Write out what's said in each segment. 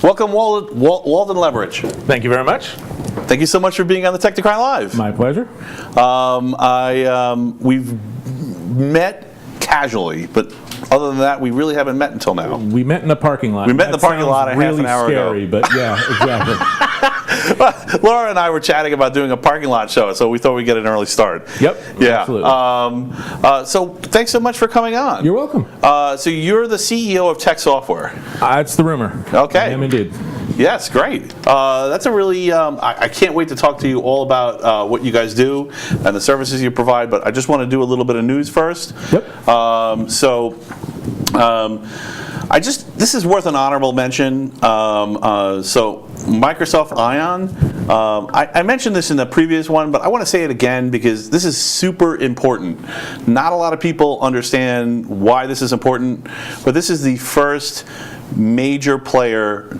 Welcome, Walden Leverich. Thank you very much. Thank you so much for being on the Technocrat Live. My pleasure. We've met casually, but other than that, we really haven't met until now. We met in the parking lot. We met in the parking lot a really half an hour scary, ago. But yeah, exactly. Laura and I were chatting about doing a parking lot show, so we thought we'd get an early start. Yep. Yeah. Absolutely. So thanks so much for coming on. You're welcome. So you're the CEO of Tech Software. It's the rumor. Okay. I am indeed. Yes, great. That's a really, I can't wait to talk to you all about what you guys do and the services you provide, but I just want to do a little bit of news first. Yep. This is worth an honorable mention. So Microsoft Ion, I mentioned this in the previous one, but I want to say it again because this is super important. Not a lot of people understand why this is important, but this is the first major player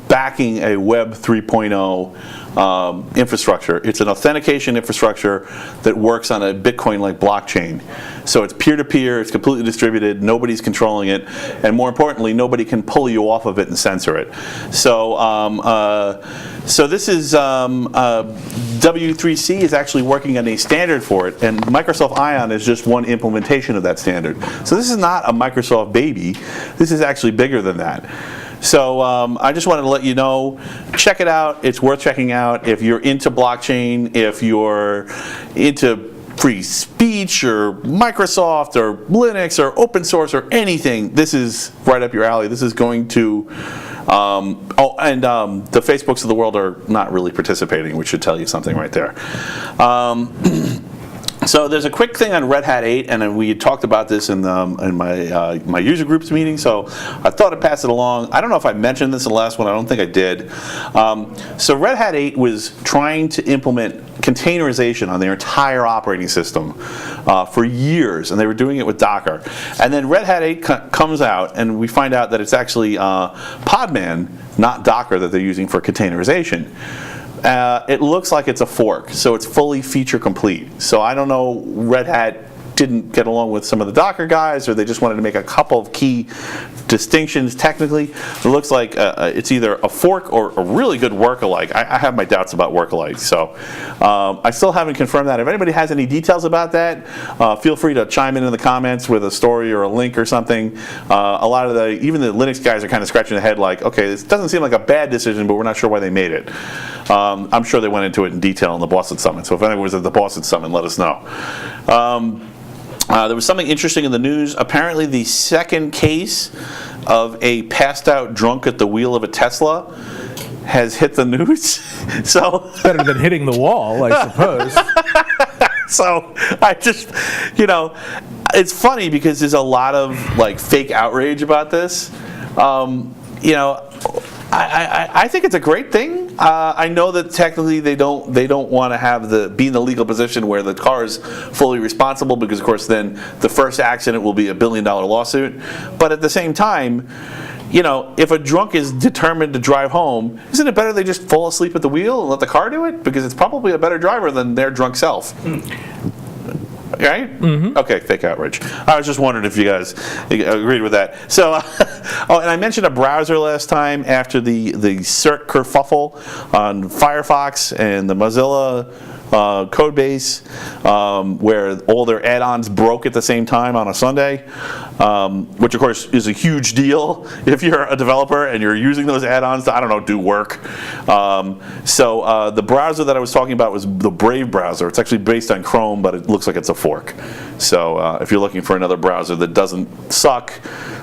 backing a Web 3.0 infrastructure. It's an authentication infrastructure that works on a Bitcoin-like blockchain. So it's peer-to-peer, it's completely distributed, nobody's controlling it, and more importantly, nobody can pull you off of it and censor it. So this is, W3C is actually working on a standard for it, and Microsoft Ion is just one implementation of that standard. So this is not a Microsoft baby, this is actually bigger than that. So I just wanted to let you know, check it out, it's worth checking out. If you're into blockchain, if you're into free speech or Microsoft or Linux or open source or anything, this is right up your alley. This is going to, the Facebooks of the world are not really participating, which should tell you something right there. So there's a quick thing on Red Hat 8, and then we had talked about this in my user groups meeting, so I thought I'd pass it along. I don't know if I mentioned this in the last one. I don't think I did. So Red Hat 8 was trying to implement containerization on their entire operating system for years, and they were doing it with Docker. And then Red Hat 8 comes out, and we find out that it's actually Podman, not Docker, that they're using for containerization. It looks like it's a fork, so it's fully feature complete. So I don't know, Red Hat didn't get along with some of the Docker guys, or they just wanted to make a couple of key distinctions technically. It looks like it's either a fork or a really good work-alike. I have my doubts about work-alike, so I still haven't confirmed that. If anybody has any details about that, feel free to chime in the comments with a story or a link or something. A lot of even the Linux guys are kind of scratching their head like, okay, this doesn't seem like a bad decision, but we're not sure why they made it. I'm sure they went into it in detail in the Boston Summit, so if anyone was at the Boston Summit, let us know. There was something interesting in the news. Apparently the second case of a passed out drunk at the wheel of a Tesla has hit the news. So better than hitting the wall, I suppose. So I just, it's funny because there's a lot of fake outrage about this. I think it's a great thing. I know that technically they don't want to have be in the legal position where the car is fully responsible, because of course then the first accident will be $1 billion lawsuit. But at the same time, if a drunk is determined to drive home, isn't it better they just fall asleep at the wheel and let the car do it? Because it's probably a better driver than their drunk self. Right? Mm-hmm. Okay, fake outrage. I was just wondering if you guys agreed with that. So, and I mentioned a browser last time after the cert kerfuffle on Firefox and the Mozilla code base, where all their add-ons broke at the same time on a Sunday, which of course is a huge deal if you're a developer and you're using those add-ons to, I don't know, do work. So the browser that I was talking about was the Brave browser. It's actually based on Chrome, but it looks like it's a fork. So if you're looking for another browser that doesn't suck,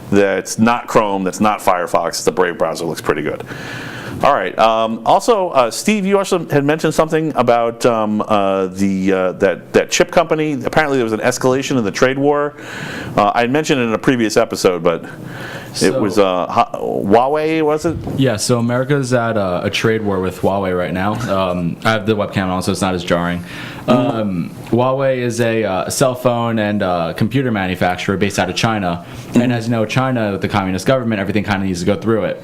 that's not Chrome, that's not Firefox, the Brave browser looks pretty good. All right. Also, Steve, you also had mentioned something about that chip company. Apparently, there was an escalation in the trade war. I had mentioned it in a previous episode, but it was Huawei, was it? Yeah. So America's at a trade war with Huawei right now. I have the webcam on, so it's not as jarring. Huawei is a cell phone and computer manufacturer based out of China, and as you know, China, with the communist government, everything kind of needs to go through it.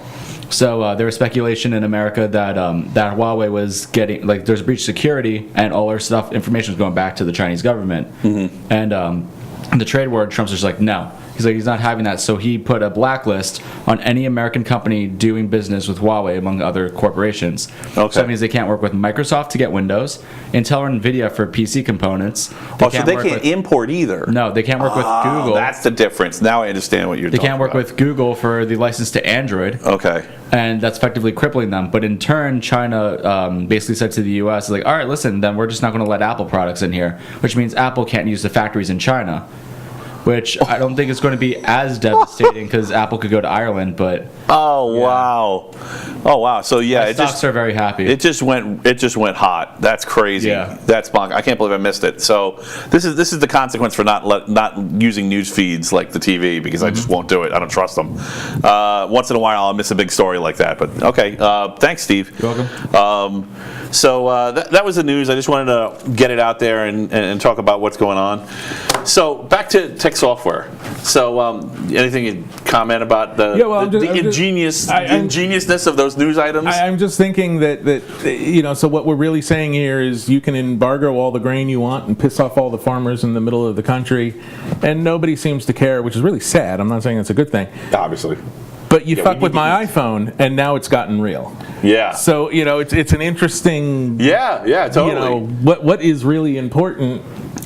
So there was speculation in America that that Huawei was getting, there's breach security, and all our information was going back to the Chinese government. Mm-hmm. And the trade war, Trump's just like, no, He's like, he's not having that. So he put a blacklist on any American company doing business with Huawei, among other corporations. Okay. So that means they can't work with Microsoft to get Windows, Intel or NVIDIA for PC components. So they can't import either. No, they can't work with Google. That's the difference. Now I understand what you're They talking can't work about. with Google for the license to Android. Okay. And that's effectively crippling them. But in turn, China basically said to the U.S., like, all right, listen, then we're just not going to let Apple products in here, which means Apple can't use the factories in China, which I don't think is going to be as devastating because Apple could go to Ireland, but... Wow. Oh, wow. So, yeah, stocks are very happy. It just went hot. That's crazy. Yeah. That's bonk. I can't believe I missed it. So this is the consequence for not using news feeds like the TV because I just won't do it. I don't trust them. Once in a while I'll miss a big story like that. But okay. Thanks, Steve. You're welcome. So that was the news. I just wanted to get it out there and talk about what's going on. So back to tech software. So anything you'd comment about the ingeniousness of those news items? I'm just thinking that so what we're really saying here is you can embargo all the grain you want and piss off all the farmers in the middle of the country, and nobody seems to care, which is really sad. I'm not saying it's a good thing. Obviously. But you fuck with my iPhone, and now it's gotten real. Yeah. So it's an interesting. Yeah, totally. What is really important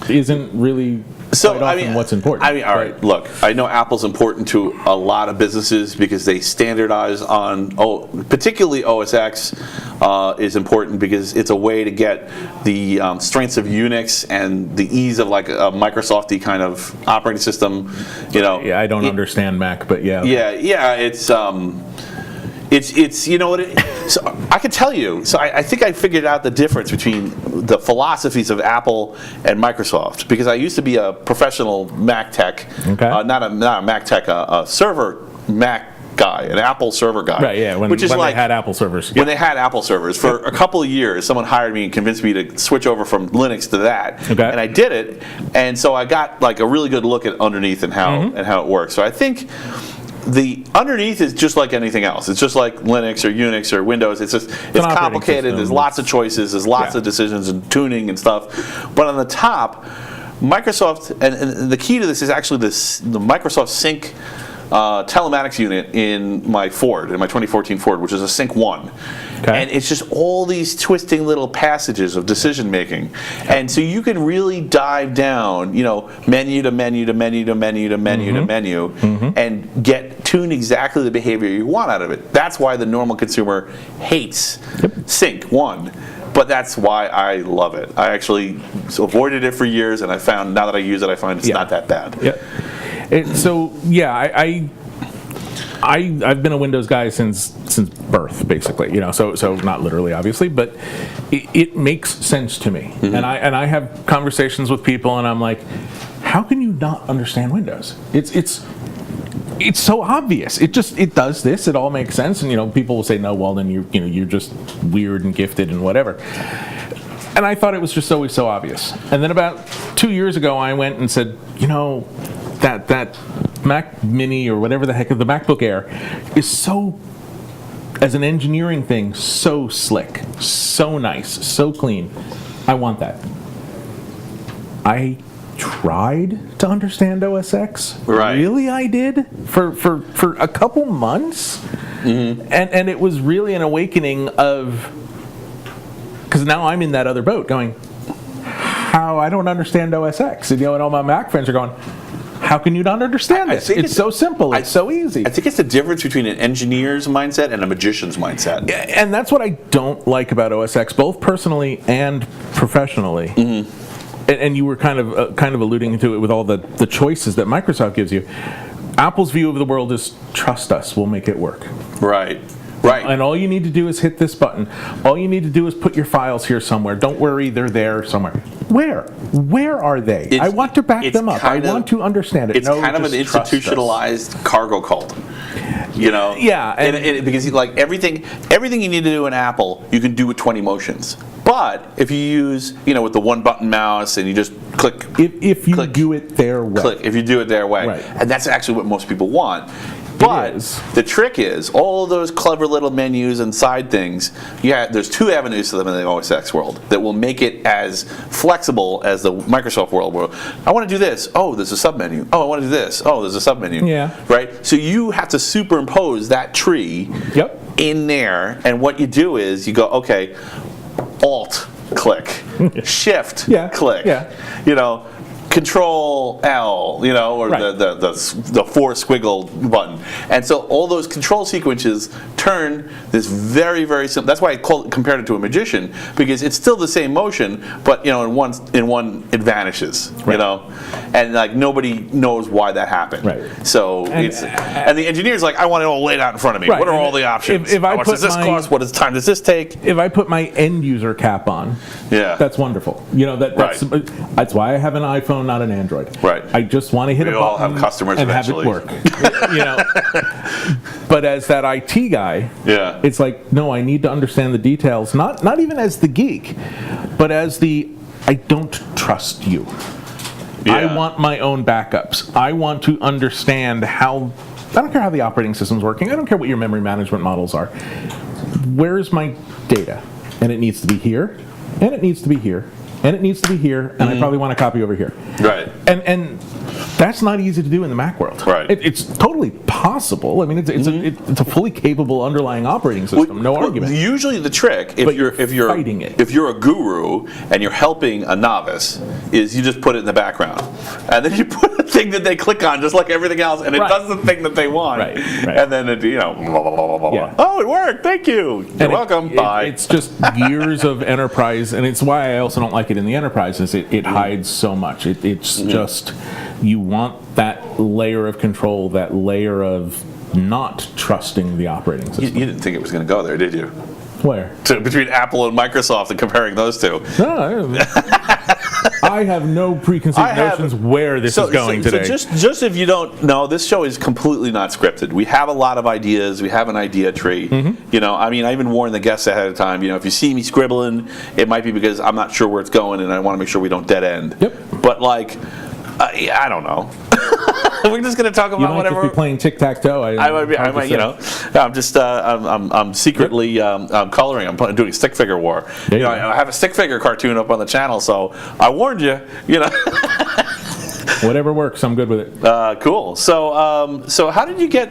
isn't really. Quite often what's important. All right, look, I know Apple's important to a lot of businesses because they standardize on, particularly OS X is important because it's a way to get the strengths of Unix and the ease of like a Microsoft-y kind of operating system, Yeah, I don't understand Mac, but yeah. Yeah, it's you know what so I could tell you. So I think I figured out the difference between the philosophies of Apple and Microsoft because I used to be a professional Mac tech, not a Mac tech, a server Mac guy, an Apple server guy. Right, yeah, when they had Apple servers. When they had Apple servers. For a couple of years, someone hired me and convinced me to switch over from Linux to that. Okay. And I did it, and so I got like a really good look at underneath and how it works. So I think the underneath is just like anything else. It's just like Linux or Unix or Windows. It's complicated. There's lots of choices. There's lots of decisions and tuning and stuff. But on the top, Microsoft, and the key to this is actually the Microsoft Sync telematics unit in my 2014 Ford, which is a Sync 1. Okay. And it's just all these twisting little passages of decision making. And so you can really dive down, menu to menu to menu to menu to menu to menu, and tune exactly the behavior you want out of it. That's why the normal consumer hates Sync 1. But that's why I love it. I actually avoided it for years, and I found, now that I use it, I find it's not that bad. I've been a Windows guy since birth, basically. So not literally, obviously, but it makes sense to me. And I have conversations with people, and I'm like, how can you not understand Windows? It's so obvious. It does this. It all makes sense. And people will say, no, Walden, you're just weird and gifted and whatever. And I thought it was just always so obvious. And then about 2 years ago, I went and said, that Mac Mini or whatever the heck, the MacBook Air is so, as an engineering thing, so slick, so nice, so clean. I want that. I tried to understand OS X. Right. Really, I did for a couple months, and it was really an awakening of, because now I'm in that other boat, going, how I don't understand OS X, and all my Mac friends are going, how can you not understand this? It's so simple. It's so easy. I think it's the difference between an engineer's mindset and a magician's mindset. And that's what I don't like about OS X, both personally and professionally. And you were kind of alluding to it with all the choices that Microsoft gives you. Apple's view of the world is trust us, we'll make it work. Right. And all you need to do is hit this button. All you need to do is put your files here somewhere. Don't worry, they're there somewhere. Where are they? I want to back them up. I want to understand it. It's kind of an institutionalized cargo cult. Yeah. Because like everything you need to do in Apple, you can do with 20 motions. But if you use, with the one button mouse and you just click. If you do it their way. If you do it their way. Right. And that's actually what most people want. But is. the trick is, all of those clever little menus and side things, there's two avenues to them in the OS X world that will make it as flexible as the Microsoft world where I want to do this. Oh, there's a submenu. Oh, I want to do this. Oh, there's a submenu. Yeah. Right? So you have to superimpose that tree in there, and what you do is you go, okay, Alt, click. Shift, click. Control L, or the four squiggle button. And so all those control sequences turn this very, very simple. That's why I compared it to a magician, because it's still the same motion, but in one it vanishes. And like nobody knows why that happened. Right. So and the engineer's like, I want it all laid out in front of me. Right. What are all the options? If How much does this cost? What time does this take? If I put my end user cap on, that's wonderful. That's why I have an iPhone, not an Android. Right. I just want to hit a button all have customers and eventually. have it work. But as that IT guy, it's like, no, I need to understand the details. Not even as the geek, but as I don't trust you. I want my own backups. I want to understand how. I don't care how the operating system's working. I don't care what your memory management models are. Where's my data? And it needs to be here, and it needs to be here, and it needs to be here, and I probably want a copy over here. Right. And that's not easy to do in the Mac world. Right. It's totally possible. I mean, it's a fully capable underlying operating system. No argument. Usually, the trick, if you're fighting it, if you're a guru and you're helping a novice, is you just put it in the background, and then you put a thing that they click on, just like everything else, and it does the thing that they want. Right. And then it, blah, blah, blah, blah, blah. Oh, it worked. Thank you. You're welcome. Bye. It's just years of enterprise, and it's why I also don't like it in the enterprise. Is it hides so much. It's just, you want that layer of control, that layer of not trusting the operating system. You didn't think it was going to go there, did you? Where? Between Apple and Microsoft and comparing those two. No, I have no preconceived notions where this is going today. So just if you don't know, this show is completely not scripted. We have a lot of ideas. We have an idea tree. I even warn the guests ahead of time. If you see me scribbling, it might be because I'm not sure where it's going, and I want to make sure we don't dead end. But I don't know. We're just going to talk about whatever. You might just be playing tic-tac-toe. I might, I'm just, I'm secretly coloring. I'm doing stick figure war. I have a stick figure cartoon up on the channel, so I warned you. Whatever works, I'm good with it. Cool. So how did you get?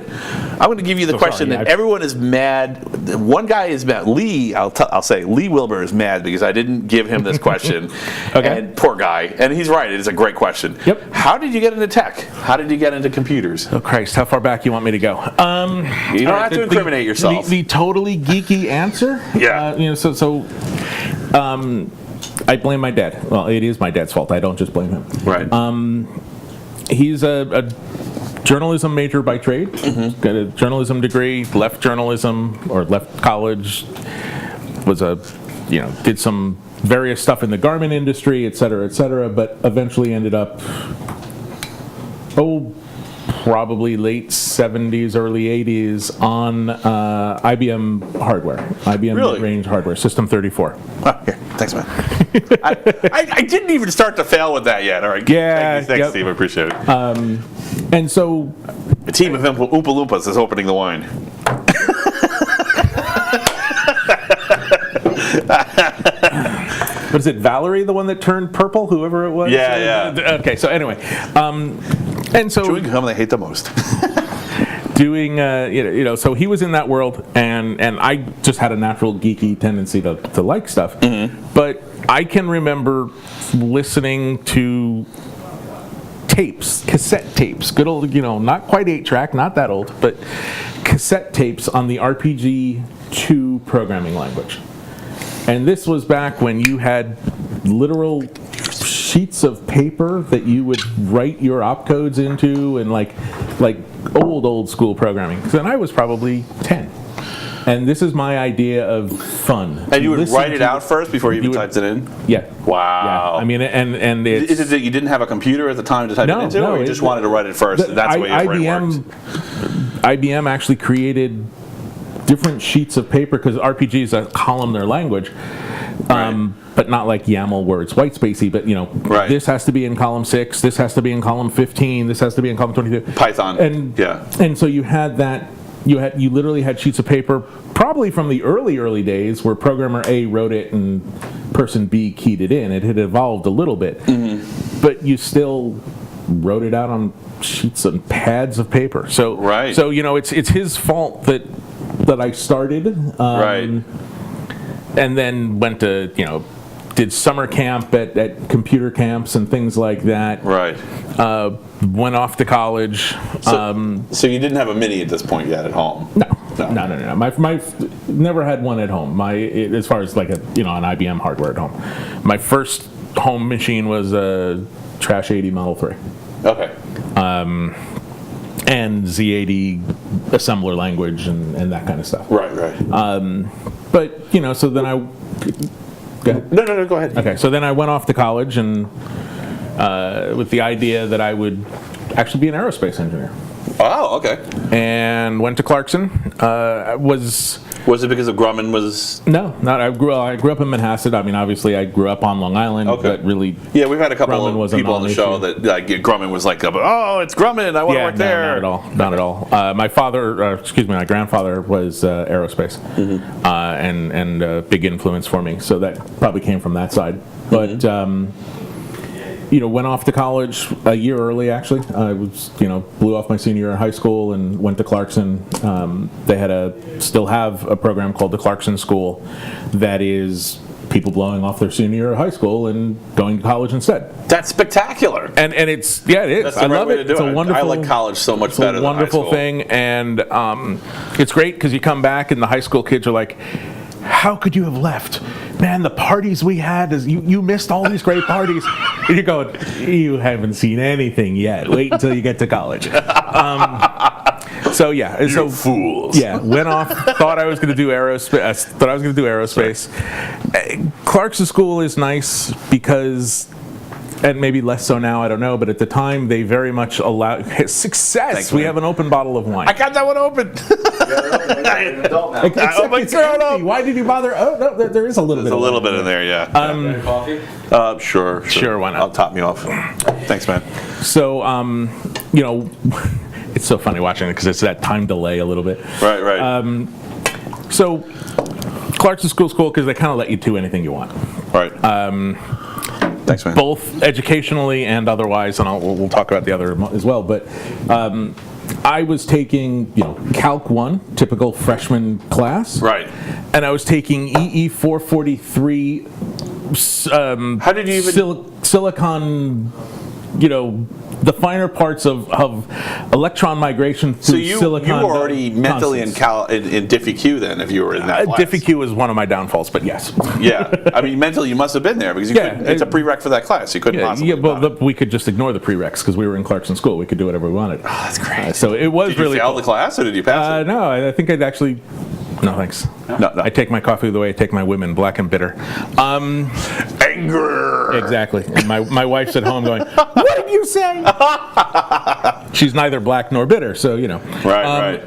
I'm going to give you the question that everyone is mad. One guy is mad. Lee, I'll say Lee Wilbur is mad because I didn't give him this question. And poor guy. And he's right. It is a great question. How did you get into tech? How did you get into computers? Oh Christ! How far back you want me to go? You don't have to incriminate yourself. The totally geeky answer. I blame my dad. Well, it is my dad's fault. I don't just blame him. Right. He's a journalism major by trade. Got a journalism degree. Left journalism or left college. Did some various stuff in the garment industry, et cetera, but eventually ended up probably late 70s, early 80s on IBM hardware, IBM mid-range hardware, System 34. Okay, thanks, man. I didn't even start to fail with that yet. All right. Thanks, Steve. I appreciate it. And so, a team of Oompa Loompas is opening the wine. Was it Valerie, the one that turned purple? Whoever it was. Yeah. Okay. So anyway, and so chewing gum they hate the most. Doing, so he was in that world, and I just had a natural geeky tendency to like stuff. But I can remember listening to tapes, cassette tapes, good old, not quite 8-track, not that old, but cassette tapes on the RPG-2 programming language. And this was back when you had literal sheets of paper that you would write your opcodes into, and like old school programming. And I was probably 10. And this is my idea of fun. And you would write it out first before you even typed it in? Yeah. Wow. Yeah. I mean, and it's... Is it that you didn't have a computer at the time to type it into, or you just wanted to write it first, and that's the way your brain works? IBM actually created different sheets of paper, because RPG is a columnar language, but not like YAML where it's white spacey, but Right. this has to be in column 6, this has to be in column 15, this has to be in column 22. Python. And so you had that, you literally had sheets of paper, probably from the early days where programmer A wrote it and person B keyed it in. It had evolved a little bit, but you still wrote it out on sheets and pads of paper. So Right. So it's his fault that I started. Right. And then went to, did summer camp at computer camps and things like that. Right. Went off to college. So you didn't have a Mini at this point yet at home? No. My never had one at home. As far as like an IBM hardware at home. My first home machine was a Trash 80 Model 3. Okay. And Z80 assembler language and that kind of stuff. Right. But so then I. Go ahead. No, go ahead. Okay, so then I went off to college and with the idea that I would actually be an aerospace engineer. Oh, okay. And went to Clarkson. Was it because of Grumman was... No, not. I grew up in Manhasset. I mean, obviously, I grew up on Long Island, Okay. but really... Yeah, we've had a couple Grumman of was a people on the show non-issue. that Grumman was like, oh, it's Grumman, I want to work there. Not at all. My my grandfather was aerospace, and a big influence for me. So that probably came from that side. But went off to college a year early. Actually, I was blew off my senior year of high school and went to Clarkson. They still have a program called the Clarkson School, that is people blowing off their senior year of high school and going to college instead. That's spectacular. And it is. That's the I right love way it. to do It's it. a wonderful. I like college so much better than high wonderful school. thing, and it's great because you come back and the high school kids are like, "How could you have left? Man, the parties we had, you missed all these great parties." And you go, "You haven't seen anything yet. Wait until you get to college." So yeah, You fools. Yeah, went off. Thought I was going to do aerospace. Clarkson School is nice because, and maybe less so now, I don't know, but at the time they very much allowed success. Thanks, We man. have an open bottle of wine. I got that one open. Except Oh my it's God. empty. Why did you bother? Oh no, there is a little bit. There's a of little wine bit in there, yeah. Coffee? Sure. Sure, why not? I'll top me off. Thanks, man. So it's so funny watching it because it's that time delay a little bit. Right. So Clarkson School's cool because they kind of let you do anything you want, Right. Thanks, man. both educationally and otherwise, and we'll talk about the other as well. But I was taking Calc 1, typical freshman class, Right. and I was taking EE 443. How did you even... Silicon, the finer parts of electron migration So through you silicon. were already mentally in constants. Diffie-Q then, if you were in that class. Diffie-Q was one of my downfalls, but yes. Yeah. I mean, mentally you must have been there because it's a prereq for that class. You couldn't possibly have done it. We could just ignore the prereqs because we were in Clarkson School. We could do whatever we wanted. Oh, that's great. So it was Did you really fail cool. the class or did you pass it? No, I think I'd actually... No, thanks. No. I take my coffee the way I take my women, black and bitter. Anger. Exactly. And my wife's at home going, "What did you say?" She's neither black nor bitter, so Right.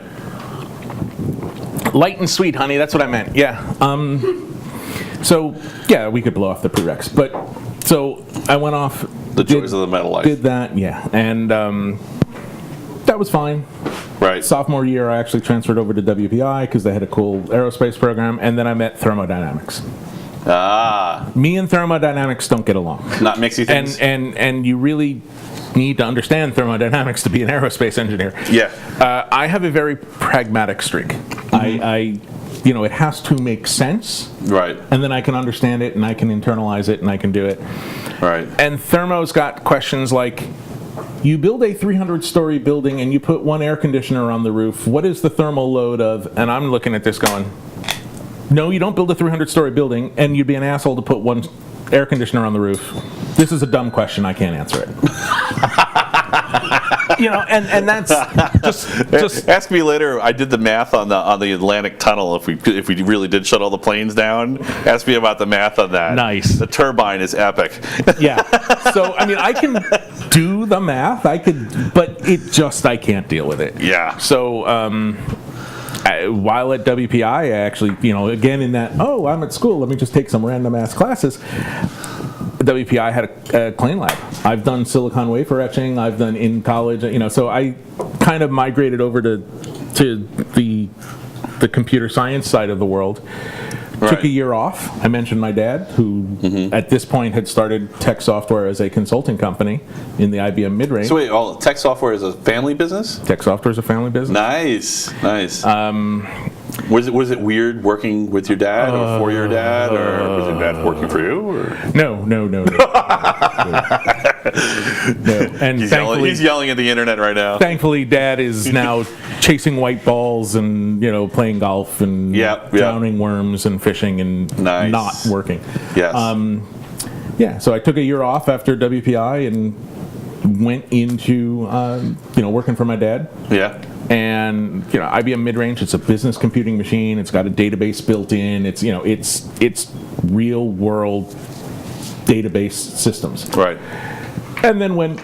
Light and sweet, honey. That's what I meant. Yeah. So yeah, we could blow off the prereqs, but so I went off. The joys of the metal life. Did that, yeah, and that was fine. Right. Sophomore year, I actually transferred over to WPI because they had a cool aerospace program, and then I met thermodynamics. Me and thermodynamics don't get along. Not mixy things. And you really need to understand thermodynamics to be an aerospace engineer. Yeah. I have a very pragmatic streak. It has to make sense. Right. And then I can understand it, and I can internalize it, and I can do it. Right. And thermo's got questions like, you build a 300-story building and you put one air conditioner on the roof. What is the thermal load of? And I'm looking at this going, no, you don't build a 300-story building, and you'd be an asshole to put one air conditioner on the roof. This is a dumb question. I can't answer it. And that's just ask me later. I did the math on the Atlantic Tunnel. If we really did shut all the planes down, ask me about the math on that. Nice. The turbine is epic. Yeah. So I mean, I can do the math. But I can't deal with it. Yeah. So while at WPI, I actually, again in that, I'm at school, let me just take some random ass classes. WPI had a clean lab. I've done silicon wafer etching. I've done in college. So I kind of migrated over to the computer science side of the world. Right. Took a year off. I mentioned my dad, who at this point had started Tech Software as a consulting company in the IBM mid-range. So wait, Tech Software is a family business? Tech Software is a family business. Nice. Was it weird working with your dad or for your dad, or was your dad working for you? Or? No. No. And He's yelling at the internet right now. Thankfully, Dad is now chasing white balls and playing golf and drowning worms and fishing and not working. Yes. So I took a year off after WPI and went into working for my dad. Yeah. And IBM mid-range, it's a business computing machine. It's got a database built in. It's it's real world database systems. Right. And then when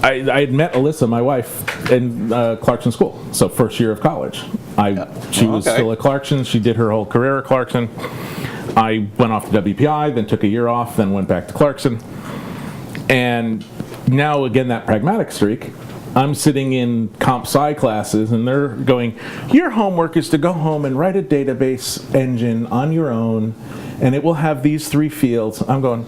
I had met Alyssa, my wife, in Clarkson School, so first year of college. She was still at Clarkson. She did her whole career at Clarkson. I went off to WPI, then took a year off, then went back to Clarkson. And now, again, that pragmatic streak, I'm sitting in comp sci classes, and they're going, your homework is to go home and write a database engine on your own, and it will have these 3 fields. I'm going,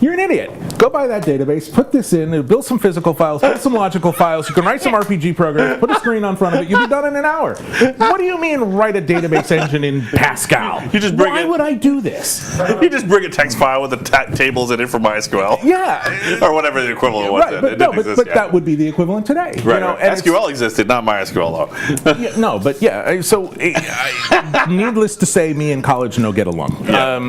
you're an idiot. Go buy that database, put this in, build some physical files, build some logical files. You can write some RPG programs, put a screen on front of it. You'll be done in an hour. What do you mean write a database engine in Pascal? Why would I do this? You just bring a text file with the tables in it from MySQL. Yeah. Or whatever the equivalent was. Right, but that would be the equivalent today. Right. SQL existed, not MySQL though. So needless to say, me in college no get along. Yeah.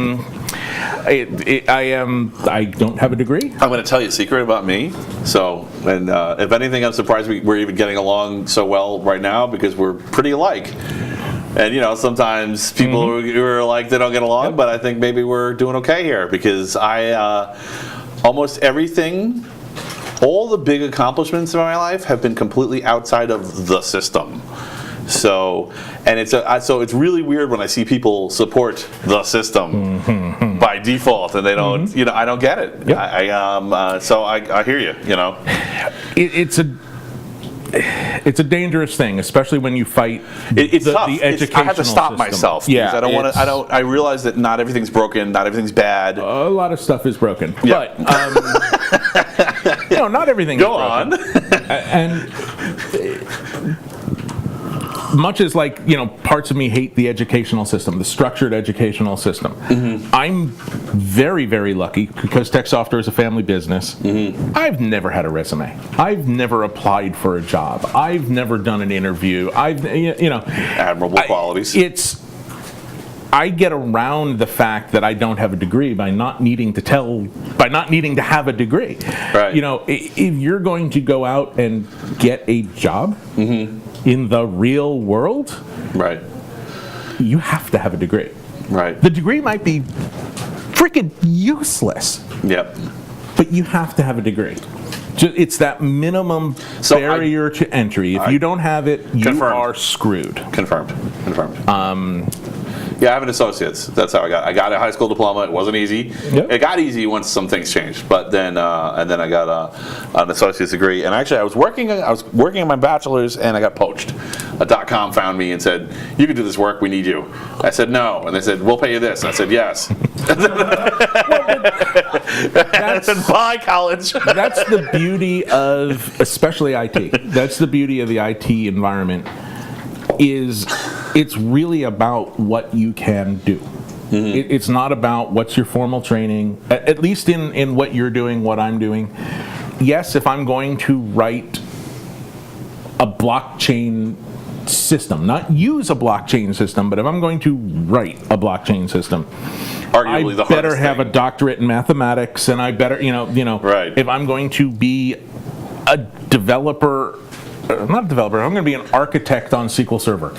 I don't have a degree. I'm going to tell you a secret about me. So, and if anything, I'm surprised we're even getting along so well right now because we're pretty alike. And sometimes people who are like they don't get along, but I think maybe we're doing okay here because I almost everything, all the big accomplishments in my life have been completely outside of the system. So, and it's really weird when I see people support the system by default, and they don't. I don't get it. Yep. So I hear you. It's a dangerous thing, especially when you fight it's tough. The educational I have to stop system. myself. Yeah, I don't want to. I realize that not everything's broken. Not everything's bad. A lot of stuff is broken. Yeah. But not everything. Go is broken. on. And much as parts of me hate the educational system, the structured educational system. I'm very, very lucky because Tech Software is a family business. I've never had a resume. I've never applied for a job. I've never done an interview. Admirable qualities. I get around the fact that I don't have a degree by not needing to have a degree. Right. If you're going to go out and get a job in the real world, right, you have to have a degree. Right. The degree might be freaking useless. Yep. But you have to have a degree. It's that minimum barrier to entry. If you don't have it, you are screwed. Confirmed. Yeah, I have an associate's. That's how I got a high school diploma. It wasn't easy. Yep. It got easy once some things changed. But then, and then I got an associate's degree. And actually, I was working on my bachelor's, and I got poached. .com found me and said, "You can do this work. We need you." I said no, and they said, "We'll pay you this." I said yes. I said, "Bye, college." That's the beauty of, especially IT. That's the beauty of the IT environment. It's really about what you can do. It's not about what's your formal training, at least in what you're doing, what I'm doing. Yes, if I'm going to write a blockchain system, not use a blockchain system, but if I'm going to write a blockchain system, arguably I better have a doctorate in mathematics, and I better, right. If I'm going to be a developer, not a developer, I'm going to be an architect on SQL Server,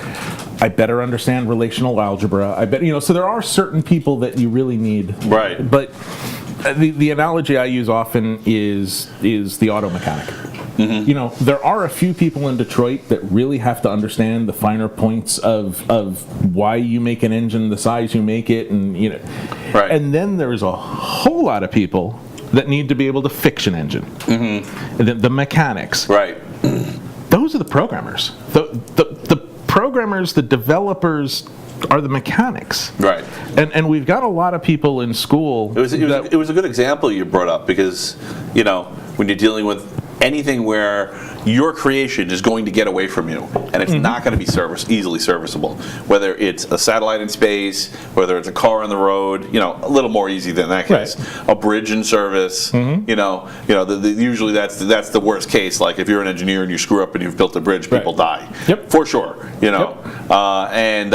I better understand relational algebra. I bet, so there are certain people that you really need. Right. But the analogy I use often is the auto mechanic. You know, there are a few people in Detroit that really have to understand the finer points of why you make an engine the size you make it, and you know, Right. and then there's a whole lot of people that need to be able to fix an engine. The mechanics. Right. Those are the programmers. The programmers, the developers are the mechanics. Right. And we've got a lot of people in school. It was a good example you brought up because, you know, when you're dealing with anything where your creation is going to get away from you and it's not going to be easily serviceable, whether it's a satellite in space, whether it's a car on the road, you know, a little more easy than that case. Right. A bridge in service, you know, usually that's the worst case. Like if you're an engineer and you screw up and you've built a bridge, people die. Yep. For sure, you know. And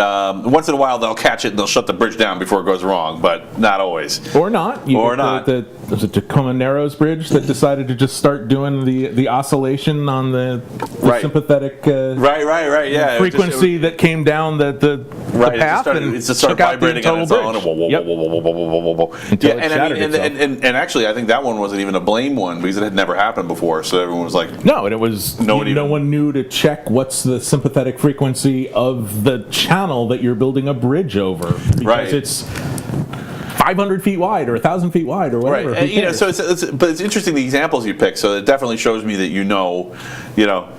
once in a while they'll catch it and they'll shut the bridge down before it goes wrong, but not always. Or not. Or not. There's a Tacoma Narrows Bridge that decided to just start doing the oscillation on the Right. sympathetic Right. Yeah. frequency that came down the Right, path and it just started took out the vibrating on its total own. bridge. Whoa, Yep. whoa, whoa, whoa, whoa, whoa, whoa, whoa. Until it and shattered itself. and actually, I think that one wasn't even a blame one because it had never happened before. So everyone was like, No, and it was No no one one knew to check what's the sympathetic frequency of the channel that you're building a bridge over because Right. it's 500 feet wide or 1,000 feet wide or whatever. right. Who And, you know, cares? so but it's interesting the examples you pick. So it definitely shows me that you know,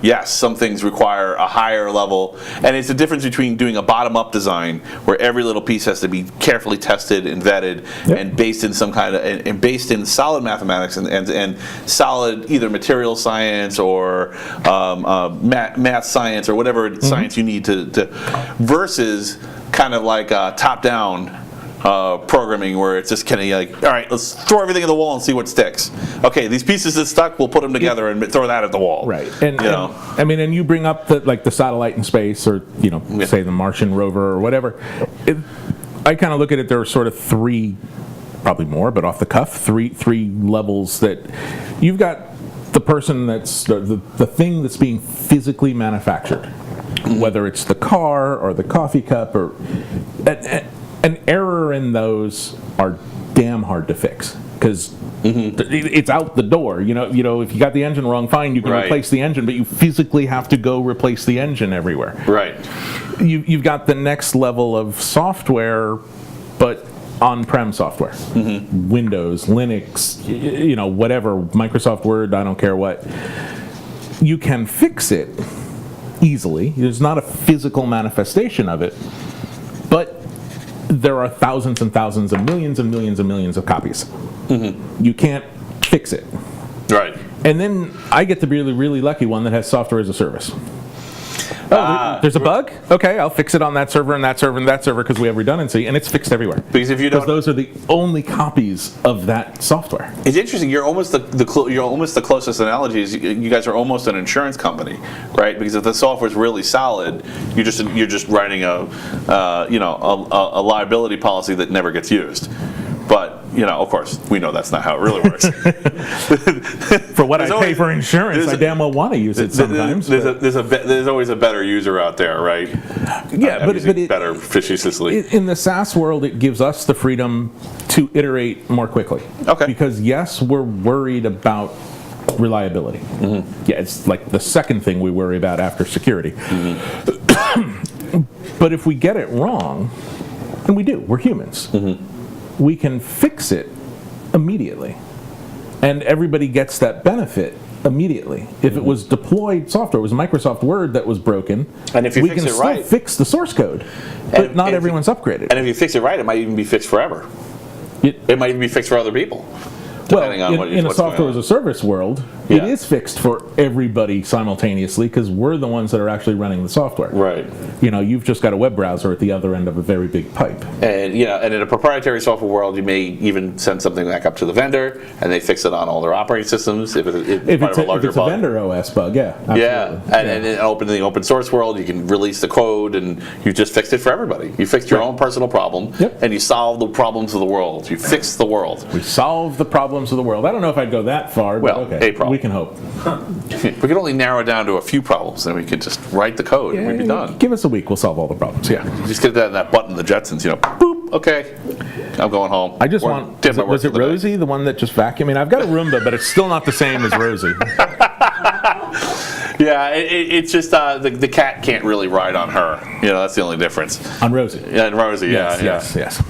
yes, some things require a higher level, and it's the difference between doing a bottom-up design where every little piece has to be carefully tested and vetted and based in some kind of and based in solid mathematics and solid either material science or math science or whatever science you need to versus kind of like top-down programming where it's just kind of like, all right, let's throw everything at the wall and see what sticks. Okay, these pieces that stuck, we'll put them together and throw that at the wall. Right, and you know, I mean, and you bring up the satellite in space, or say the Martian rover or whatever. I kind of look at it. There are sort of three, probably more, but off the cuff, three levels that you've got. The person that's the thing that's being physically manufactured, whether it's the car or the coffee cup or. An error in those are damn hard to fix because it's out the door. You know, if you got the engine wrong, fine, you can replace the engine, but you physically have to go replace the engine everywhere. Right. You've got the next level of software, but on-prem software, Windows, Linux, whatever, Microsoft Word, I don't care what. You can fix it easily. There's not a physical manifestation of it, but there are thousands and thousands and millions and millions and millions of copies. You can't fix it. Right. And then I get the really, really lucky one that has software as a service. There's a bug? Okay, I'll fix it on that server and that server and that server because we have redundancy, and it's fixed everywhere. Because if you don't, those are the only copies of that software. It's interesting. You're almost the closest analogy is you guys are almost an insurance company, right? Because if the software is really solid, you're just writing a liability policy that never gets used. But of course, we know that's not how it really works. For what I pay for insurance, I damn well want to use it sometimes. There's always a better user out there, right? Yeah, but better facetiously. In the SaaS world, it gives us the freedom to iterate more quickly. Okay. Because yes, we're worried about reliability. Yeah, it's like the second thing we worry about after security. But if we get it wrong, and we do, we're humans. We can fix it immediately. And everybody gets that benefit immediately. If it was deployed software, it was Microsoft Word that was broken, and if you we fix can it still right, fix the source code, but not everyone's upgraded. And if you fix it right, it might even be fixed forever. It might even be fixed for other people. Depending on in a software as a service world, it is fixed for everybody simultaneously because we're the ones that are actually running the software. Right. You've just got a web browser at the other end of a very big pipe. And and in a proprietary software world, you may even send something back up to the vendor, and they fix it on all their operating systems. If it's a vendor OS bug, yeah. Absolutely. Yeah, and in the open source world, you can release the code, and you just fixed it for everybody. You fixed your own personal problem, and you solved the problems of the world. You fixed the world. We solved the problems of the world. I don't know if I'd go that far, but okay. A problem. We can hope. We could only narrow it down to a few problems, then we could just write the code and we'd be done. Give us a week, we'll solve all the problems. Yeah. Just get that button, the Jetsons, boop, okay, I'm going home. I just was it Rosie, the one that just vacuumed? I mean, I've got a Roomba, but it's still not the same as Rosie. Yeah, it's just the cat can't really ride on her. That's the only difference. On Rosie. Yeah, and Rosie. Yes.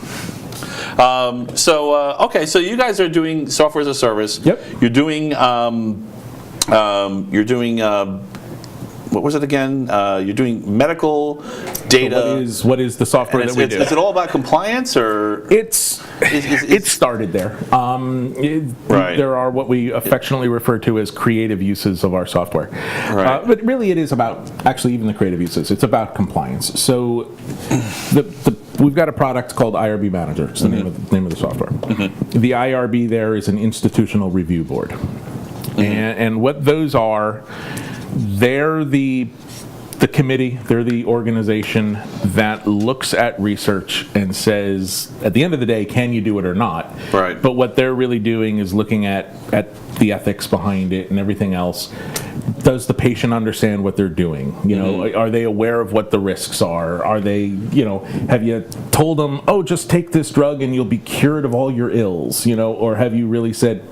Okay, so you guys are doing software as a service. Yep. You're doing. What was it again? You're doing medical data. So what is the software that we do? Is it all about compliance, or It started there. Right. There are what we affectionately refer to as creative uses of our software. Right. But really it is about, actually even the creative uses, it's about compliance. So we've got a product called IRB Manager. It's the name of the software. The IRB there is an institutional review board. And what those are, they're the committee, they're the organization that looks at research and says, at the end of the day, can you do it or not? Right. But what they're really doing is looking at the ethics behind it and everything else. Does the patient understand what they're doing? Are they aware of what the risks are? Are they, have you told them, oh, just take this drug and you'll be cured of all your ills? Or have you really said,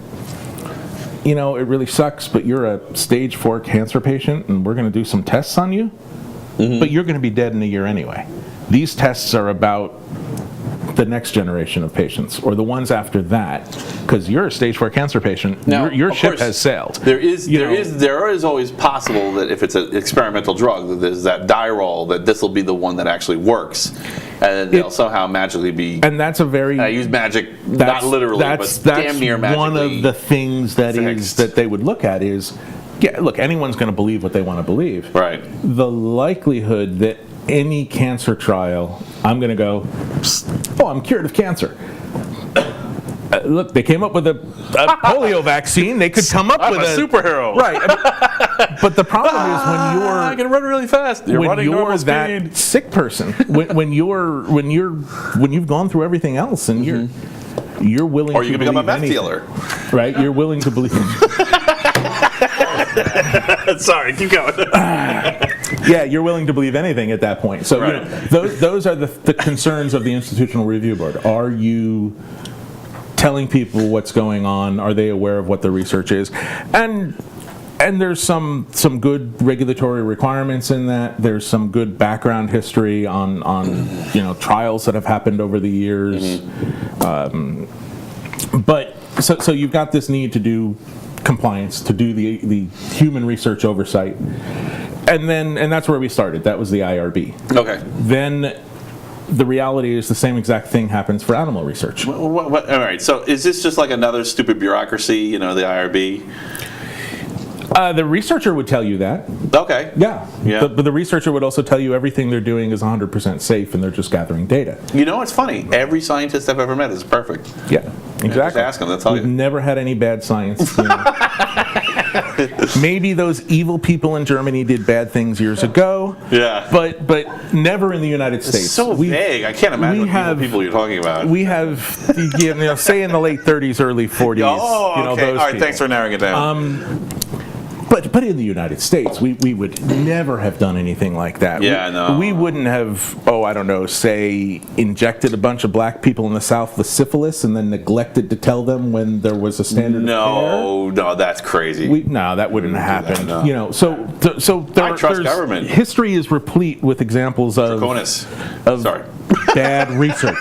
it really sucks, but you're a stage 4 cancer patient and we're going to do some tests on you, but you're going to be dead in a year anyway. These tests are about the next generation of patients or the ones after that, because you're a stage 4 cancer patient. Now, your of ship course, has sailed. There is always possible that if it's an experimental drug, that there's that die roll that this will be the one that actually works, and they'll somehow magically be. And that's a very. I use magic, not literally, but damn near magically. One of the things that they would look at is, look, anyone's going to believe what they want to believe. Right. The likelihood that any cancer trial, I'm going to go, oh, I'm cured of cancer. Look, they came up with a polio vaccine. They could come up with a superhero, right? But the problem is when you're I can run really fast. When you're that sick person, when you've gone through everything else, and you're willing, or you can become a meth dealer, right? You're willing to believe. Sorry, keep going. Yeah, you're willing to believe anything at that point. So right. Those are the concerns of the Institutional Review Board. Are you telling people what's going on? Are they aware of what the research is? And there's some good regulatory requirements in that. There's some good background history on trials that have happened over the years. But so you've got this need to do compliance, to do the human research oversight, and that's where we started. That was the IRB. Okay. Then the reality is the same exact thing happens for animal research. All right. So is this just like another stupid bureaucracy? The IRB. The researcher would tell you that. Okay. Yeah. Yeah. But the researcher would also tell you everything they're doing is 100% safe and they're just gathering data. It's funny. Every scientist I've ever met is perfect. Yeah, exactly. Just ask them, they'll tell you. We've never had any bad science. Maybe those evil people in Germany did bad things years ago. Yeah. But never in the United States. It's so vague. I can't imagine what people you're talking about. We have, say in the late 30s, early 40s. Oh, okay. Those all right, people. Thanks for narrowing it down. But in the United States, we would never have done anything like that. Yeah, no. We wouldn't have, say, injected a bunch of black people in the South with syphilis and then neglected to tell them when there was a standard of care. No, that's crazy. That wouldn't happen. That, no. So I trust government. History is replete with examples of bad research.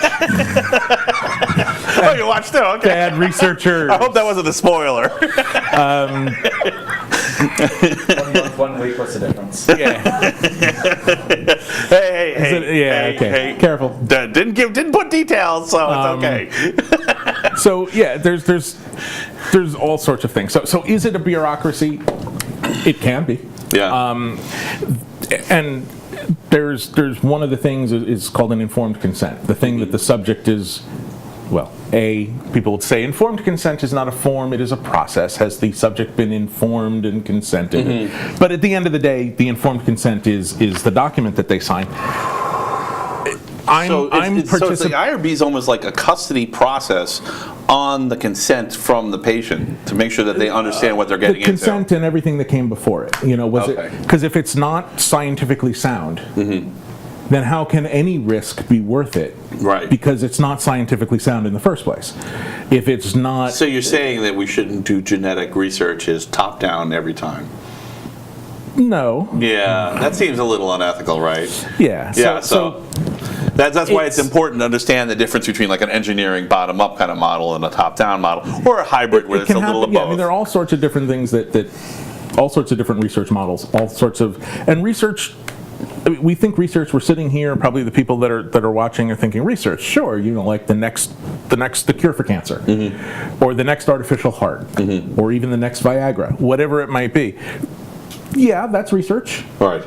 Oh, you watched it? Okay. Bad researchers. I hope that wasn't a spoiler. 1 month, 1 week, what's the difference? Yeah. Hey, careful. Didn't put details, so it's okay. So yeah, there's all sorts of things. So is it a bureaucracy? It can be. Yeah. And there's one of the things is called an informed consent. The thing that the subject is. Well, people would say informed consent is not a form, it is a process. Has the subject been informed and consented? But at the end of the day, the informed consent is the document that they sign. So the IRB is almost like a custody process on the consent from the patient to make sure that they understand what they're getting into. The consent and everything that came before it. Because if it's not scientifically sound, then how can any risk be worth it? Right. Because it's not scientifically sound in the first place. If it's not... So you're saying that we shouldn't do genetic research as top-down every time? No. Yeah, that seems a little unethical, right? Yeah. Yeah, so that's why it's it's- important to understand the difference between like an engineering bottom-up kind of model and a top-down model, or a hybrid where It it's a can little happen. of Yeah, both. I mean, there are all sorts of different things that all sorts of different research models, all sorts of, and research. I mean, we think research. We're sitting here. Probably the people that are watching are thinking research. Sure, like the cure for cancer, or the next artificial heart, or even the next Viagra, whatever it might be. Yeah, that's research. Right.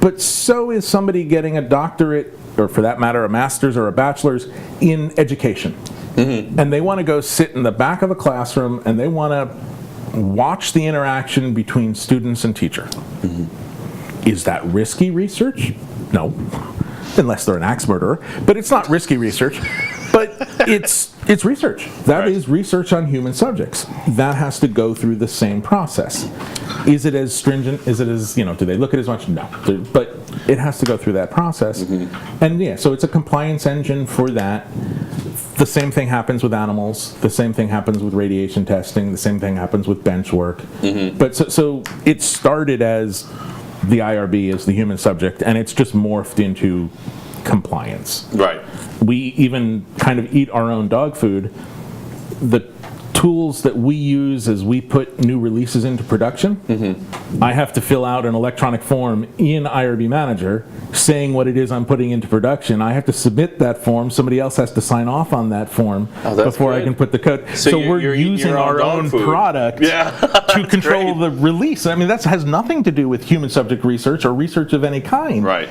But so is somebody getting a doctorate, or for that matter, a master's or a bachelor's in education. And they want to go sit in the back of a classroom and they want to watch the interaction between students and teacher. Is that risky research? No, unless they're an axe murderer. But it's not risky research. But it's research. That is research on human subjects. That has to go through the same process. Is it as stringent? Is it as, do they look at it as much? No. But it has to go through that process. And yeah, so it's a compliance engine for that. The same thing happens with animals. The same thing happens with radiation testing. The same thing happens with bench work. But so it started as the IRB as the human subject, and it's just morphed into compliance. Right. We even kind of eat our own dog food. The tools that we use as we put new releases into production, I have to fill out an electronic form in IRB Manager saying what it is I'm putting into production. I have to submit that form. Somebody else has to sign off on that form before I good. can put the code. So we're you're eating using your own our dog own food. product to control the release. I mean, that has nothing to do with human subject research or research of any kind. Right.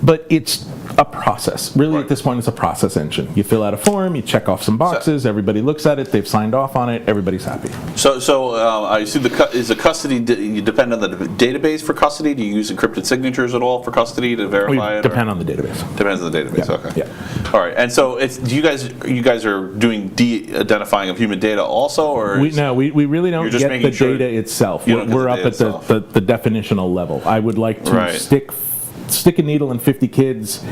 But it's a process. Really, at this point, it's a process engine. You fill out a form, you check off some boxes, everybody looks at it, they've signed off on it, everybody's happy. So I assume is the custody, you depend on the database for custody? Do you use encrypted signatures at all for custody to verify it? Depend on the database. Depends on the database, Yeah, okay. yeah. All right, and so you guys are doing de-identifying of human data also, or? We really don't You're just get making the sure data itself. you don't get We're the up data at itself. the definitional level. I would like to Right. stick a needle in 50 kids.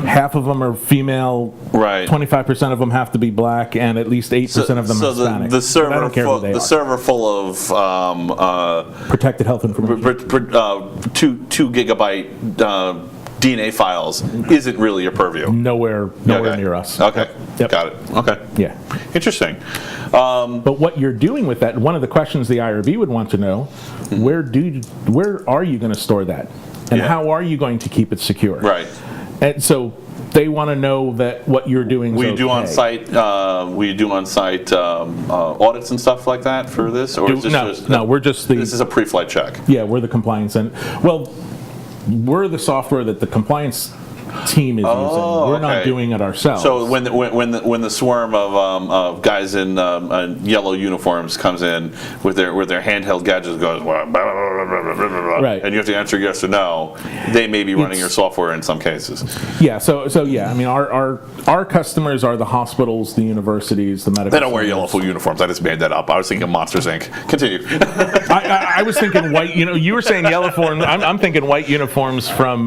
Half of them are female. Right. 25% of them have to be black, and at least 8% of them are Hispanic. the But I server don't care who they are. server full of Protected health information. 2 gigabyte DNA files isn't really your purview. Nowhere Okay. near us. Okay, Yep. got it. Okay, Yeah. interesting. But what you're doing with that, one of the questions the IRB would want to know, where are you going to store that? And Yeah. how are you going to keep it secure? Right. And so they want to know that what you're doing is Will you do okay. on-site audits and stuff like that for this, or is this just No, we're just this is a pre-flight check? yeah, we're the compliance and well, we're the software that the compliance team is using. We're not okay. doing it ourselves. So when the swarm of guys in yellow uniforms comes in with their handheld gadgets, goes blah, blah, blah, blah, blah, blah, blah, Right. and you have to answer yes or no, they may be running your software in some cases. yeah, so yeah, I mean our customers are the hospitals, the universities, the medical. They don't wear centers. yellow full uniforms. I just made that up. I was thinking Monsters Inc. Continue. I was thinking white. You were saying yellow form. I'm thinking white uniforms from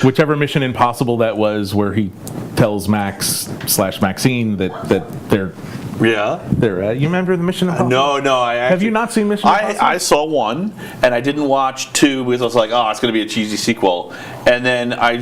whichever Mission Impossible that was, where he tells Max/Maxine that they're. Yeah. You remember the Mission Impossible? No. I actually, Have you not seen Mission Impossible? I saw 1, and I didn't watch 2 because I was like, oh, it's going to be a cheesy sequel. And then I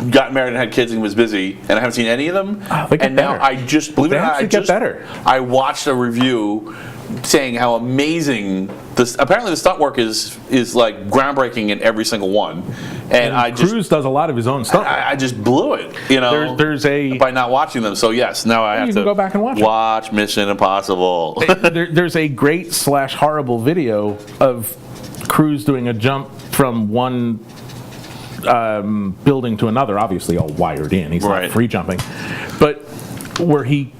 got married and had kids and was busy, and I haven't seen any of them. Oh, they get and now better. I just believe They it or not, actually get better. I watched a review saying how amazing this. Apparently, the stunt work is like groundbreaking in every single one, and I just. Cruise does a lot of his own stuff. I just blew it, There's a by not watching them. So yes, now I have you to can go back and watch it. Mission Impossible. there's a great /horrible video of Cruise doing a jump from one building to another, obviously all wired in. He's Right. not free jumping, but where he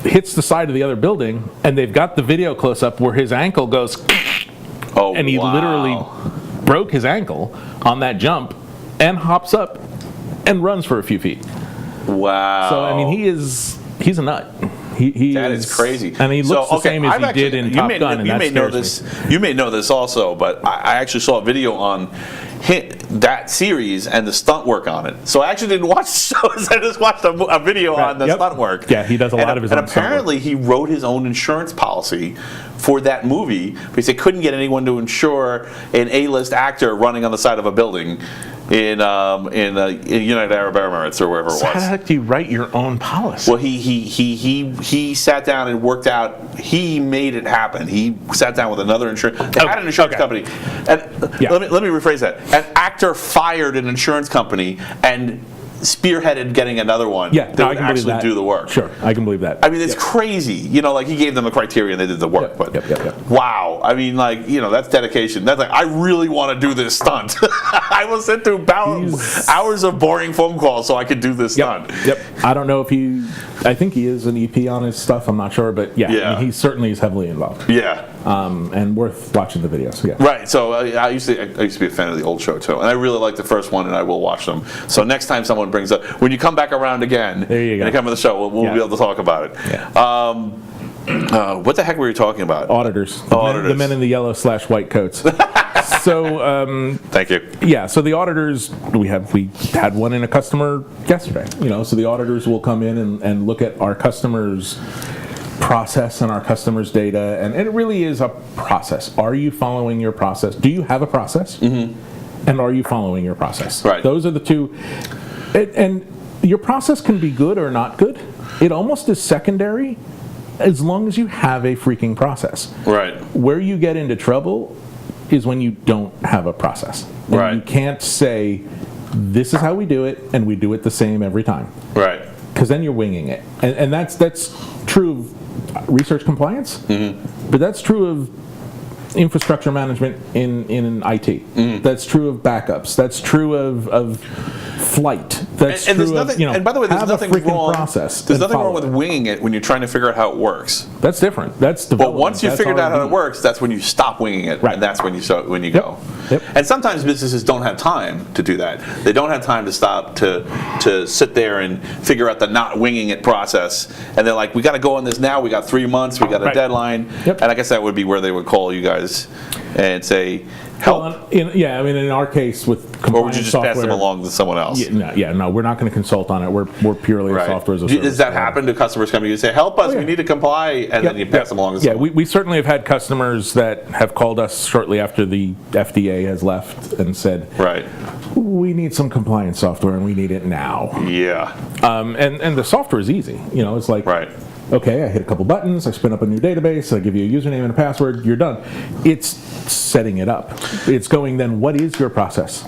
hits the side of the other building, and they've got the video close up where his ankle goes, Oh, and he wow. literally broke his ankle on that jump, and hops up and runs for a few feet. Wow. So I mean, he's a nut. He That is crazy. and he looks the same as he did in Top Gun, and you that may know scares me. this. You may know this also, but I actually saw a video on that series and the stunt work on it. So I actually didn't watch the shows. I just watched a video Right, on the yep. stunt work. Yeah, he does a lot of his and own stunt work. apparently he wrote his own insurance policy for that movie because they couldn't get anyone to insure an A-list actor running on the side of a building in United Arab Emirates or wherever it was. How the heck do you write your own policy? Well, he sat down and worked out. He made it happen. He sat down with another insurance. They had an insurance company, and let me rephrase that. An actor fired an insurance company and spearheaded getting another one Yeah, that no, I would can believe actually that. do the work. Sure, I can believe that. I mean, it's crazy. You know, like he gave them a criteria and they did the work. Yep, But wow, I mean, like, you know, that's dedication. That's like, I really want to do this stunt. I will sit through hours of boring phone calls so I could do this stunt. Yep. I don't know if I think he is an EP on his stuff. I'm not sure, but yeah. I mean, he certainly is heavily involved. Yeah. And worth watching the videos. Yeah. Right. So I used to be a fan of the old show too, and I really like the first one, and I will watch them. So next time someone brings up, when you come back around again, there you go. And you come to the show, we'll be able to talk about it. Yeah. What the heck were you talking about? Auditors. The men in the yellow / white coats. So thank you. Yeah, so the auditors, we had one in a customer yesterday. You know, so the auditors will come in and look at our customers' process and our customers' data, and it really is a process. Are you following your process? Do you have a process? Mm-hmm. And are you following your process? Right. Those are the two. And your process can be good or not good. It almost is secondary as long as you have a freaking process. Right. Where you get into trouble is when you don't have a process. And Right. you can't say, this is how we do it, and we do it the same every time. Right. Because then you're winging it. And that's true of research compliance, but that's true of infrastructure management in IT. That's true of backups. That's true of flight. That's and true there's nothing, of, and by the way, there's have a nothing freaking wrong. process. There's and nothing wrong follow with it. winging it when you're trying to figure out how it works. That's different. That's But development. once you've That's figured out how it R&D. works, that's when you stop winging it, Right. and that's when you go. Yep. And sometimes businesses don't have time to do that. They don't have time to stop to sit there and figure out the not winging it process. And they're like, we got to go on this now. We got 3 months. We got a Right. deadline. Yep. And I guess that would be where they would call you guys and say, help. Well, in our case with compliance Or would you just software, pass them along to someone else? No, we're not going to consult on it. We're purely a software as a service. Does that happen to customers coming to you and say, help us, Oh, yeah. we need to comply, and then you pass them along to Yeah, someone? we certainly have had customers that have called us shortly after the FDA has left and said, Right. we need some compliance software and we need it now. Yeah. And the software is easy. You know, it's like, Right. okay, I hit a couple buttons, I spin up a new database, I give you a username and a password, you're done. It's setting it up. It's going, then what is your process?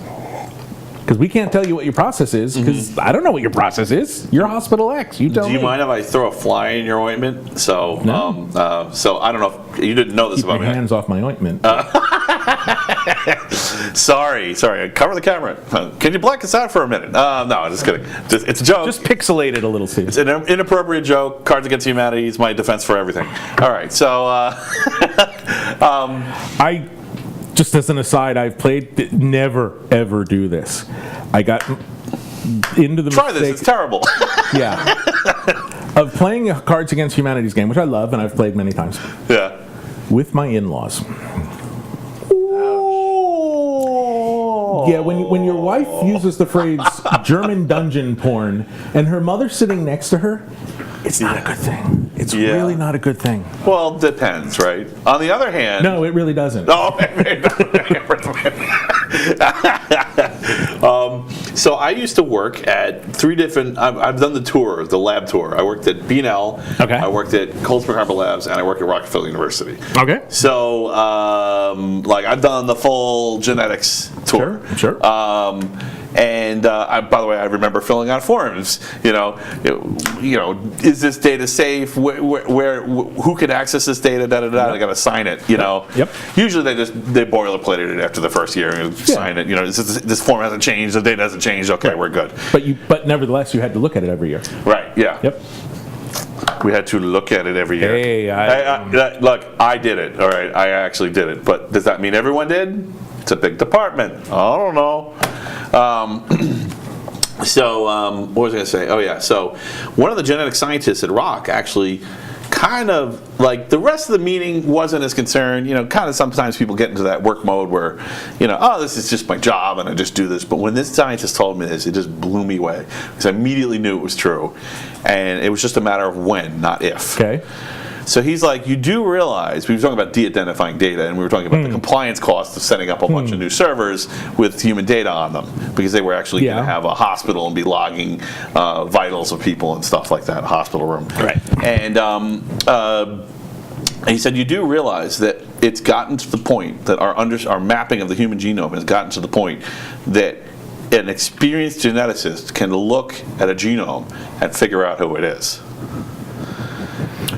Because we can't tell you what your process is, because I don't know what your process is. You're Hospital X. You tell me. Do you mind if I throw a fly in your ointment? So, No. so I don't know if you didn't know this Keep about your me. hands off my ointment. Sorry. Cover the camera. Can you black us out for a minute? No, just kidding. It's a joke. Just pixelate it a little, Steve. It's an inappropriate joke. Cards Against Humanity is my defense for everything. All right. So, I, just as an aside, I've played, never ever do this. I got into the try mistake, this. It's terrible. yeah, of playing a Cards Against Humanity's game, which I love and I've played many times, Yeah. with my in-laws. Yeah, when your wife uses the phrase German dungeon porn and her mother's sitting next to her, it's not a good thing. It's really not a good thing. Well, depends, right? On the other hand. No, it really doesn't. Oh, so I used to work at 3 different. I've done the tour, the lab tour. I worked at B&L. Okay. I worked at Cold Spring Harbor Labs, and I worked at Rockefeller University. Okay. So, like, I've done the full genetics tour. Sure. And by the way, I remember filling out forms. You know, is this data safe? Who can access this data? Da da da. I got to sign it. You know. Yep. Usually they boilerplated it after the first year and sign it. You know, this form hasn't changed. The data hasn't changed. Okay, we're good. But nevertheless, you had to look at it every year. Right. Yeah. Yep. We had to look at it every year. Hey, look, I did it. All right, I actually did it. But does that mean everyone did? It's a big department. I don't know. What was I going to say? Oh, yeah. So one of the genetic scientists at Rock actually kind of, like, the rest of the meeting wasn't as concerned. You know, kind of sometimes people get into that work mode where, you know, oh, this is just my job and I just do this. But when this scientist told me this, it just blew me away because I immediately knew it was true. And it was just a matter of when, not if. Okay. So he's like, you do realize, we were talking about de-identifying data, and we were talking about the compliance cost of setting up a bunch of new servers with human data on them, because they were actually going to have a hospital and be logging vitals of people and stuff like that, hospital room. Right. And he said, you do realize that it's gotten to the point that our mapping of the human genome has gotten to the point that an experienced geneticist can look at a genome and figure out who it is.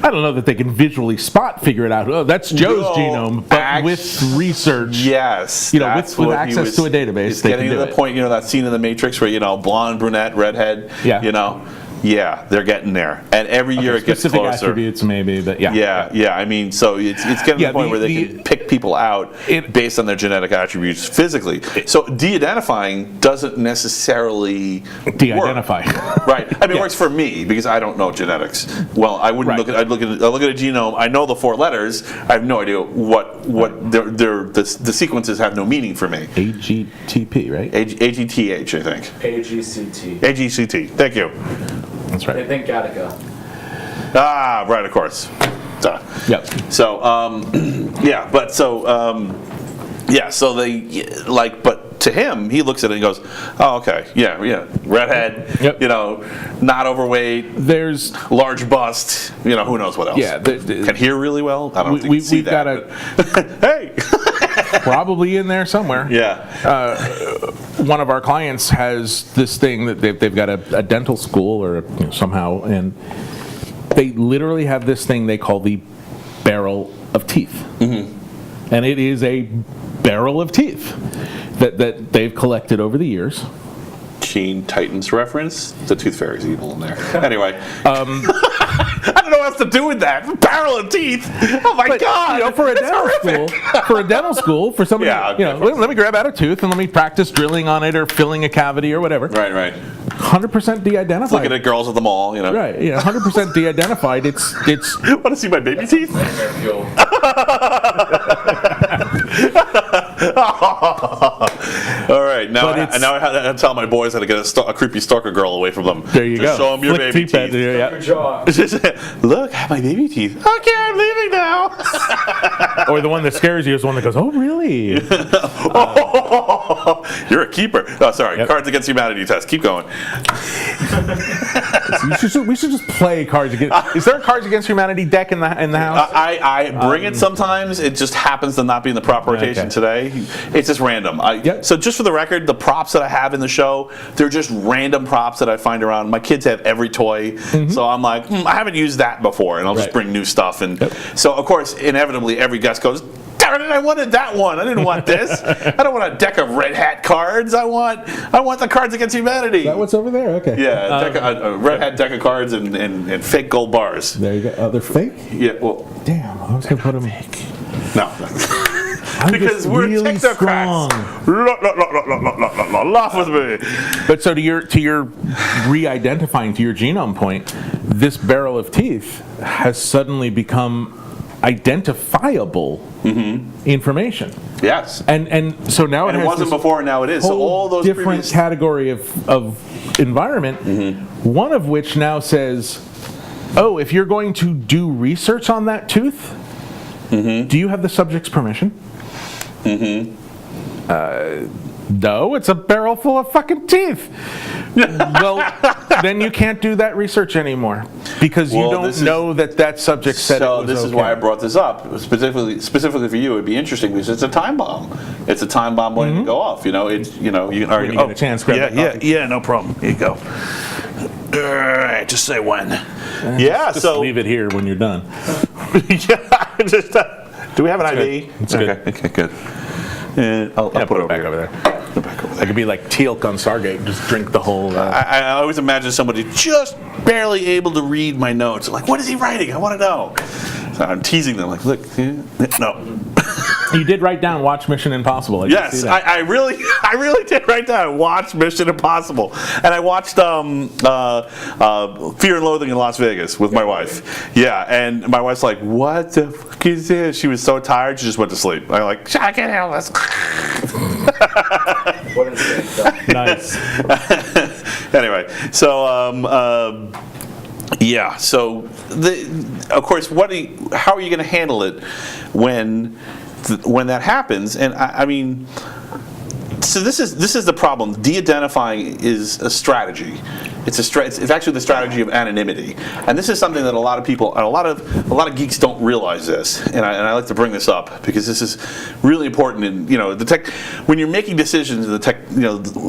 I don't know that they can visually figure it out. Oh, that's Joe's genome, but with research. Yes. With access to a database, they getting can to do the it. point, that scene in The Matrix where, blonde, brunette, redhead, yeah, they're getting there. And every year it gets specific closer. attributes maybe, but Yeah. I mean, so it's getting to the point where they can pick people out based on their genetic attributes physically. So de-identifying doesn't necessarily de-identify. work. Right. I mean, it works for me because I don't know genetics. Well, I wouldn't look at. I'd look at a genome. I know the 4 letters. I have no idea what the sequences have no meaning for me. AGTP, right? AGTH, I think. AGCT. AGCT. Thank you. That's right. They think Gattaca. Ah, right, of course. Duh. Yep. So, so they but to him, he looks at it and goes, "Oh, okay, yeah, redhead, Yep. Not overweight, There's large bust, who knows what else? Yeah, can hear really well. I don't think we- you see we've that. Hey, probably in there somewhere. yeah, One of our clients has this thing that they've got a dental school or somehow, and they literally have this thing they call the barrel of teeth. And it is a barrel of teeth that they've collected over the years. Teen Titans reference. The Tooth Fairy's evil in there. Anyway, I don't know what else to do with that. Barrel of teeth. Oh my God! For a dental school, for somebody, let me grab out a tooth and let me practice drilling on it or filling a cavity or whatever. Right. 100% de-identified. Looking at girls at the mall, Right. 100% de-identified. It's. Want to see my baby teeth? All right, now I have to tell my boys how to get a creepy stalker girl away from them. There you Just go. show them your Flick baby teeth. Look, I have my baby teeth. Okay, I'm leaving now. Or the one that scares you is the one that goes, oh, really? You're a keeper. Oh, sorry. Yep. Cards Against Humanity test. Keep going. We should just play Cards Against. Is there a Cards Against Humanity deck in the house? I bring it sometimes. It just happens to not be in the proper rotation today. It's just random. So just for the record, the props that I have in the show, they're just random props that I find around. My kids have every toy, so I'm like, I haven't used that before, and I'll just bring new stuff. And so, of course, inevitably, every guest goes, darn it, I wanted that one. I didn't want this. I don't want a deck of Red Hat cards. I want the Cards Against Humanity. Is that what's over there? Okay. Yeah, a Red Hat deck of cards and fake gold bars. There you go. Oh, they're fake? Yeah, well. Damn, I was going to put them. No. Because we're really technocrats. Laugh with me. But so to your re-identifying, to your genome point, this barrel of teeth has suddenly become identifiable information. Yes. And so now And it it has wasn't this before, and now it is. So whole all those different previous category of environment, one of which now says, oh, if you're going to do research on that tooth, do you have the subject's permission? No, it's a barrel full of fucking teeth. Well, then you can't do that research anymore because you don't know that subject said it was So this is okay. why I brought this up. Specifically for you, it'd be interesting because it's a time bomb. It's a time bomb waiting to go off. You can already When you get a chance, grab the coffee. yeah, no problem. Here you go. All right, just say when. Just leave it here when you're done. Do we have an IV? It's good. Okay, good. I'll put it back over there. I could be like Teal'c on Stargate, just drink the whole. I always imagine somebody just barely able to read my notes. Like, what is he writing? I want to know. So I'm teasing them, like, look, no. You did write down "Watch Mission Impossible." I did see that. I really did write down "Watch Mission Impossible," and I watched Fear and Loathing in Las Vegas with my wife. Yeah, and my wife's like, "What the fuck is this?" She was so tired, she just went to sleep. I'm like, "I can't handle this." What is it? Nice. Anyway, so Yeah. So, of course, how are you going to handle it when that happens? And I mean, so this is the problem. De-identifying is a strategy. It's actually the strategy of anonymity, and this is something that a lot of people, and a lot of geeks don't realize this. And I like to bring this up because this is really important. In the tech, when you're making decisions in the tech,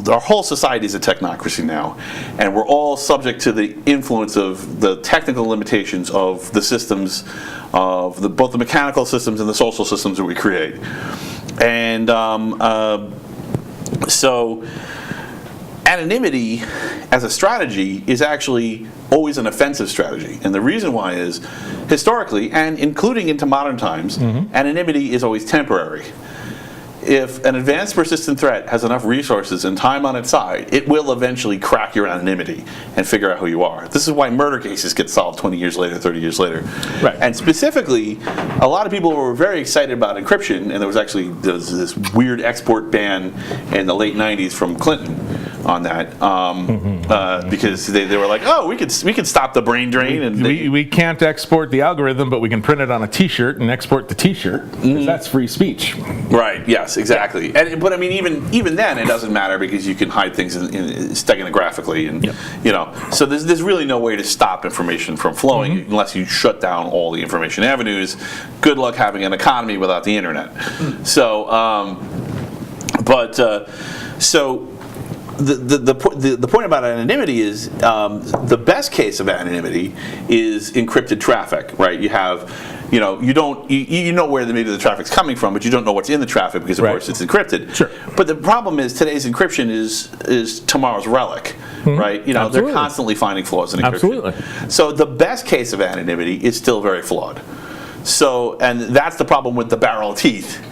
our whole society is a technocracy now, and we're all subject to the influence of the technical limitations of the systems, of both the mechanical systems and the social systems that we create, and so. Anonymity as a strategy is actually always an offensive strategy. And the reason why is, historically, and including into modern times, anonymity is always temporary. If an advanced persistent threat has enough resources and time on its side, it will eventually crack your anonymity and figure out who you are. This is why murder cases get solved 20 years later, 30 years later. Right. And specifically, a lot of people were very excited about encryption, and there was this weird export ban in the late 90s from Clinton on that, because they were like, oh, we could stop the brain drain. And we can't export the algorithm, but we can print it on a T-shirt and export the T-shirt, because that's free speech. Right. Yes. Exactly. But I mean, even then, it doesn't matter because you can hide things stenographically, and So there's really no way to stop information from flowing unless you shut down all the information avenues. Good luck having an economy without the internet. So, The point about anonymity is the best case of anonymity is encrypted traffic, right? You have, you know where maybe the traffic's coming from, but you don't know what's in the traffic because of course it's encrypted. Sure. But the problem is today's encryption is tomorrow's relic, right? They're constantly finding flaws in encryption. Absolutely. So the best case of anonymity is still very flawed. So, and that's the problem with the barrel of teeth.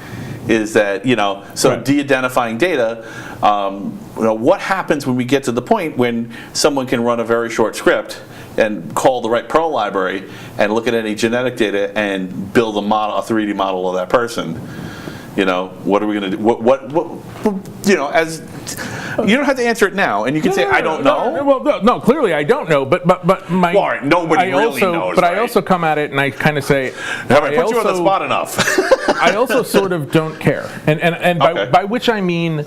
Is that de-identifying data? What happens when we get to the point when someone can run a very short script and call the right Perl library and look at any genetic data and build a 3D model of that person? What are we going to do? What as you don't have to answer it now, and you can say I don't know. Well, no, clearly I don't know, but my nobody really knows. But I also come at it and I kind of say, have I put you on the spot enough? I also sort of don't care, and by which I mean,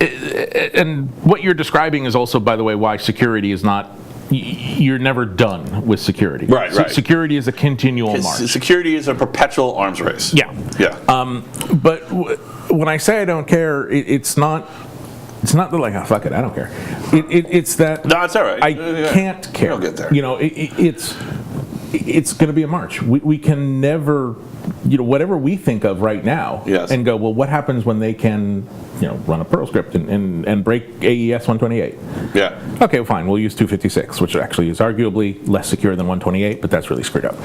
and what you're describing is also, by the way, why security is not. You're never done with security. Right. Security is a continual march. Security is a perpetual arms race. Yeah. But when I say I don't care, it's not that like, oh, fuck it, I don't care. It's that no, it's all right. I can't care. You'll get there. It's going to be a march. We can never, whatever we think of right now, and go, well, what happens when they can, run a Perl script and break AES 128? Yeah. Okay, fine. We'll use 256, which actually is arguably less secure than 128, but that's really screwed up.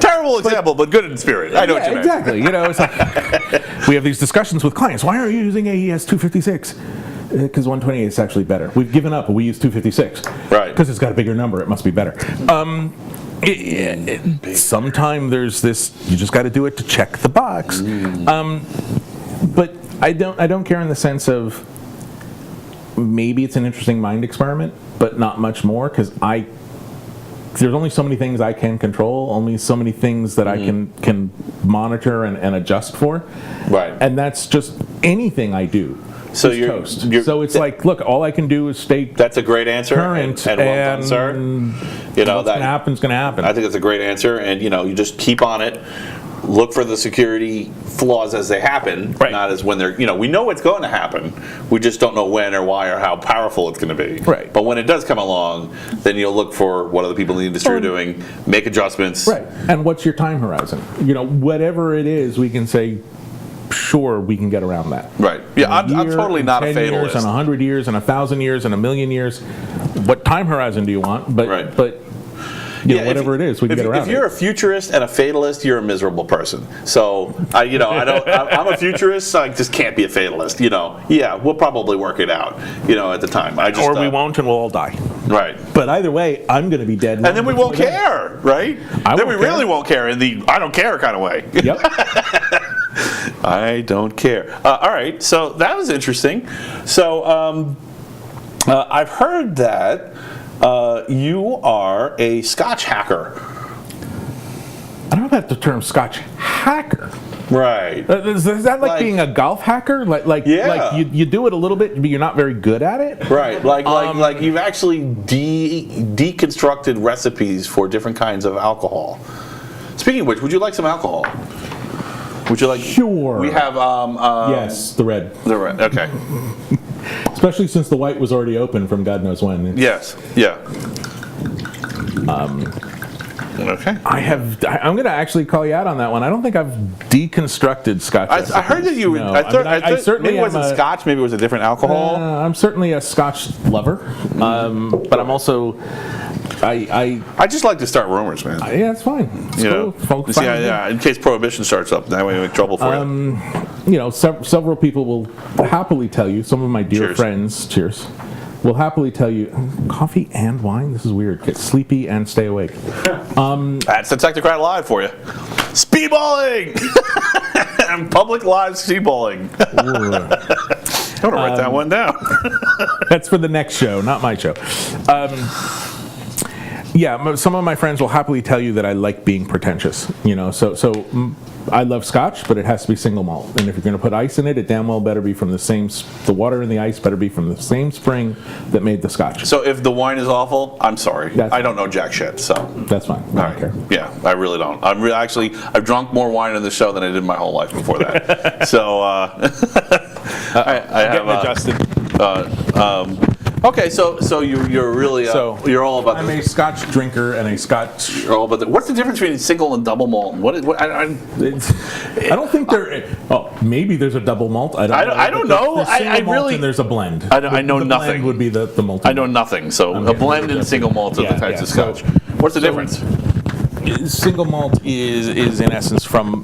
Terrible example, but good in spirit. I know what you meant. Exactly. It's like we have these discussions with clients. Why are you using AES 256? Because 128 is actually better. We've given up, but we use 256. Right. Because it's got a bigger number, it must be better. Sometime there's this, you just got to do it to check the box. But I don't care in the sense of maybe it's an interesting mind experiment, but not much more, because there's only so many things I can control, only so many things that I can monitor and adjust for. Right. And that's just anything I do. So toast. So it's like, look, all I can do is stay. That's a great answer, current, and well done, sir. What's going to happen is going to happen. I think that's a great answer, and you just keep on it. Look for the security flaws as they happen, not as when they're. We know it's going to happen. We just don't know when or why or how powerful it's going to be. Right. But when it does come along, then you'll look for what other people in the industry are doing, make adjustments. Right. And what's your time horizon? Whatever it is, we can say. Sure, we can get around that. Right. Yeah, I'm totally not a 10 fatalist. years, and 100 years, and 1,000 years, and 1,000,000 years. What time horizon do you want? But whatever it is, we can get around it. If you're a futurist and a fatalist, you're a miserable person. So I'm a futurist, so I just can't be a fatalist. Yeah, we'll probably work it out. At the time, or we won't, and we'll all die. Right. But either way, I'm going to be dead. And then we won't care, right? Then we really won't care in the I don't care kind of way. Yep. I don't care. All right, so that was interesting. So I've heard that You are a Scotch hacker. I don't know about the term Scotch hacker. Right. Is that like being a golf hacker? Like you do it a little bit, but you're not very good at it? Right. Like you've actually deconstructed recipes for different kinds of alcohol. Speaking of which, would you like some alcohol? Would you like? Sure. We have. Yes, the red. The red. Okay. Especially since the white was already open from God knows when. Yes. Yeah. Okay. I'm going to actually call you out on that one. I don't think I've deconstructed Scotch. I heard that you. No. I thought certainly maybe it wasn't Scotch. Maybe it was a different alcohol. I'm certainly a Scotch lover, but I'm also. I just like to start rumors, man. Yeah, it's fine. It's cool. Folks, fine. Yeah. In case prohibition starts up, that way we make trouble for you. You know, several people will happily tell you. Some of my dear friends, cheers, will happily tell you, coffee and wine. This is weird. Get sleepy and stay awake. That's the Technocrat Live for you. Speedballing! Public live speedballing. I'm going to write that one down. That's for the next show, not my show. Yeah, some of my friends will happily tell you that I like being pretentious. You know, so I love Scotch, but it has to be single malt. And if you're going to put ice in it, it damn well better be from the water and the ice better be from the same spring that made the Scotch. So if the wine is awful, I'm sorry. I don't know jack shit, so. That's fine. I don't care. Yeah, I really don't. I've drunk more wine on the show than I did my whole life before that. So, I have adjusted. Okay, so you're really you're all about. I'm a Scotch drinker and a Scotch. You're all about what's the difference between single and double malt? I don't think there. Oh, maybe there's a double malt. I don't know. There's I really. And there's a blend. I know the nothing. Blend would be the malt. I know nothing. So a blend and single malt are the types of Scotch. What's the difference? Single malt is in essence from.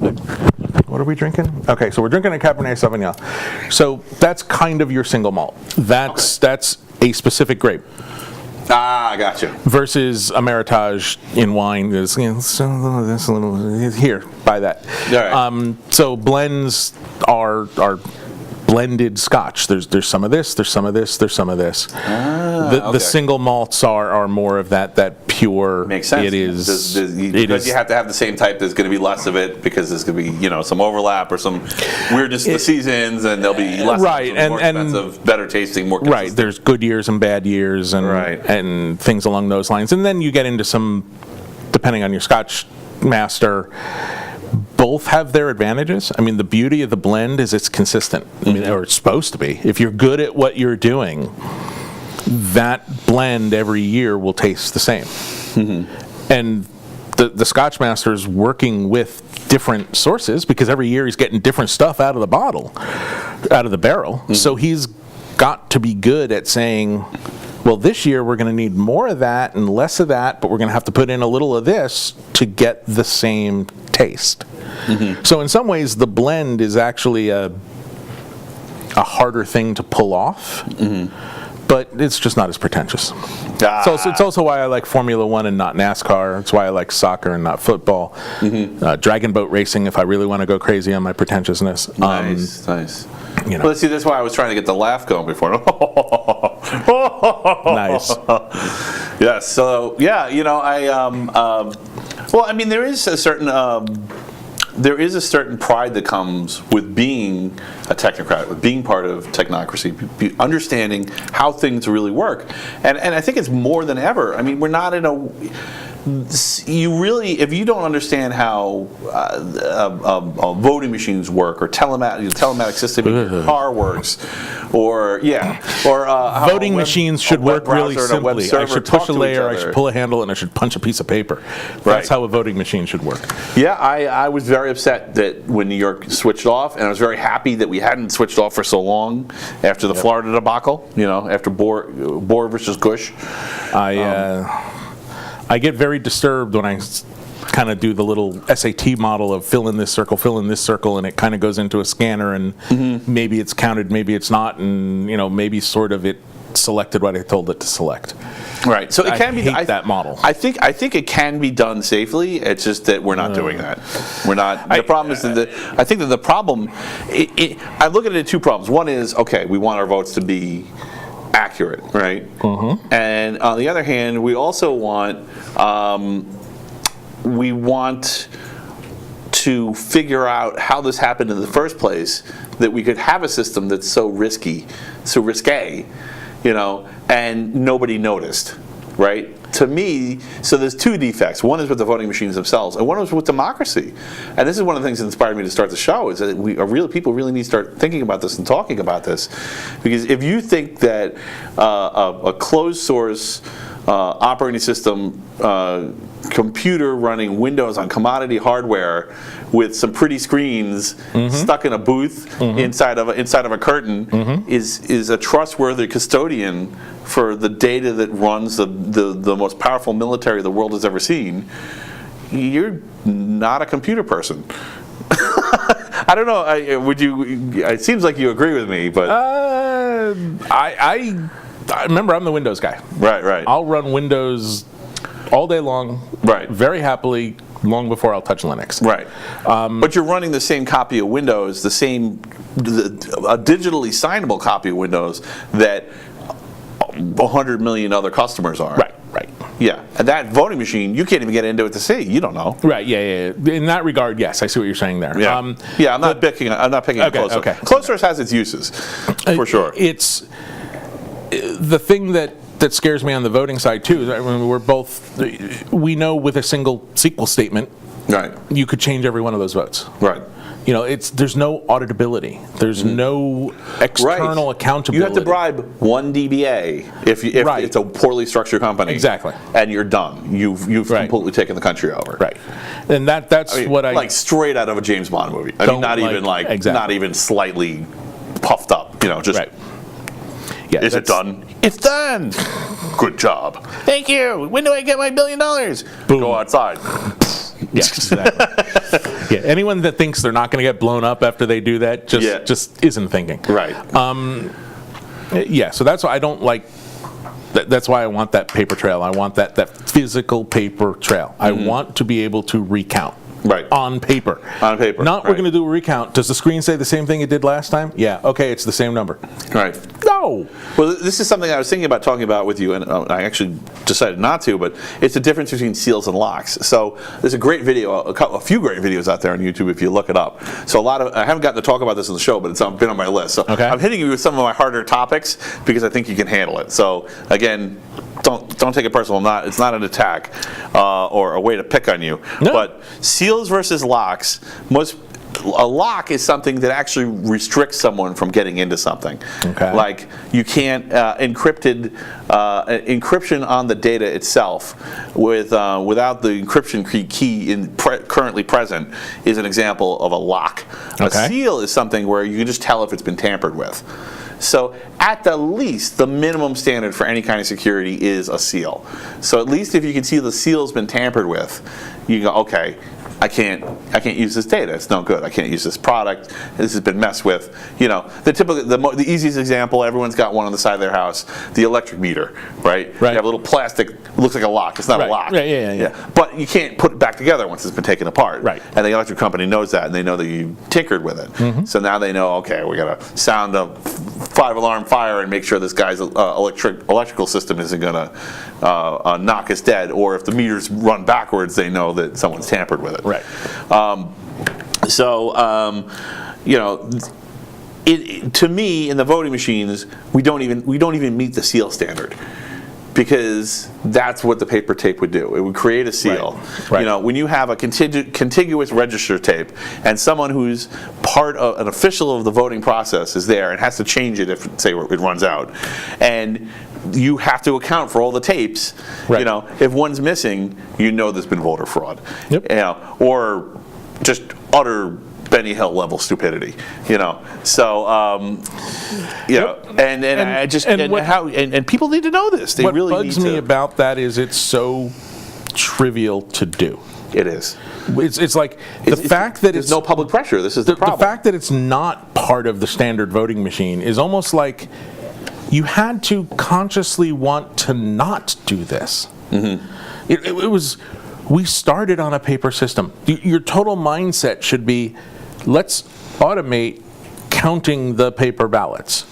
What are we drinking? Okay, so we're drinking a Cabernet Sauvignon. So that's kind of your single malt. That's a specific grape. Ah, I got you. Versus a Meritage in wine is this a little here. Buy that. All right. So blends are blended Scotch. There's some of this. There's some of this. There's some of this. The single malts are more of that pure. Makes sense. It is because you have to have the same type. There's going to be less of it because there's going to be some overlap or some weirdness in the seasons, and there'll be less more expensive, better tasting, more consistent. Right. There's good years and bad years, and things along those lines, and then you get into some, depending on your Scotch master. Both have their advantages. I mean, the beauty of the blend is it's consistent. I mean, or it's supposed to be. If you're good at what you're doing, that blend every year will taste the same. And the Scotch master is working with different sources because every year he's getting different stuff out of the bottle, out of the barrel. So he's got to be good at saying, well, this year we're going to need more of that and less of that, but we're going to have to put in a little of this to get the same taste. So in some ways, the blend is actually a harder thing to pull off, but it's just not as pretentious. So it's also why I like Formula One and not NASCAR. It's why I like soccer and not football. Dragon boat racing, if I really want to go crazy on my pretentiousness. Nice. Well, let's see, that's why I was trying to get the laugh going before. Nice. Yes. So yeah, well, I mean, there is a certain pride that comes with being a technocrat, with being part of technocracy, understanding how things really work, and I think it's more than ever. I mean, we're not in a. If you don't understand how voting machines work, or telematic system in your car works, or how voting machines should work really simply. I should push a layer, I should pull a handle, and I should punch a piece of paper. That's how a voting machine should work. Yeah, I was very upset that when New York switched off, and I was very happy that we hadn't switched off for so long after the Florida debacle. After Boer versus Gush. I get very disturbed when I kind of do the little SAT model of fill in this circle, and it kind of goes into a scanner, and maybe it's counted, maybe it's not, and maybe sort of it selected what I told it to select. Right. So it can be. I hate that model. I think it can be done safely. It's just that we're not doing that. We're not. The problem is that I think that the problem. I look at it in two problems. One is we want our votes to be accurate, right? And on the other hand, we also want to figure out how this happened in the first place, that we could have a system that's so risky, so risque, and nobody noticed, right? To me, so there's two defects. One is with the voting machines themselves, and one is with democracy. And this is one of the things that inspired me to start the show, is that people really need to start thinking about this and talking about this. Because if you think that a closed source operating system computer running Windows on commodity hardware with some pretty screens stuck in a booth inside of a curtain is a trustworthy custodian for the data that runs the most powerful military the world has ever seen, you're not a computer person. I don't know. It seems like you agree with me, but I remember, I'm the Windows guy. Right. I'll run Windows all day long, right, very happily, long before I'll touch Linux. Right. But you're running the same copy of Windows, a digitally signable copy of Windows that 100 million other customers are. Right. Yeah, and that voting machine, you can't even get into it to see. You don't know. Right. Yeah. In that regard, yes, I see what you're saying there. Yeah. I'm not picking on closed source. Okay. Closed source has its uses, for sure. It's the thing that scares me on the voting side too. I mean, we know with a single SQL statement, right, you could change every one of those votes. Right. There's no auditability. There's no external accountability. You have to bribe one DBA if it's a poorly structured company. Exactly. And you're done. You've completely taken the country over. Right. And that's what I like straight out of a James Bond movie. I mean, not even slightly puffed up. Just. Right. Yeah, is it done? It's done. Good job. Thank you. When do I get my $1 billion? Boom. Go outside. Yeah, exactly. Yeah, anyone that thinks they're not going to get blown up after they do that just isn't thinking. Right. So that's why I don't like. That's why I want that paper trail. I want that physical paper trail. I want to be able to recount. Right. On paper. Not we're going to do a recount. Does the screen say the same thing it did last time? Yeah. Okay, it's the same number. Right. No. Well, this is something I was thinking about talking about with you, and I actually decided not to, but it's the difference between seals and locks. So there's a great video, a few great videos out there on YouTube if you look it up. So I haven't gotten to talk about this in the show, but it's been on my list. So I'm hitting you with some of my harder topics because I think you can handle it. So again, don't take it personal. It's not an attack or a way to pick on you. No. But seals versus locks, a lock is something that actually restricts someone from getting into something. Okay. Like you can't encryption on the data itself without the encryption key currently present is an example of a lock. Okay. A seal is something where you can just tell if it's been tampered with. So at the least, the minimum standard for any kind of security is a seal. So at least if you can see the seal's been tampered with, you go, okay, I can't use this data. It's no good. I can't use this product. This has been messed with. The easiest example, everyone's got one on the side of their house, the electric meter, right? You have a little plastic, looks like a lock. It's not a lock. Yeah. But you can't put it back together once it's been taken apart. Right. And the electric company knows that, and they know that you tinkered with it. So now they know, okay, we got to sound a 5-alarm fire and make sure this guy's electrical system isn't going to knock us dead. Or if the meters run backwards, they know that someone's tampered with it. Right. To me, in the voting machines, we don't even meet the seal standard, because that's what the paper tape would do. It would create a seal. Right. When you have a contiguous register tape, and someone who's part of an official of the voting process is there and has to change it if, say, it runs out, and you have to account for all the tapes. Right. If one's missing, there's been voter fraud. Yep. Or just utter Benny Hill level stupidity. So and people need to know this. They what really bugs need me to. About that is it's so trivial to do. It is. It's like the fact that there's no public pressure. This is the problem. The fact that it's not part of the standard voting machine is almost like you had to consciously want to not do this. It was. We started on a paper system. Your total mindset should be, let's automate counting the paper ballots.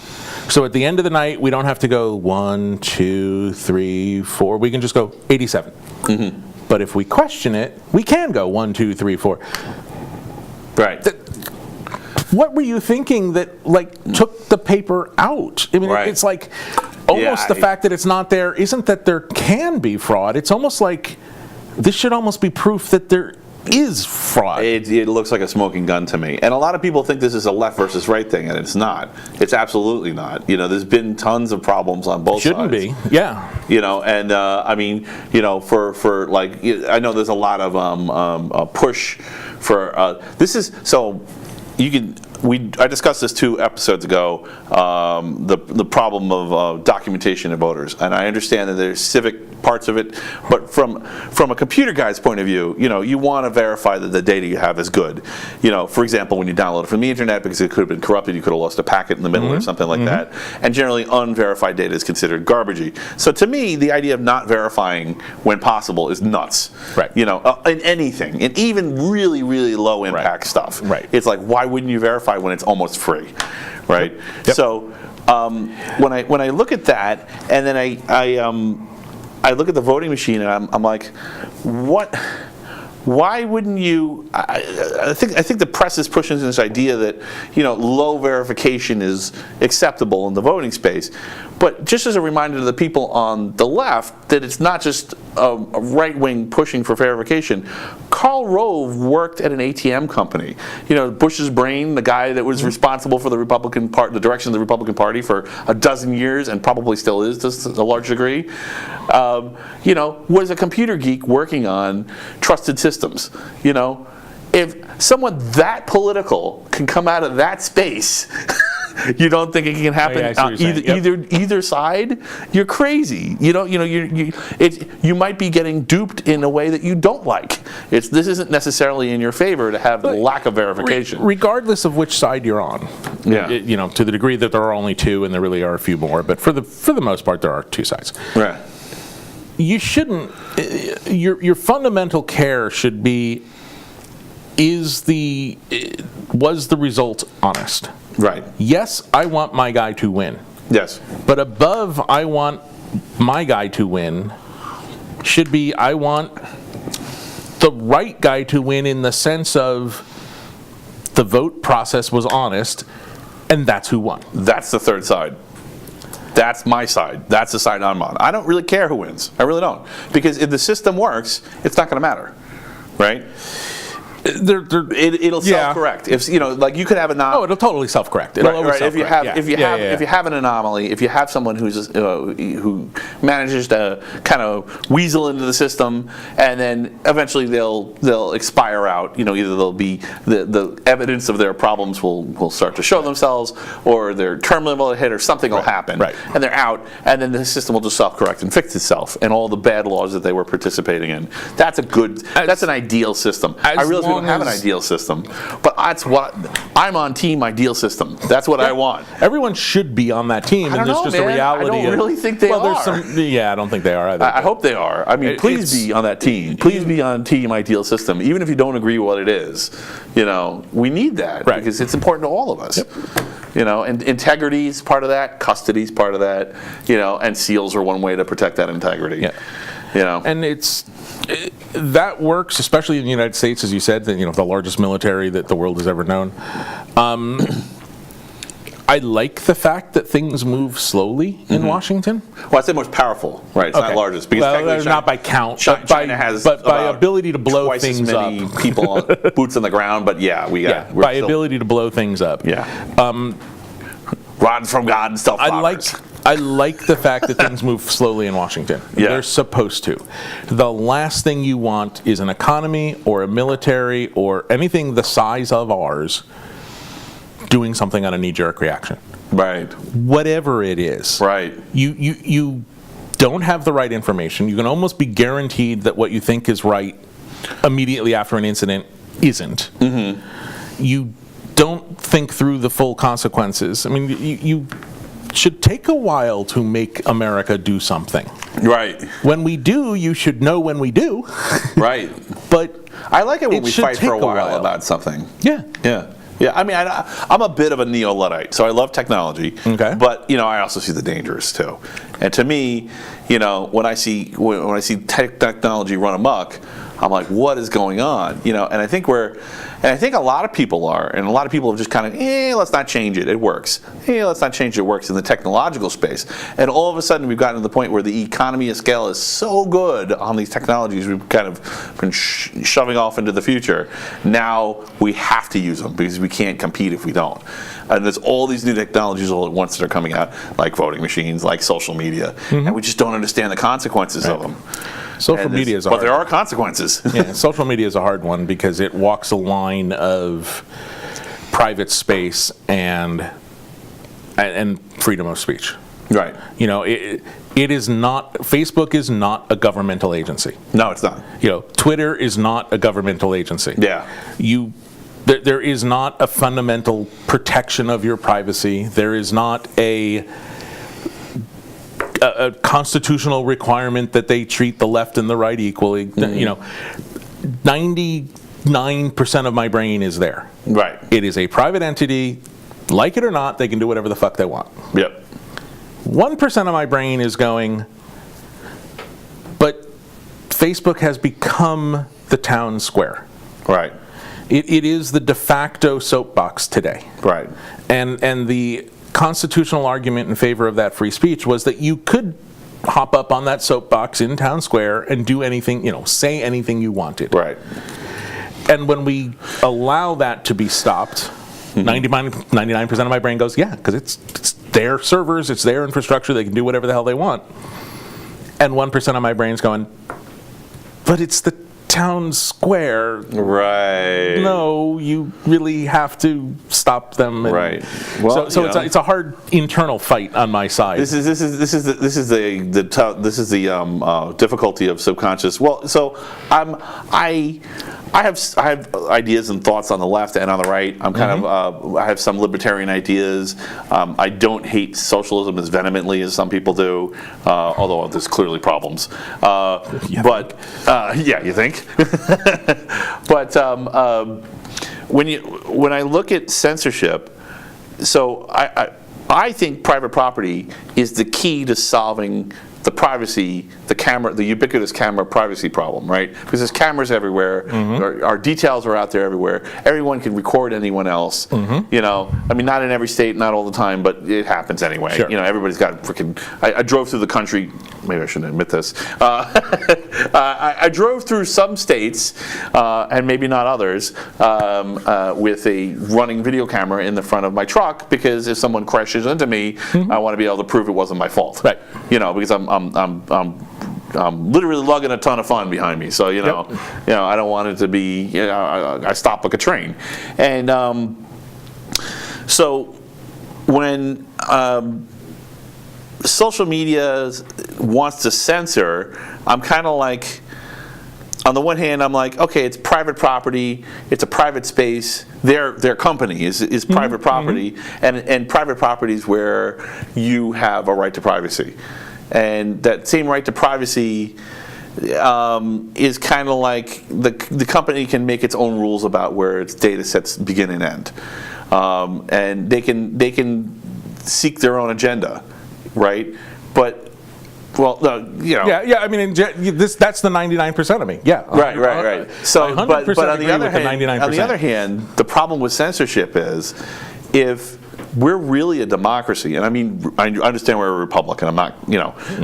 So at the end of the night, we don't have to go 1, 2, 3, 4. We can just go 87. But if we question it, we can go 1, 2, 3, 4. Right. What were you thinking that took the paper out? I mean, Right. it's like almost the fact that it's not there isn't that there can be fraud. It's almost like this should almost be proof that there is fraud. It looks like a smoking gun to me. And a lot of people think this is a left versus right thing, and it's not. It's absolutely not. There's been tons of problems on both sides. Shouldn't be, yeah. And I mean, for like, I know there's a lot of push for this is so you can. I discussed this 2 episodes ago, the problem of documentation of voters, and I understand that there's civic parts of it, but from a computer guy's point of view, you want to verify that the data you have is good. For example, when you download it from the internet, because it could have been corrupted, you could have lost a packet in the middle or something like that, and generally unverified data is considered garbagey. So to me, the idea of not verifying when possible is nuts. Right. In anything, and even really, really low impact stuff. Right. It's like, why wouldn't you verify when it's almost free, right? Yep. So when I look at that, and then I look at the voting machine, and I'm like, what? Why wouldn't you? I think the press is pushing this idea that low verification is acceptable in the voting space, but just as a reminder to the people on the left that it's not just a right wing pushing for verification. Karl Rove worked at an ATM company. Bush's brain, the guy that was responsible for the the direction of the Republican Party for a dozen years, and probably still is to a large degree. Was a computer geek working on trusted systems. If someone that political can come out of that space, you don't think it can happen either side? You're crazy. You might be getting duped in a way that you don't like. This isn't necessarily in your favor to have lack of verification. Regardless of which side you're on, to the degree that there are only 2, and there really are a few more, but for the most part, there are 2 sides. Right. You shouldn't. Your fundamental care should be: was the result honest? Right. Yes, I want my guy to win. Yes. But above, I want my guy to win, should be I want the right guy to win in the sense of the vote process was honest, and that's who won. That's the third side. That's my side. That's the side I'm on. I don't really care who wins. I really don't. Because if the system works, it's not going to matter. Right? It'll self-correct. If you could have it'll totally self-correct. It'll always self-correct. If you have an anomaly, if you have someone who manages to kind of weasel into the system, and then eventually they'll expire out. Either they'll be the evidence of their problems will start to show themselves, or their term limit will hit, or something will happen, and they're out, and then the system will just self-correct and fix itself, and all the bad laws that they were participating in. That's an ideal system. I realize we don't have an ideal system, but that's what I'm on. Team ideal system. That's what I want. Everyone should be on that team, and there's just a reality. I don't really think they are. I don't think they are either. I hope they are. I mean, please be on that team. Please be on team ideal system, even if you don't agree with what it is. We need that because it's important to all of us. And integrity is part of that. Custody is part of that. And seals are one way to protect that integrity. And that works, especially in the United States, as you said, the largest military that the world has ever known. I like the fact that things move slowly in Washington. Well, I'd say most powerful, right? It's not largest. Because not by count. China has by ability to blow twice things as many up. people, boots on the ground, but by ability to blow things up. Rods from God and stuff. I like the fact that things move slowly in Washington. They're supposed to. The last thing you want is an economy or a military or anything the size of ours doing something on a knee-jerk reaction. Right. Whatever it is. Right. You don't have the right information. You can almost be guaranteed that what you think is right immediately after an incident isn't. You don't think through the full consequences. I mean, you should take a while to make America do something. Right. When we do, you should know when we do. Right. But I like it when we fight for a while about something. Yeah. Yeah. Yeah, I mean, I'm a bit of a neo-Luddite, so I love technology. Okay. But I also see the dangers too. And to me, when I see technology run amok, I'm like, what is going on? And I think a lot of people are, and a lot of people have just kind of, let's not change it. It works. Let's not change it. It works in the technological space. And all of a sudden, we've gotten to the point where the economy of scale is so good on these technologies, we've kind of been shoving off into the future. Now we have to use them because we can't compete if we don't. And there's all these new technologies all at once that are coming out, like voting machines, like social media, and we just don't understand the consequences of them. Social media is but there are consequences. Yeah, social media is a hard one because it walks a line of private space and freedom of speech. Right. It is not. Facebook is not a governmental agency. No, it's not. Twitter is not a governmental agency. Yeah. There is not a fundamental protection of your privacy. There is not a constitutional requirement that they treat the left and the right equally. 99% of my brain is there. Right. It is a private entity. Like it or not, they can do whatever the fuck they want. Yep. 1% of my brain is going, but Facebook has become the town square. Right. It is the de facto soapbox today. Right. And the constitutional argument in favor of that free speech was that you could hop up on that soapbox in town square and do anything, say anything you wanted. Right. And when we allow that to be stopped, 99% of my brain goes, yeah, because it's their servers, it's their infrastructure, they can do whatever the hell they want. And 1% of my brain's going, but it's the town square. Right. No, you really have to stop them. Right. Well, so it's a hard internal fight on my side. This is the difficulty of subconscious. Well, so I have ideas and thoughts on the left and on the right. I'm kind of I have some libertarian ideas. I don't hate socialism as vehemently as some people do, although there's clearly problems. But you think? But when I look at censorship, so I think private property is the key to solving the privacy, the ubiquitous camera privacy problem, right? Because there's cameras everywhere, our details are out there everywhere. Everyone can record anyone else. I mean, not in every state, not all the time, but it happens anyway. Sure. Everybody's got freaking. I drove through the country. Maybe I shouldn't admit this. I drove through some states, and maybe not others, with a running video camera in the front of my truck because if someone crashes into me, I want to be able to prove it wasn't my fault. Right. Because I'm literally lugging a ton of fun behind me. So I don't want it to be. I stop like a train, and so when social media wants to censor, I'm kind of like, on the one hand, I'm like, okay, it's private property, it's a private space, their company is private property, and private property is where you have a right to privacy. And that same right to privacy is kind of like the company can make its own rules about where its data sets begin and end, and they can seek their own agenda, right? But I mean, that's the 99% of me. Yeah. Right. So, but on the other hand, the problem with censorship is if we're really a democracy, and I mean, I understand we're a republic, and I'm not,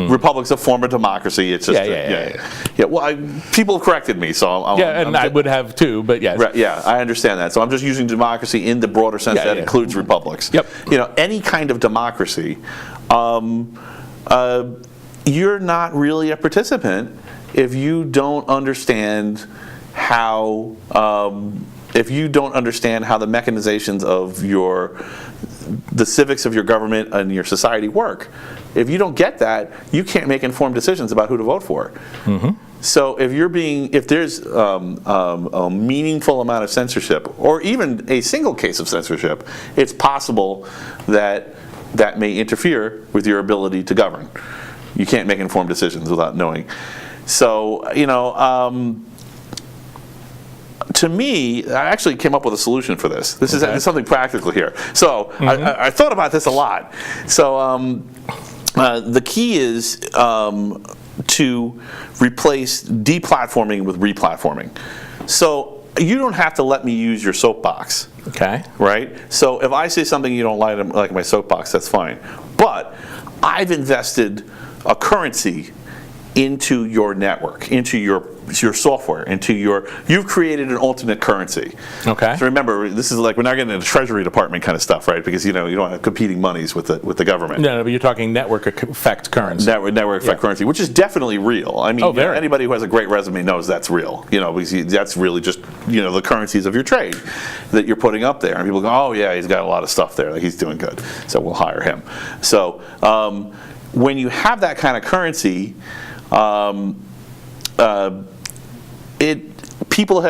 republic's a form of democracy. It's just, yeah. Well, people have corrected me, so I would have too, but yes. Right, yeah, I understand that. So I'm just using democracy in the broader sense that includes republics. Yep. Any kind of democracy, you're not really a participant if you don't understand how. If you don't understand how the mechanizations of the civics of your government and your society work. If you don't get that, you can't make informed decisions about who to vote for. So if there's a meaningful amount of censorship, or even a single case of censorship, it's possible that may interfere with your ability to govern. You can't make informed decisions without knowing. So, to me, I actually came up with a solution for this. This is something practical here. So I thought about this a lot. So the key is to replace deplatforming with replatforming. So you don't have to let me use your soapbox. Okay. Right? So if I say something you don't like my soapbox, that's fine. But I've invested a currency into your network, into your software, you've created an alternate currency. Okay. So remember, this is like, we're not getting into Treasury Department kind of stuff, right? Because you don't have competing monies with the government. No, but you're talking network effect currency. Network effect currency, which is definitely real. I mean, anybody who has a great resume knows that's real. Because that's really just the currencies of your trade that you're putting up there, and people go, oh yeah, he's got a lot of stuff there, like he's doing good, so we'll hire him. So when you have that kind of currency, people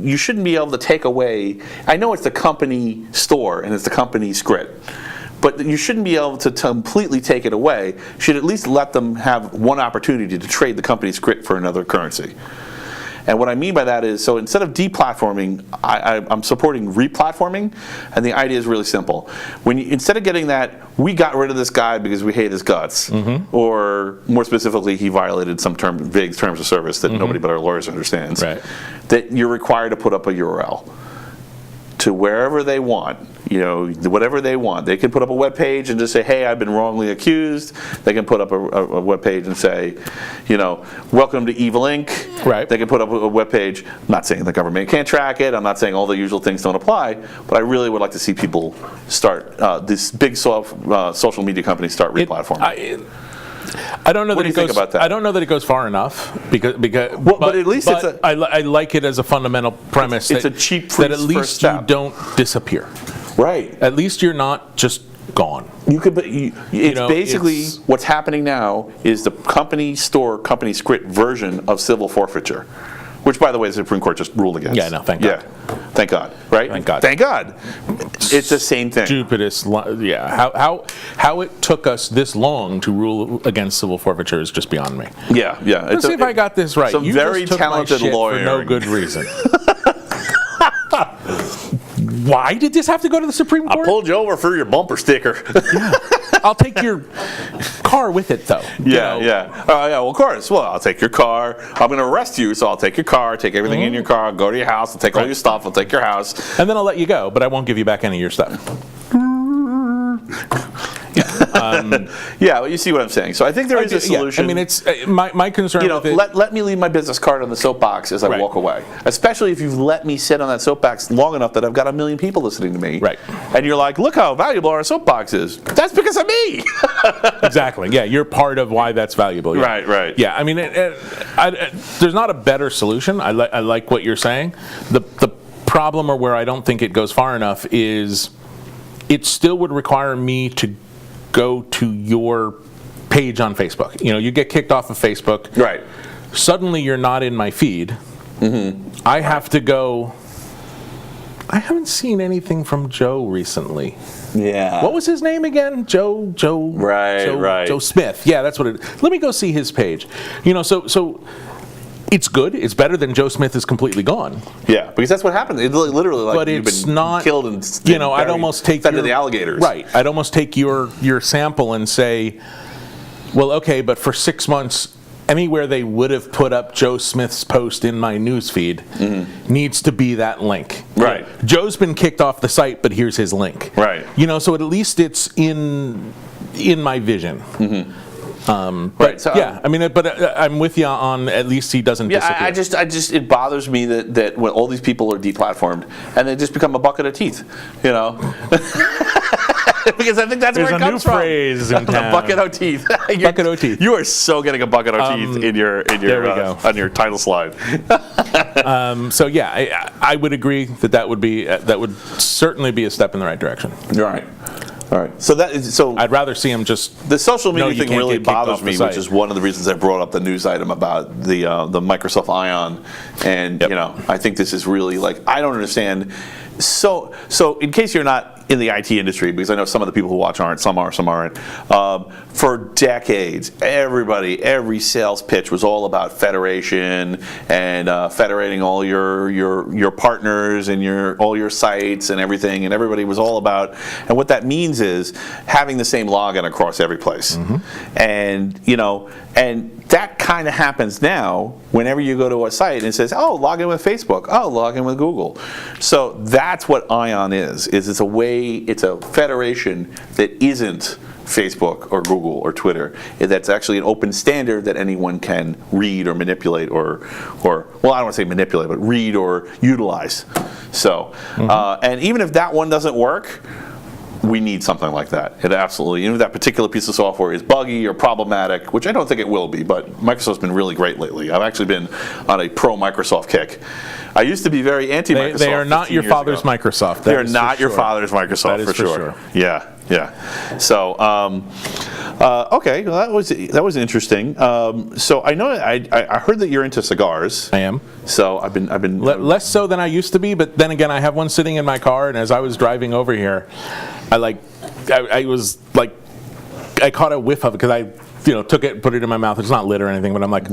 you shouldn't be able to take away. I know it's the company store and it's the company script, but you shouldn't be able to completely take it away. You should at least let them have one opportunity to trade the company script for another currency. And what I mean by that is, so instead of deplatforming, I'm supporting replatforming, and the idea is really simple. Instead of getting that, we got rid of this guy because we hate his guts, or more specifically, he violated some vague terms of service that nobody but our lawyers understands, that you're required to put up a URL to wherever they want, whatever they want. They can put up a web page and just say, hey, I've been wrongly accused. They can put up a web page and say, welcome to Evil Inc. Right. They can put up a web page. I'm not saying the government can't track it. I'm not saying all the usual things don't apply, but I really would like to see people start, this big social media companies start replatforming. I don't know what do you think about that? I don't know that it goes far enough but at least I like it as a fundamental premise. It's a cheap that at least you don't disappear. Right. At least you're not just gone. Basically what's happening now is the company script version of civil forfeiture, which, by the way, the Supreme Court just ruled against. Yeah, no, thank God. Yeah, thank God, right? Thank God. Thank God. It's the same thing. Stupidest, how it took us this long to rule against civil forfeiture is just beyond me. Yeah. Let's see if I got this right. Some You very just took talented my shit lawyer for no good reason. Why did this have to go to the Supreme Court? I pulled you over for your bumper sticker. I'll take your car with it, though. Yeah. Well, of course. Well, I'll take your car. I'm going to arrest you, so I'll take your car, take everything in your car, go to your house, I'll take all your stuff, I'll take your house. And then I'll let you go, but I won't give you back any of your stuff. But you see what I'm saying. So I think there is a solution. I mean, it's my concern with it. Let me leave my business card on the soapbox as I walk away. Especially if you've let me sit on that soapbox long enough that I've got 1 million people listening to me. Right. And you're like, look how valuable our soapbox is. That's because of me. Exactly. Yeah, you're part of why that's valuable. Yeah. Right. Yeah, I mean, there's not a better solution. I like what you're saying. The problem, or where I don't think it goes far enough, is it still would require me to go to your page on Facebook. You get kicked off of Facebook. Right. Suddenly you're not in my feed. I have to go. I haven't seen anything from Joe recently. Yeah. What was his name again? Joe. Right. Joe Smith. Yeah, that's what it. Let me go see his page. So it's good. It's better than Joe Smith is completely gone. Yeah, because that's what happened. It's literally like but you've it's been not killed and I'd almost take fed to the alligators. Right. I'd almost take your sample and say, well, okay, but for 6 months, anywhere they would have put up Joe Smith's post in my newsfeed needs to be that link. Right. Joe's been kicked off the site, but here's his link. Right. So at least it's in my vision. Right. So, I mean, but I'm with you on at least he doesn't disappear. I just it bothers me that when all these people are deplatformed and they just become a bucket of teeth, because I think that's where it comes from. There's a new phrase in town. A bucket of teeth. Bucket of teeth. You are so getting a bucket of teeth in your there we go. On your title slide. So yeah, I would agree that would certainly be a step in the right direction. Right. All right. So I'd rather see him just. The social media thing really bothers me, site. which is one of the reasons I brought up the news item about the Microsoft Ion, and I think this is really like I don't understand. So in case you're not in the IT industry, because I know some of the people who watch aren't, some are, some aren't. For decades, every sales pitch was all about federation and federating all your partners and all your sites and everything, and everybody was all about. And what that means is having the same login across every place, and and that kind of happens now whenever you go to a site and it says, oh, log in with Facebook, oh, log in with Google. So that's what ION is it's a federation that isn't Facebook or Google or Twitter. That's actually an open standard that anyone can read or manipulate or well, I don't want to say manipulate, but read or utilize. So, and even if that one doesn't work, we need something like that. It absolutely, even if that particular piece of software is buggy or problematic, which I don't think it will be, but Microsoft's been really great lately. I've actually been on a pro-Microsoft kick. I used to be very anti-Microsoft. They are not your father's Microsoft. They are not your father's Microsoft, for sure. Yeah. So, okay, well, that was interesting. So I know I heard that you're into cigars. I am. So I've been less so than I used to be, but then again, I have one sitting in my car, and as I was driving over here, I caught a whiff of it because I took it and put it in my mouth. It's not lit or anything, but I'm like,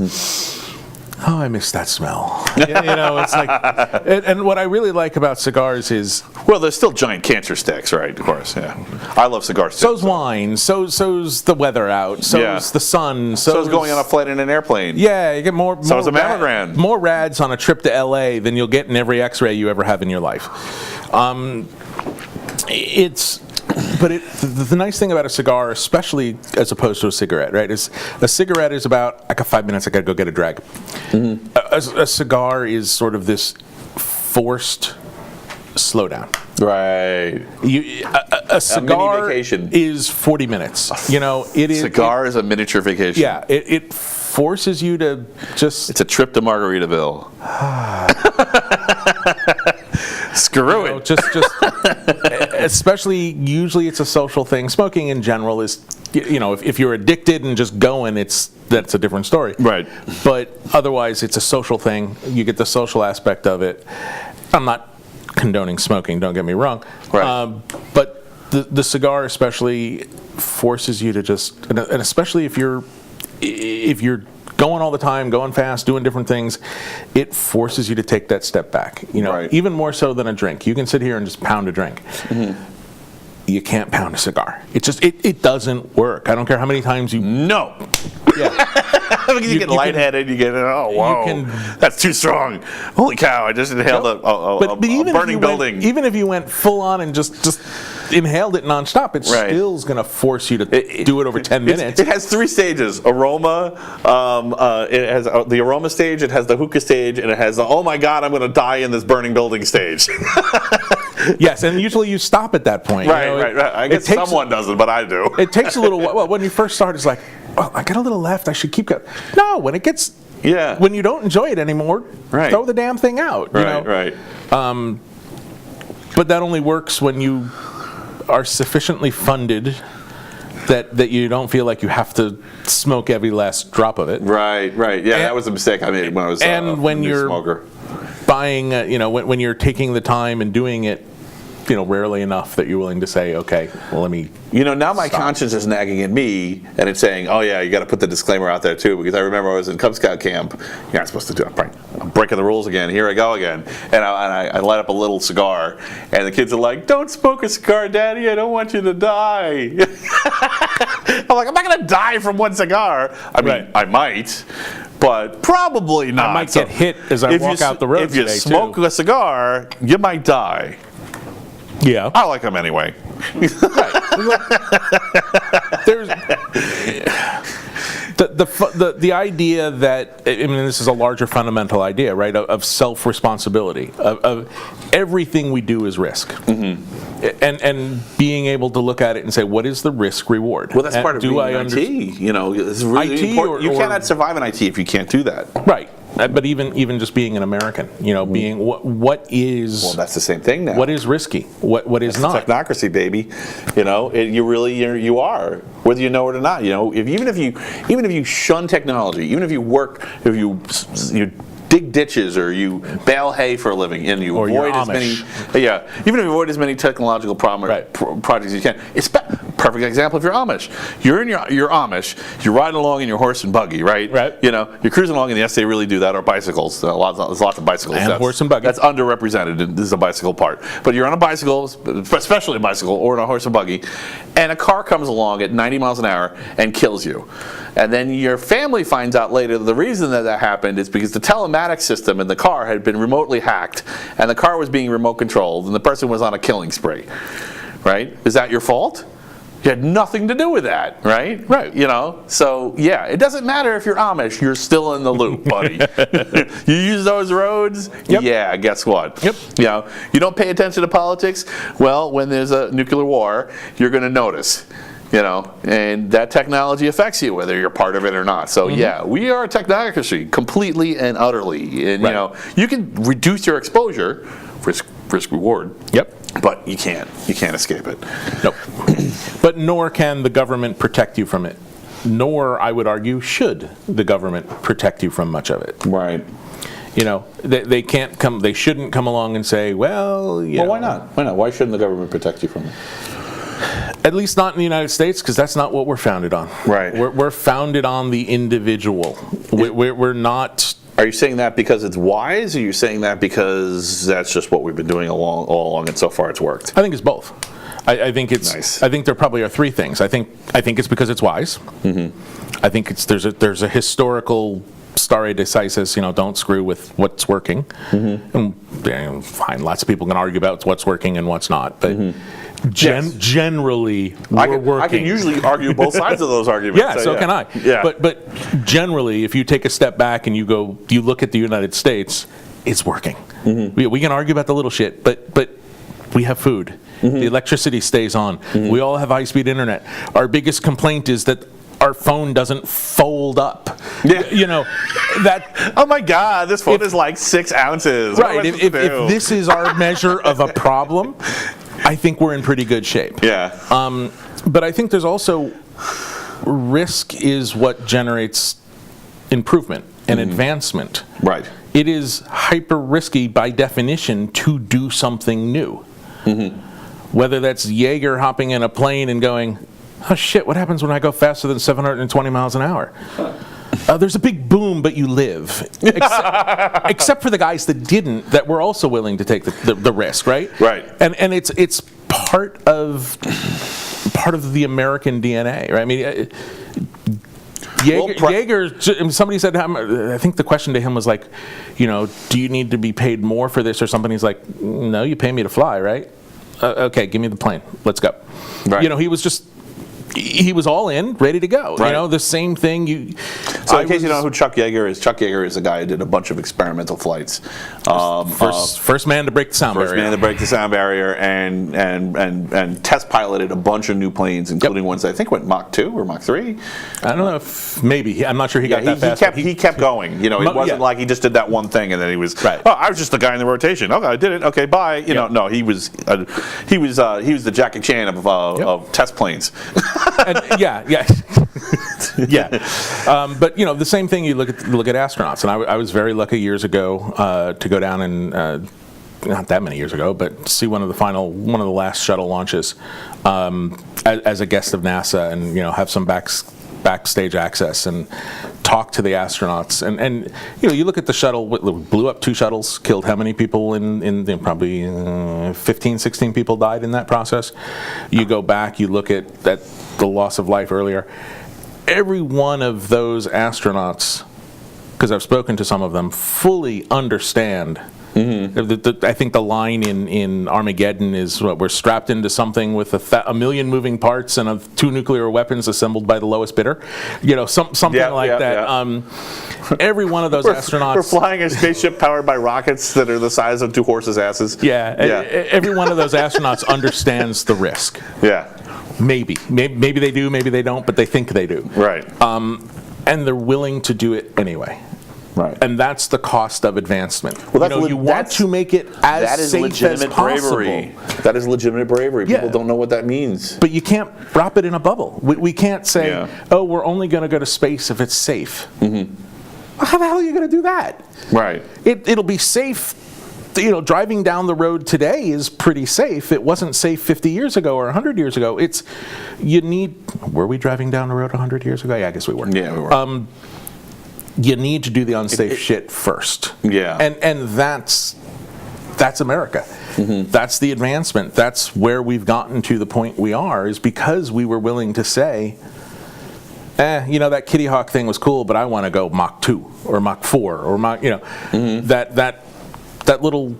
oh, I miss that smell. It's like, and what I really like about cigars is, well, there's still giant cancer sticks, right? Of course, yeah. I love cigars. So's wine. So's the weather out. So's the sun. So's going on a flight in an airplane. Yeah, you get more. So's a mammogram. More rads on a trip to LA than you'll get in every X-ray you ever have in your life. But the nice thing about a cigar, especially as opposed to a cigarette, right, is a cigarette is about, I got 5 minutes, I got to go get a drag. A cigar is sort of this forced slowdown. Right. A cigar mini vacation. is 40 minutes. Cigar is a miniature vacation. Yeah, it forces you to just... It's a trip to Margaritaville. Screw it. Just especially, usually it's a social thing. Smoking in general is, if you're addicted and just going, that's a different story. Right. But otherwise, it's a social thing. You get the social aspect of it. I'm not condoning smoking, don't get me wrong. Right. But the cigar especially forces you to just, and especially if you're going all the time, going fast, doing different things, it forces you to take that step back. Right. Even more so than a drink. You can sit here and just pound a drink. You can't pound a cigar. It doesn't work. I don't care how many times you... No. Yeah. you get lightheaded, you get, oh, whoa, that's too strong. Holy cow, I just inhaled a burning building. Even if you went full on and just inhaled it nonstop, it still is going to force you to do it over 10 minutes. It has 3 stages. Aroma, it has the aroma stage, it has the hookah stage, and it has the, oh my God, I'm going to die in this burning building stage. Yes, and usually you stop at that point. Right. I guess someone doesn't, but I do. It takes a little while. Well, when you first start, it's like, oh, I got a little left, I should keep going. No, when it gets... Yeah. When you don't enjoy it anymore, throw the damn thing out. Right. But that only works when you are sufficiently funded that you don't feel like you have to smoke every last drop of it. Right. Yeah, that was a mistake I made when I was when a you're smoker. Buying, when you're taking the time and doing it, rarely enough that you're willing to say, okay, well, let me... now my conscience is nagging at me, and it's saying, oh yeah, you got to put the disclaimer out there too, because I remember I was in Cub Scout camp. You're not supposed to do it. I'm breaking the rules again. Here I go again. And I light up a little cigar, and the kids are like, don't smoke a cigar, Daddy. I don't want you to die. I'm like, I'm not going to die from one cigar. I mean, I might, but probably not. I might get hit as I walk out the road If you today, smoke a cigar, you might die. Yeah. I like them anyway. There's the idea that, I mean, this is a larger fundamental idea, right, of self-responsibility, of everything we do is risk. And being able to look at it and say, what is the risk reward? Well, that's part of being in IT. It's really IT important. You cannot survive in IT if you can't do that. Right. But even just being an American, being what is... Well, that's the same thing now. What is risky? What is not? Technocracy, baby. You are, whether you know it or not. Even if you shun technology, even if you dig ditches or you bale hay for a living and you Or you're avoid as Amish. many, even if you avoid as many technological projects as you can. It's perfect example if you're Amish. You're Amish. You're riding along in your horse and buggy, right? Right. You're cruising along, and yes, they really do that. Or bicycles. There's lots of bicycles. And horse and buggy. That's underrepresented. This is the bicycle part. But you're on a bicycle, especially a bicycle, or on a horse and buggy, and a car comes along at 90 miles an hour and kills you. And then your family finds out later the reason that happened is because the telematics system in the car had been remotely hacked, and the car was being remote controlled, and the person was on a killing spree. Right? Is that your fault? You had nothing to do with that, right? Right. So yeah, it doesn't matter if you're Amish, you're still in the loop, buddy. You use those roads? Yep. Yeah, guess what? Yep. You don't pay attention to politics? Well, when there's a nuclear war, you're going to notice. And that technology affects you, whether you're part of it or not. So yeah, we are a technocracy, completely and utterly. And you can reduce your exposure, risk reward. Yep. But you can't escape it. Nope. But nor can the government protect you from it. Nor, I would argue, should the government protect you from much of it. Right. They can't come. They shouldn't come along and say, well, why not? Why not? Why shouldn't the government protect you from it? At least not in the United States, because that's not what we're founded on. Right. We're founded on the individual. We're not. Are you saying that because it's wise, or are you saying that because that's just what we've been doing all along, and so far it's worked? I think it's both. I think it's. Nice. I think there probably are three things. I think it's because it's wise. I think there's a historical stare decisis. Don't screw with what's working. And fine, lots of people can argue about what's working and what's not, but. Generally, we're working. I can usually argue both sides of those arguments. Yeah, so can I. Yeah. But generally, if you take a step back and you look at the United States, it's working. We can argue about the little shit, but we have food. The electricity stays on. We all have high-speed internet. Our biggest complaint is that our phone doesn't fold up. Yeah. That. Oh my God, this phone is like 6 ounces. Right. If this is our measure of a problem, I think we're in pretty good shape. Yeah. But I think there's also risk is what generates improvement and advancement. Right. It is hyper risky by definition to do something new. Whether that's Jaeger hopping in a plane and going, oh shit, what happens when I go faster than 720 miles an hour? There's a big boom, but you live. Except for the guys that didn't, that were also willing to take the risk, right? Right. And it's part of the American DNA, right? I mean, Jaeger. Somebody said, I think the question to him was like, do you need to be paid more for this or something? He's like, no, you pay me to fly, right? Okay, give me the plane. Let's go. Right. He was all in, ready to go. Right. The same thing. So in case you don't know who Chuck Yeager is a guy who did a bunch of experimental flights. First man to break the sound barrier. First man to break the sound barrier, and test piloted a bunch of new planes, including ones that I think went Mach 2 or Mach 3. I don't know if maybe. I'm not sure he got that fast. He kept going. It wasn't like he just did that one thing and then he was. Right. Oh, I was just the guy in the rotation. Okay, I did it. Okay, bye. No, he was the Jackie Chan of test planes. Yeah. But the same thing. You look at astronauts, and I was very lucky years ago to go down and not that many years ago, but see one of the last shuttle launches as a guest of NASA, and have some backstage access and talk to the astronauts, and you look at the shuttle, blew up 2 shuttles, killed how many people in probably 15, 16 people died in that process. You go back, you look at the loss of life earlier. Every one of those astronauts, because I've spoken to some of them, fully understand. I think the line in Armageddon is we're strapped into something with a million moving parts and 2 nuclear weapons assembled by the lowest bidder. Something like that. Yeah. Every one of those astronauts. We're flying a spaceship powered by rockets that are the size of 2 horses' asses. Yeah. Every one of those astronauts understands the risk. Yeah. Maybe they do, maybe they don't, but they think they do. Right. And they're willing to do it anyway. Right. And that's the cost of advancement. Well, you want to make it as safe as possible. Bravery. That is legitimate bravery. People don't know what that means. But you can't wrap it in a bubble. We can't say, oh, we're only going to go to space if it's safe. How the hell are you going to do that? Right. It'll be safe. Driving down the road today is pretty safe. It wasn't safe 50 years ago or 100 years ago. Were we driving down the road 100 years ago? Yeah, I guess we were. Yeah, we were. You need to do the unsafe shit first. Yeah. And that's America. Mm-hmm. That's the advancement. That's where we've gotten to the point we are, is because we were willing to say, that Kitty Hawk thing was cool, but I want to go Mach 2 or Mach 4 or Mach, Mm-hmm. that little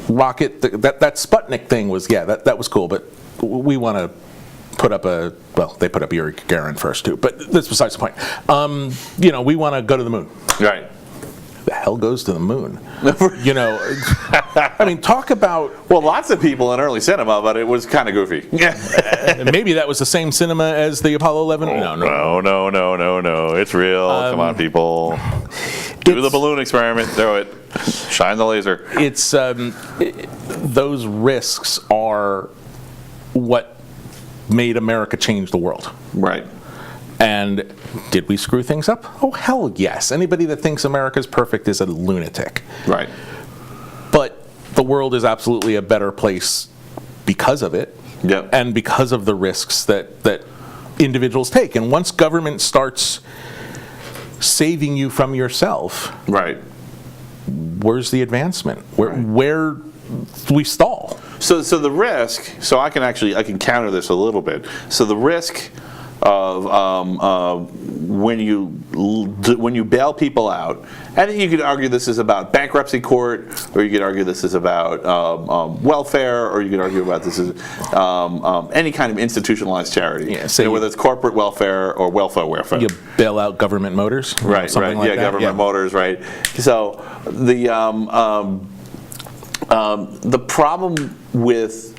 rocket, that Sputnik thing was, that was cool, but we want to put up they put up Yuri Gagarin first too, but that's besides the point. We want to go to the moon. Right. The hell goes to the moon? I mean, talk about... Well, lots of people in early cinema, but it was kind of goofy. Maybe that was the same cinema as the Apollo 11? No. It's real. Come on, people. Do the balloon experiment. Do it. Shine the laser. It's those risks are what made America change the world. Right. And did we screw things up? Oh, hell yes. Anybody that thinks America's perfect is a lunatic. Right. But the world is absolutely a better place because of it. Yep. And because of the risks that individuals take. And once government starts saving you from yourself, Right. where's the advancement? Where we stall. So the risk. So I can counter this a little bit. So the risk of when you bail people out, and you could argue this is about bankruptcy court, or you could argue this is about welfare, or you could argue about this is any kind of institutionalized charity. Yeah, whether it's corporate welfare or welfare. You bail out government motors, Right. something like that. Government motors. Right. So the problem with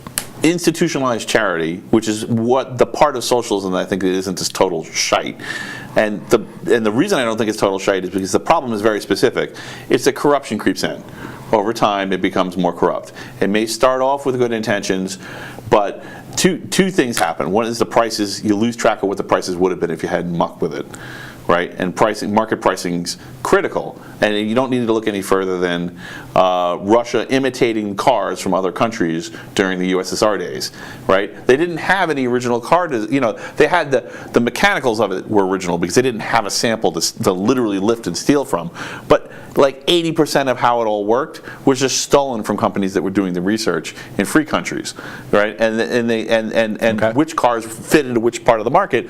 institutionalized charity, which is what the part of socialism that I think it isn't just total shite, and the reason I don't think it's total shite is because the problem is very specific. It's that corruption creeps in. Over time, it becomes more corrupt. It may start off with good intentions, but two things happen. One is the prices. You lose track of what the prices would have been if you hadn't mucked with it. Right, and market pricing's critical, and you don't need to look any further than Russia imitating cars from other countries during the USSR days. Right, they didn't have any original car. They had the mechanicals of it were original because they didn't have a sample to literally lift and steal from. But like 80% of how it all worked was just stolen from companies that were doing the research in free countries. Right, and which cars fit into which part of the market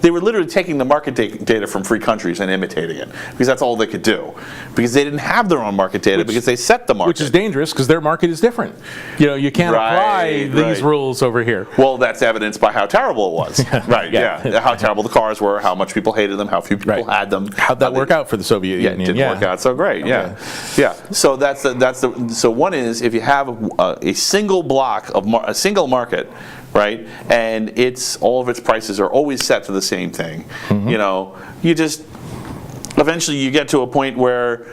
they were literally taking the market data from free countries and imitating it because that's all they could do because they didn't have their own market data because they set the market, which is dangerous because their market is different. You can't apply these rules over here. Well, that's evidenced by how terrible it was. Right. Yeah. How terrible the cars were, how much people hated them, how few people had them. How'd that work out for the Soviet Union? It didn't work out so great. Yeah. So so one is if you have a single block of a single market. Right, and all of its prices are always set to the same thing. Mm-hmm. You just eventually you get to a point where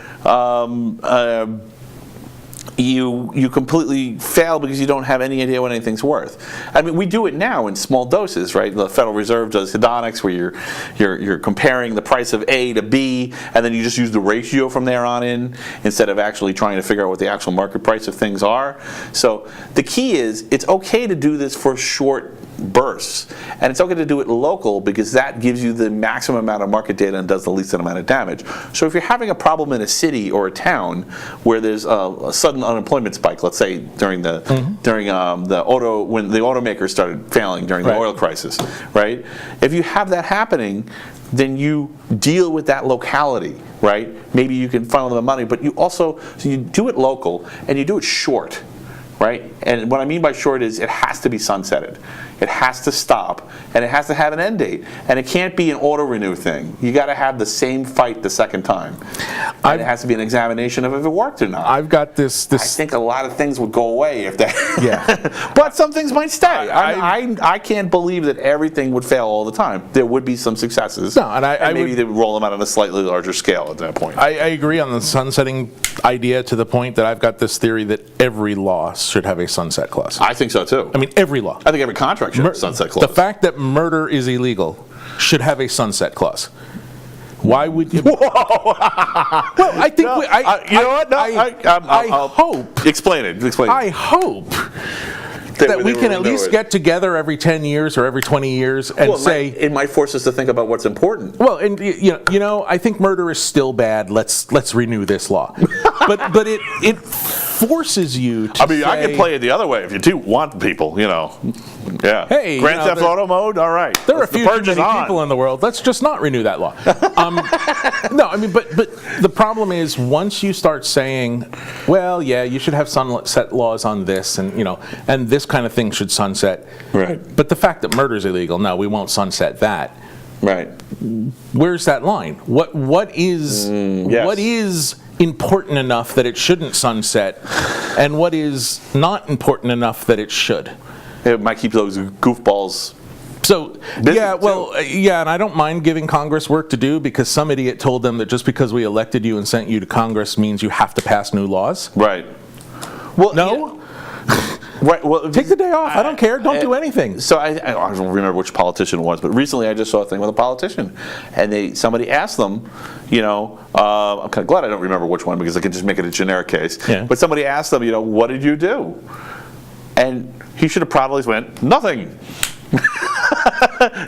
you completely fail because you don't have any idea what anything's worth. I mean, we do it now in small doses, right? The Federal Reserve does hedonics, where you're comparing the price of A to B, and then you just use the ratio from there on in, instead of actually trying to figure out what the actual market price of things are. So the key is, it's okay to do this for short bursts, and it's okay to do it local because that gives you the maximum amount of market data and does the least amount of damage. So if you're having a problem in a city or a town where there's a sudden unemployment spike, let's say during when the automakers started failing during the oil crisis, right? If you have that happening, then you deal with that locality, right? Maybe you can funnel them the money, but so you do it local and you do it short. Right? And what I mean by short is it has to be sunsetted. It has to stop, and it has to have an end date. And it can't be an auto-renew thing. You got to have the same fight the second time. And it has to be an examination of if it worked or not. I've got this. I think a lot of things would go away if that. Yeah. But some things might stay. I can't believe that everything would fail all the time. There would be some successes. No, and maybe they would roll them out on a slightly larger scale at that point. I agree on the sunsetting idea to the point that I've got this theory that every law should have a sunset clause. I think so too. I mean, every law. I think every contract should have a sunset clause. The fact that murder is illegal should have a sunset clause. Why would you? Well, I think No, you know what? No, I hope. Explain it. Explain it. I hope that we can at least get together every 10 years or every 20 years and say it might force us to think about what's important. well, and I think murder is still bad. Let's renew this law. but it forces you to say, I can play it the other way if you do want people, Yeah. Hey, Grand Theft Auto mode, all right. There are a few too many people in the world. Let's just not renew that law. No, but the problem is once you start saying, well, yeah, you should have sunset laws on this, and this kind of thing should sunset. Right. But the fact that murder is illegal, no, we won't sunset that. Right. Where's that line? What is important enough that it shouldn't sunset, and what is not important enough that it should? It might keep those goofballs. So, and I don't mind giving Congress work to do because some idiot told them that just because we elected you and sent you to Congress means you have to pass new laws. Right. Well, no. Yeah. Right. Well, take the day off. I don't care. Don't do anything. So I don't remember which politician it was, but recently I just saw a thing with a politician, and somebody asked them, I'm kind of glad I don't remember which one because I can just make it a generic case. Yeah. But somebody asked them, what did you do? And he should have probably went, nothing.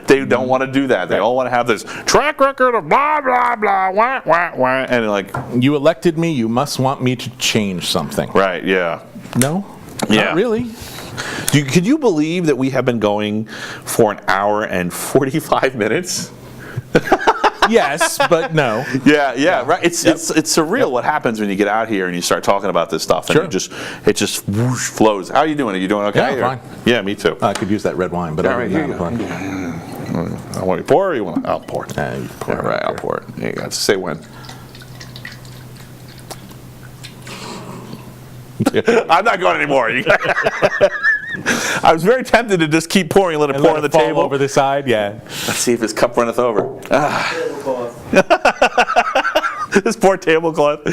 They don't want to do that. They all want to have this track record of blah, blah, blah, wah, wah, wah. And you elected me, you must want me to change something. Right, yeah. No, yeah. Not really. Could you believe that we have been going for an hour and 45 minutes? Yes, but no. Yeah, right. It's surreal what happens when you get out here and you start talking about this stuff, and it just whoosh flows. How are you doing? Are you doing okay? Yeah, fine. Yeah, me too. I could use that red wine, but right here. I want you to pour, or you want? I'll pour. You pour yeah, right. I'll pour it. There you go. Just say when. I'm not going anymore. I was very tempted to just keep pouring and let it pour on the table over the side. Yeah. Let's see if his cup runneth over. This poor tablecloth.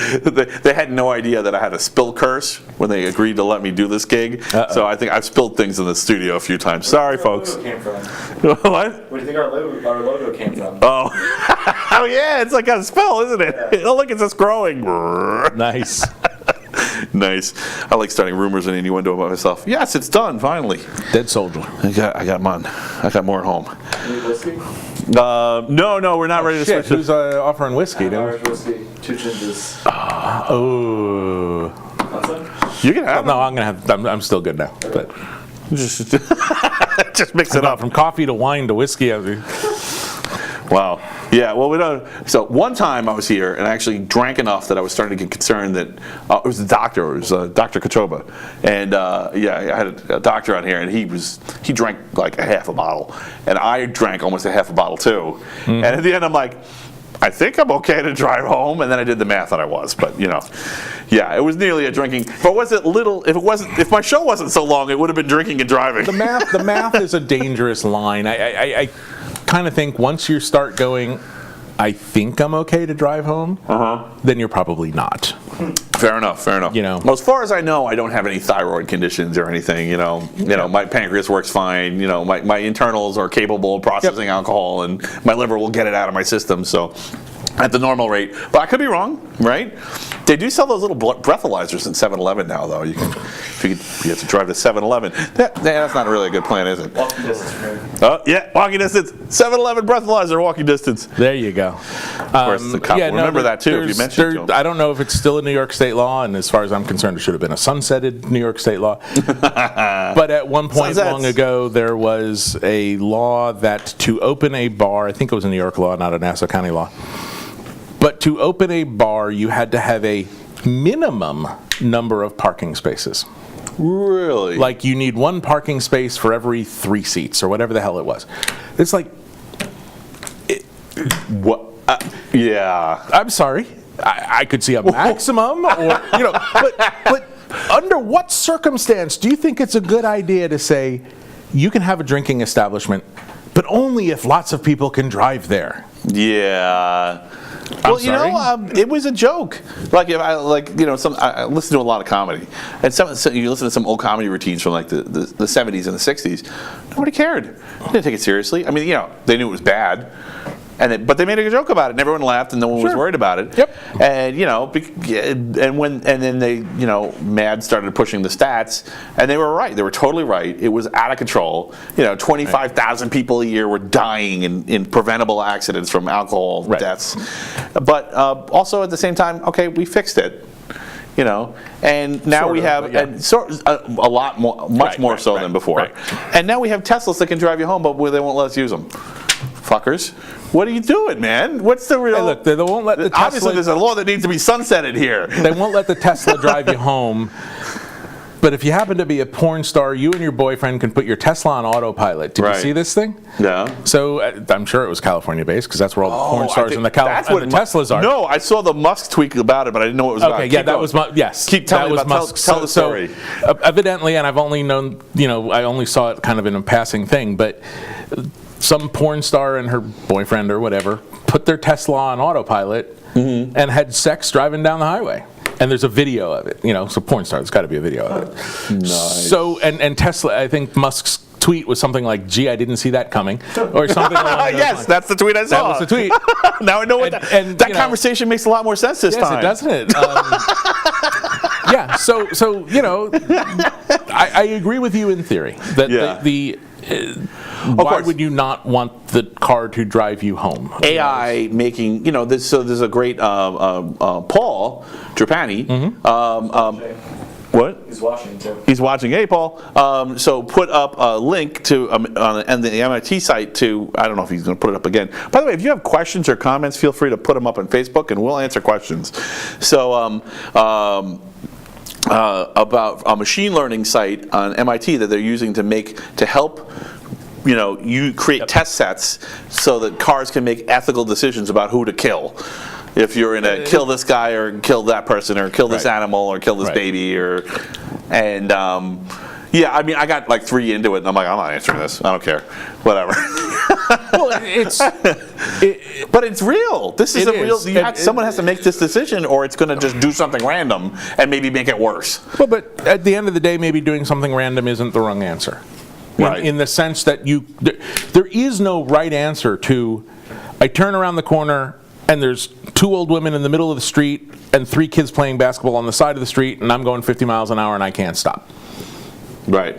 They had no idea that I had a spill curse when they agreed to let me do this gig. So I think I've spilled things in the studio a few times. Sorry, folks. Where do you think our logo came from? What? Where do you think our logo came from? Oh, oh yeah, it's like a spill, isn't it? Yeah. Oh, look, it's just growing. Nice. Nice. I like starting rumors and innuendo about myself. Yes, it's done finally. Dead soldier. I got mine. I got more at home. Need whiskey? No, we're not ready to switch. Who's offering whiskey? Irish whiskey, 2 gingers. Oh. Want some? You can have. No, I'm gonna have. I'm still good now. But just mix it up from coffee to wine to whiskey. Wow. Yeah, well, we don't. So one time I was here and I actually drank enough that I was starting to get concerned that it was the doctor. It was Dr. Kachoba, and I had a doctor on here, and he drank like a half a bottle, and I drank almost a half a bottle too. And at the end, I'm like, I think I'm okay to drive home, and then I did the math, and I was, but yeah, it was nearly a drinking. But was it little? If my show wasn't so long, it would have been drinking and driving. The math is a dangerous line. I kind of think once you start going, I think I'm okay to drive home, then you're probably not. Fair enough. Well, as far as I know, I don't have any thyroid conditions or anything. My pancreas works fine. My internals are capable of processing alcohol, and my liver will get it out of my system. So, at the normal rate, but I could be wrong, right? They do sell those little breathalyzers in 7-Eleven now, though. You have to drive to 7-Eleven. That's not really a good plan, is it? Walking distance from here. Oh, yeah, walking distance. 7-Eleven breathalyzer, walking distance. There you go. Of course, the cop will remember that, too, if you mentioned it to him. I don't know if it's still a New York State law, and as far as I'm concerned, it should have been a sunsetted New York State law. But at one point long ago, there was a law that to open a bar, I think it was a New York law, not a Nassau County law, but to open a bar, you had to have a minimum number of parking spaces. Really? Like you need 1 parking space for every 3 seats or whatever the hell it was. It's like, what? Yeah. I'm sorry. I could see a maximum, or but under what circumstance do you think it's a good idea to say you can have a drinking establishment, but only if lots of people can drive there? Yeah. Well, it was a joke. Like if I I listen to a lot of comedy, and you listen to some old comedy routines from like the 70s and the 60s. Nobody cared. They didn't take it seriously. I mean, they knew it was bad, but they made a joke about it, and everyone laughed, and no one was Sure. worried about it. Yep. And then they Mad started pushing the stats, and they were right. They were totally right. It was out of control. 25,000 people a year were dying in preventable accidents from alcohol deaths. But also at the same time, okay, we fixed it. And now we have a lot more, much more so than before. Right. And now we have Teslas that can drive you home, but they won't let us use them. Fuckers, what are you doing, man? What's the real? Hey, look, they won't let the Tesla. Obviously, there's a law that needs to be sunsetted here. They won't let the Tesla drive you home. But if you happen to be a porn star, you and your boyfriend can put your Tesla on autopilot. Did you see this thing? Yeah. So I'm sure it was California-based because that's where all the porn stars and the Teslas are. No, I saw the Musk tweet about it, but I didn't know what it was about. Okay, yeah, that was yes. Keep telling me about. Tell the story. So, evidently, and I've only known, I only saw it kind of in a passing thing, but some porn star and her boyfriend or whatever put their Tesla on autopilot and had sex driving down the highway. And there's a video of it, so porn star, there's got to be a video of it. Nice. So, and Tesla, I think Musk's tweet was something like, gee, I didn't see that coming, or something like that. Yes, that's the tweet I saw. That was the tweet. Now I know what that conversation makes a lot more sense this time. Yes, it doesn't it? Yeah, so I agree with you in theory that why would you not want the car to drive you home? AI making, this. So there's a great Paul Trapani. What? He's watching too. He's watching. Hey, Paul. So put up a link to on the MIT site to. I don't know if he's going to put it up again. By the way, if you have questions or comments, feel free to put them up on Facebook, and we'll answer questions. So. About a machine learning site on MIT that they're using to help you create test sets so that cars can make ethical decisions about who to kill. If you're in a kill this guy or kill that person or kill this animal or kill this baby I got like 3 into it and I'm like, I'm not answering this. I don't care. Whatever. Well, but it's real. This is real. Someone has to make this decision, or it's going to just do something random and maybe make it worse. Well, but at the end of the day, maybe doing something random isn't the wrong answer. Right. In the sense that there is no right answer to, I turn around the corner and there's 2 old women in the middle of the street and 3 kids playing basketball on the side of the street, and I'm going 50 miles an hour and I can't stop. Right.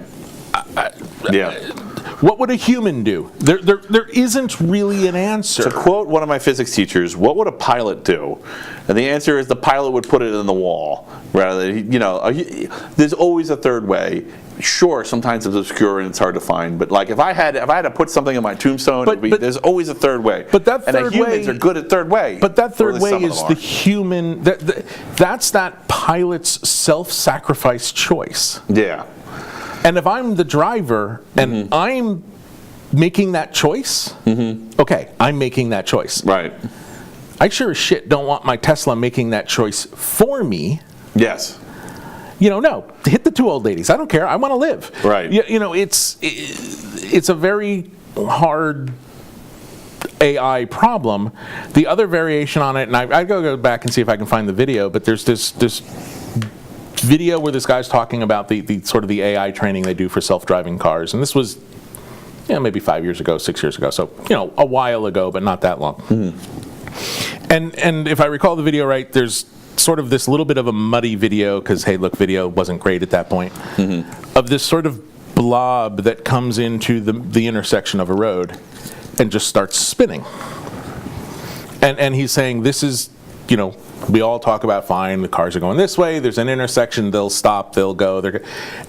What would a human do? There isn't really an answer. To quote one of my physics teachers, what would a pilot do? And the answer is the pilot would put it in the wall. Rather, there's always a third way. Sure, sometimes it's obscure and it's hard to find, but like if I had to put something in my tombstone, there's always a third way. But that third way, humans are good at third way. But that third way is the human. That's that pilot's self-sacrifice choice. Yeah. And if I'm the driver and I'm making that choice, okay, I'm making that choice. Right. I sure as shit don't want my Tesla making that choice for me. Yes. No, hit the 2 old ladies. I don't care. I want to live. Right. It's a very hard AI problem. The other variation on it, and I go back and see if I can find the video, but there's this video where this guy's talking about the sort of the AI training they do for self-driving cars, and this was maybe 5 years ago, 6 years ago, so a while ago, but not that long. And if I recall the video right, there's sort of this little bit of a muddy video, because hey, look, video wasn't great at that point, of this sort of blob that comes into the intersection of a road and just starts spinning. And he's saying this is, we all talk about fine, the cars are going this way, there's an intersection, they'll stop, they'll go,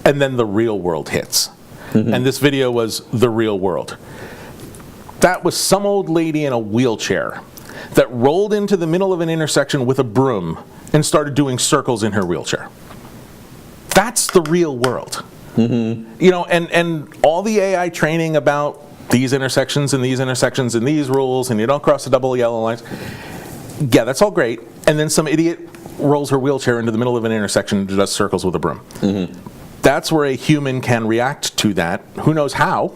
and then the real world hits. And this video was the real world. That was some old lady in a wheelchair that rolled into the middle of an intersection with a broom and started doing circles in her wheelchair. That's the real world. And all the AI training about these intersections and these rules, and you don't cross the double yellow lines. Yeah, that's all great. And then some idiot rolls her wheelchair into the middle of an intersection and does circles with a broom. That's where a human can react to that. Who knows how,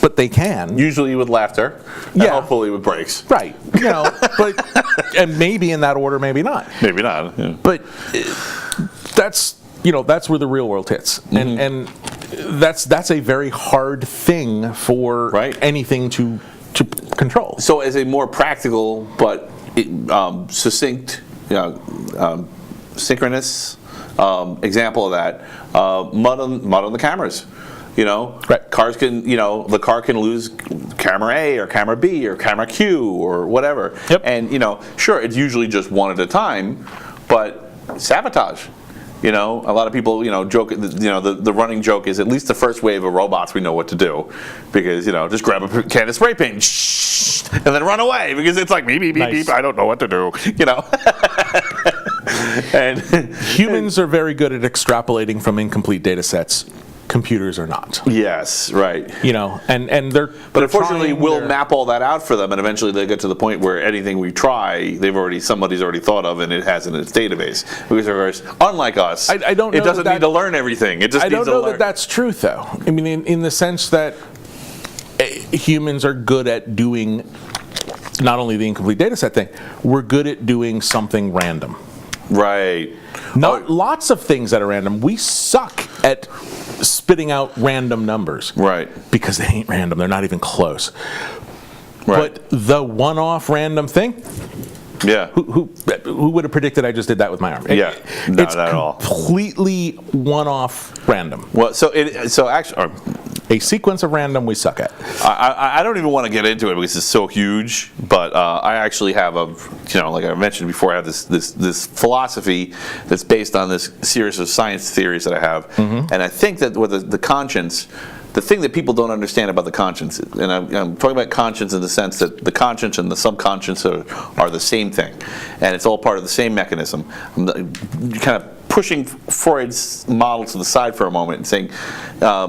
but they can. Usually with laughter, and hopefully with brakes. Right. But and maybe in that order, maybe not. Maybe not. Yeah. But that's where the real world hits, and that's a very hard thing for anything to control. So as a more practical but succinct, synchronous example of that, mud on the cameras. Right. Cars can, the car can lose camera A or camera B or camera Q or whatever. Yep. And, sure, it's usually just one at a time, but sabotage. A lot of people, joke, the running joke is at least the first wave of robots we know what to do. Because, just grab a can of spray paint and then run away because it's like beep, beep, beep, Nice. beep, I don't know what to do, And Humans are very good at extrapolating from incomplete data sets. Computers are not. yes, right. And they're. But unfortunately, trying we'll their- map all that out for them, and eventually they get to the point where anything we try, somebody's already thought of, and it has in its database. Because they're unlike us, I don't know it doesn't that- need to learn everything. It just I needs don't to know learn. that that's true, though. I mean, in the sense that humans are good at doing not only the incomplete data set thing, we're good at doing something random. Right. Not lots of things that are random. We suck at spitting out random numbers. Right. Because they ain't random. They're not even close. Right. But the one-off random thing, Yeah. who would have predicted I just did that with my arm? Yeah. No, It's not at all. completely one-off random. Well, so actually, A sequence of random we suck at. I don't even want to get into it because it's so huge. But I actually have like I mentioned before, I have this philosophy that's based on this series of science theories that I have, and I think that with the conscience. The thing that people don't understand about the conscience, and I'm talking about conscience in the sense that the conscience and the subconscious are the same thing, and it's all part of the same mechanism. I'm kind of pushing Freud's model to the side for a moment and saying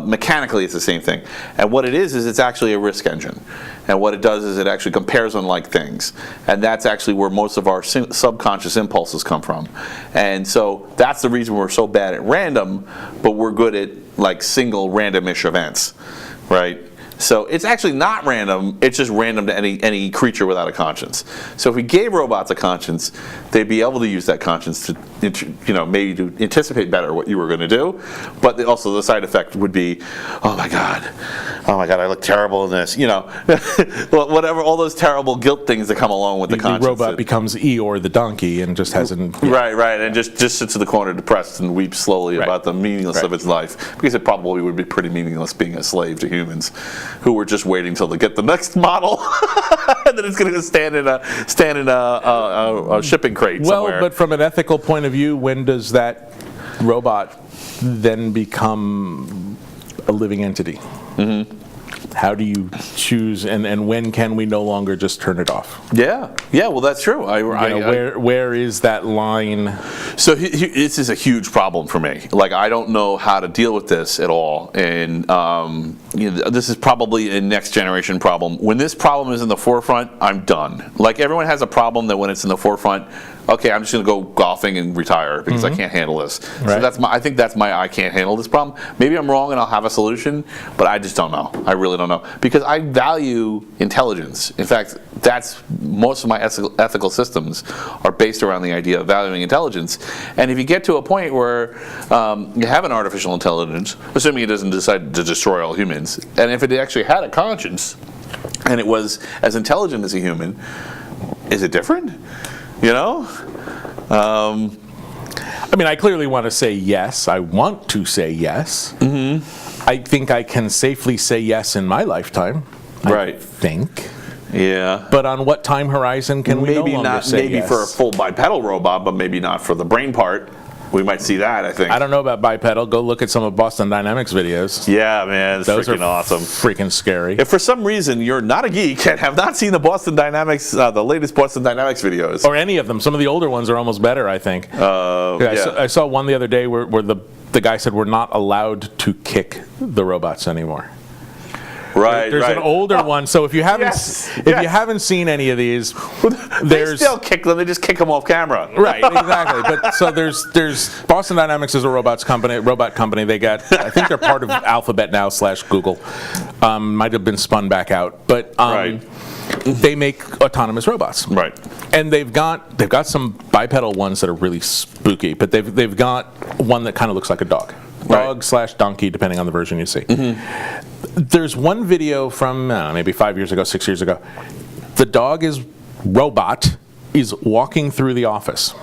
mechanically it's the same thing. And what it is it's actually a risk engine. And what it does is it actually compares unlike things. And that's actually where most of our subconscious impulses come from. And so that's the reason we're so bad at random, but we're good at like single randomish events, right? So it's actually not random, it's just random to any creature without a conscience. So if we gave robots a conscience, they'd be able to use that conscience to, maybe to anticipate better what you were going to do. But also the side effect would be, oh my God, I look terrible in this, whatever, all those terrible guilt things that come along with the The conscience. robot becomes Eeyore the donkey and just hasn't. Right, and just sits in the corner depressed and weeps slowly Right. about the meaningless of its life, because it probably would be pretty meaningless being a slave to humans, who were just waiting till they get the next model, and then it's going to stand in a shipping crate Well, somewhere. but from an ethical point of view, when does that robot then become a living entity? How do you choose, and when can we no longer just turn it off? yeah, well, that's true. Where is that line? So this is a huge problem for me. Like, I don't know how to deal with this at all, and this is probably a next generation problem. When this problem is in the forefront, I'm done. Like, everyone has a problem that when it's in the forefront, okay, I'm just going to go golfing and retire because I can't handle this. So Right. I think that's my I can't handle this problem. Maybe I'm wrong and I'll have a solution, but I just don't know. I really don't know, because I value intelligence. In fact, that's most of my ethical systems are based around the idea of valuing intelligence. And if you get to a point where you have an artificial intelligence, assuming it doesn't decide to destroy all humans, and if it actually had a conscience and it was as intelligent as a human, is it different? I mean, I clearly want to say yes. I want to say yes. I think I can safely say yes in my lifetime. I Right. think. Yeah. But on what time horizon can we no Maybe longer not. say Maybe yes? for a full bipedal robot, but maybe not for the brain part. We might see that, I think. I don't know about bipedal. Go look at some of Boston Dynamics videos. Yeah, man, it's Those freaking are awesome. freaking scary. If for some reason you're not a geek and have not seen the Boston Dynamics, the latest Boston Dynamics videos, Or any of them. Some of the older ones are almost better, I think. yeah. I saw one the other day where the guy said we're not allowed to kick the robots anymore. right, There's right. an older one, so if you haven't Yes, if yes. you haven't seen any of these, They there's still kick them. They just kick them off camera. right, exactly. But so there's Boston Dynamics is a robot company. They got, I think they're part of Alphabet now / Google. Might have been spun back out, but Right. they make autonomous robots. Right. And they've got some bipedal ones that are really spooky, but they've got one that kind of looks like a dog. Right. Dog / donkey, depending on the version you see. there's one video from maybe 5 years ago, 6 years ago. The robot is walking through the office.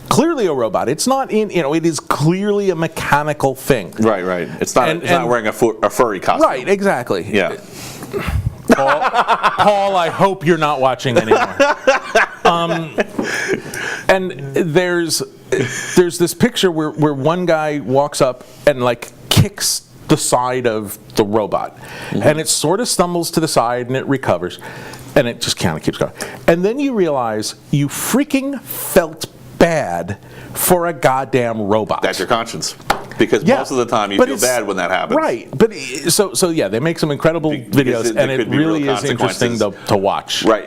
Clearly a robot. It's not it is clearly a mechanical thing. Right. It's not wearing a furry costume. Right, exactly. Yeah. Paul, I hope you're not watching anymore. And there's this picture where one guy walks up and like kicks the side of the robot, and it sort of stumbles to the side and it recovers, and it just kind of keeps going. And then you realize you freaking felt bad for a goddamn robot. That's your conscience. Because most of the time you feel bad when that happens. Right. But so yeah, they make some incredible videos, and it really is interesting to watch. Right.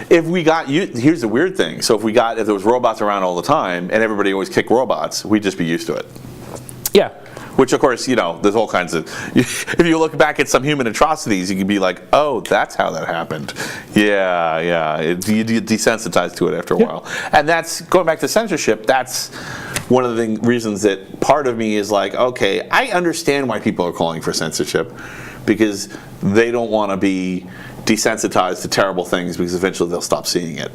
If we got here's the weird thing. So if there was robots around all the time and everybody always kicked robots, we'd just be used to it. Yeah. Which, of course, there's all kinds of... If you look back at some human atrocities, you can be like, oh, that's how that happened. Yeah. You get desensitized to it after a while. And that's, going back to censorship, that's one of the reasons that part of me is like, okay, I understand why people are calling for censorship, because they don't want to be desensitized to terrible things, because eventually they'll stop seeing it.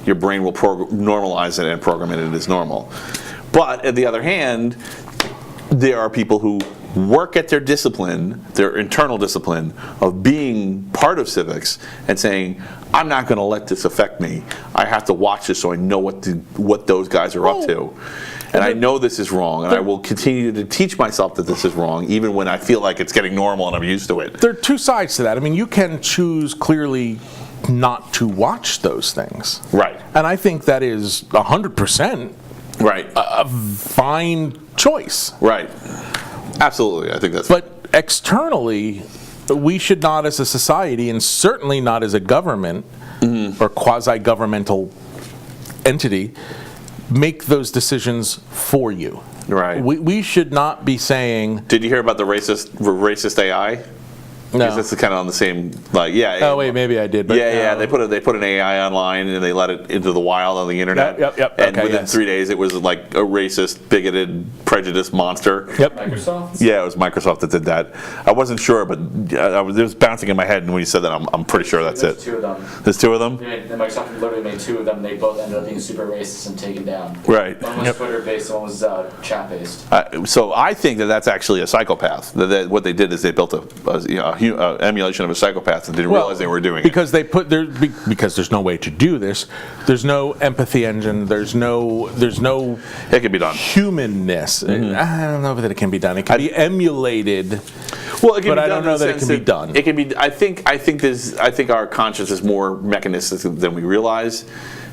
Your brain will normalize it and program it as normal. But, on the other hand, there are people who work at their discipline, their internal discipline of being part of civics and saying, I'm not going to let this affect me. I have to watch this so I know what those guys are up to. And I know this is wrong, and I will continue to teach myself that this is wrong, even when I feel like it's getting normal and I'm used to it. There are two sides to that. I mean, you can choose clearly not to watch those things. Right. And I think that is 100% right. a fine choice. Right. Absolutely. I think that's... But externally, we should not as a society, and certainly not as a government or quasi-governmental entity, make those decisions for you. Right. We should not be saying... Did you hear about the racist AI? No. Because that's kind of on the same, Oh wait, maybe I did. But They put an AI online and they let it into the wild on the internet. Yep. And Okay, within 3 days, it was like a racist, bigoted, prejudiced monster. Yep. Microsoft? Yeah, it was Microsoft that did that. I wasn't sure, but it was bouncing in my head, and when you said that, I'm pretty sure that's There's it. 2 of them. There's 2 of them? Microsoft literally made 2 of them. They both ended up being super racist and taken down. Right. One was Twitter-based, one was chat-based. So I think that's actually a psychopath. What they did is they built a emulation of a psychopath and didn't realize they were doing because it. Because there's no way to do this. There's no empathy engine. There's no It can be done. humanness. I don't know that it can be done. It can be emulated. Well, it can but be I done don't know in the that it sense can be done. It can be. I think our conscience is more mechanistic than we realize.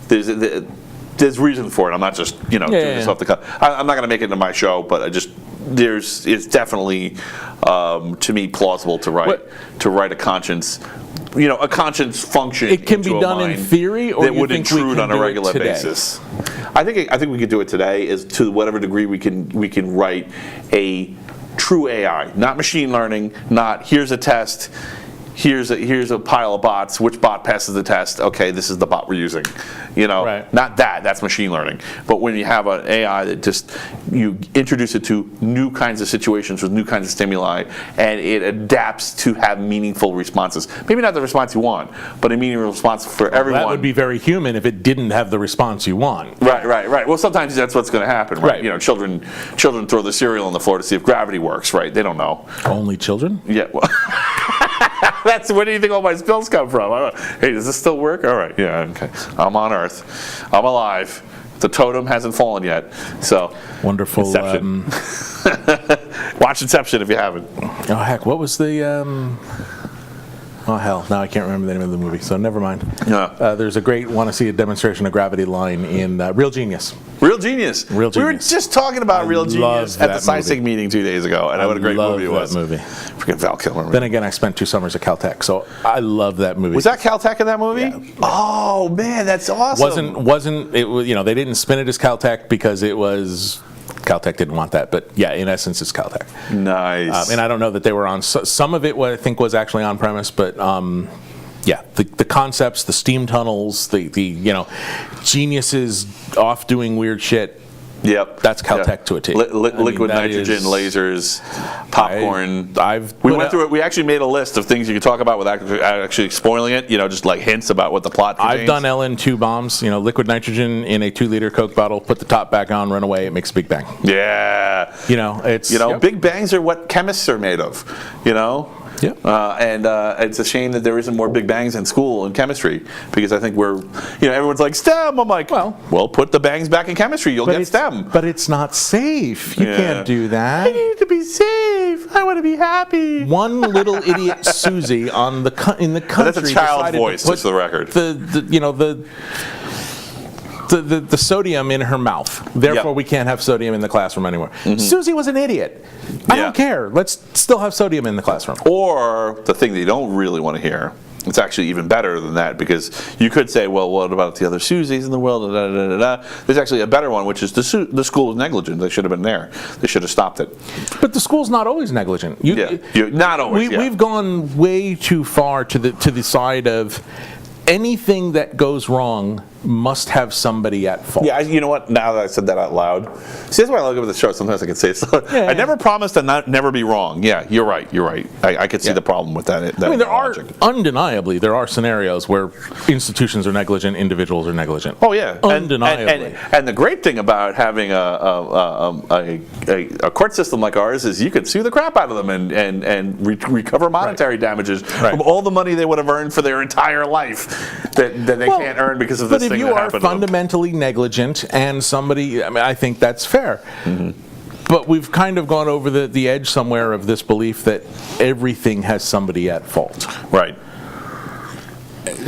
There's reason for it. I'm not just doing this off the cuff. I'm not going to make it into my show, but it's definitely to me plausible to write a conscience. A conscience function. It can be done in theory, or that you would think we intrude can on a do it regular today? basis. I think we could do it today. Is to whatever degree we can write a true AI, not machine learning, not here's a test. Here's a pile of bots. Which bot passes the test? Okay, this is the bot we're using. Right. Not that's machine learning. But when you have an AI that just you introduce it to new kinds of situations with new kinds of stimuli, and it adapts to have meaningful responses. Maybe not the response you want, but a meaningful response for everyone. That would be very human if it didn't have the response you want. Right. Well, sometimes that's what's going to happen. Right. Children throw the cereal on the floor to see if gravity works. Right. They don't know. Only children? Yeah. Well. That's where do you think all my spills come from? Hey, does this still work? All right, yeah, okay. I'm on Earth. I'm alive. The totem hasn't fallen yet. So wonderful. Inception. Watch Inception if you haven't. Oh heck, what was the? Oh hell, now I can't remember the name of the movie. So never mind. Yeah. There's a great want to see a demonstration of gravity line in Real Genius. Real Genius. Real We were Genius. just talking about Real Genius at the SciSig meeting 2 days ago, and what a great movie it was. That movie. Freaking Val Kilmer. Then again, I spent 2 summers at Caltech, so I love that movie. Was that Caltech in that movie? Yeah. Oh man, that's awesome. Wasn't it? They didn't spin it as Caltech because it was. Caltech didn't want that, but yeah, in essence, it's Caltech. Nice. And I don't know that they were on. Some of it, I think, was actually on premise, but yeah, the concepts, the steam tunnels, the geniuses off doing weird shit. Yep. That's Caltech Yep. to a T. Liquid that nitrogen, is- lasers, popcorn. We went through it. We actually made a list of things you could talk about without actually spoiling it. Just like hints about what the plot contains. I've done LN2 bombs. Liquid nitrogen in a 2-liter Coke bottle. Put the top back on, run away. It makes a big bang. Yeah. It's yep. Big bangs are what chemists are made of. Yeah. And it's a shame that there isn't more big bangs in school in chemistry, because I think everyone's like STEM. I'm like, well, put the bangs back in chemistry. You'll get STEM. But it's not safe. You can't do that. I need to be safe. I want to be happy. One little idiot Susie in the country. That's a child voice, just for the record. The sodium in her mouth. Therefore, we can't have sodium in the classroom anymore. Mm-hmm. Susie was an idiot. I don't care. Let's still have sodium in the classroom. Or the thing that you don't really want to hear, it's actually even better than that, because you could say, well, what about the other Susies in the world? Da, da, da, da. There's actually a better one, which is the school was negligent. They should have been there. They should have stopped it. But the school's not always negligent. Not always. We've gone way too far to the side of anything that goes wrong must have somebody at fault. Yeah, you know what? Now that I said that out loud, see, that's why I look at the show. Sometimes I can say so. I never promised to never be wrong. Yeah, you're right. I could see the problem with that. Undeniably, there are scenarios where institutions are negligent, individuals are negligent. Oh yeah, undeniably. And the great thing about having a court system like ours is you can sue the crap out of them and recover monetary damages from all the money they would have earned for their entire life that they can't earn because of this thing. But if you are fundamentally negligent and somebody, I think that's fair. Mm-hmm. But we've kind of gone over the edge somewhere of this belief that everything has somebody at fault. Right.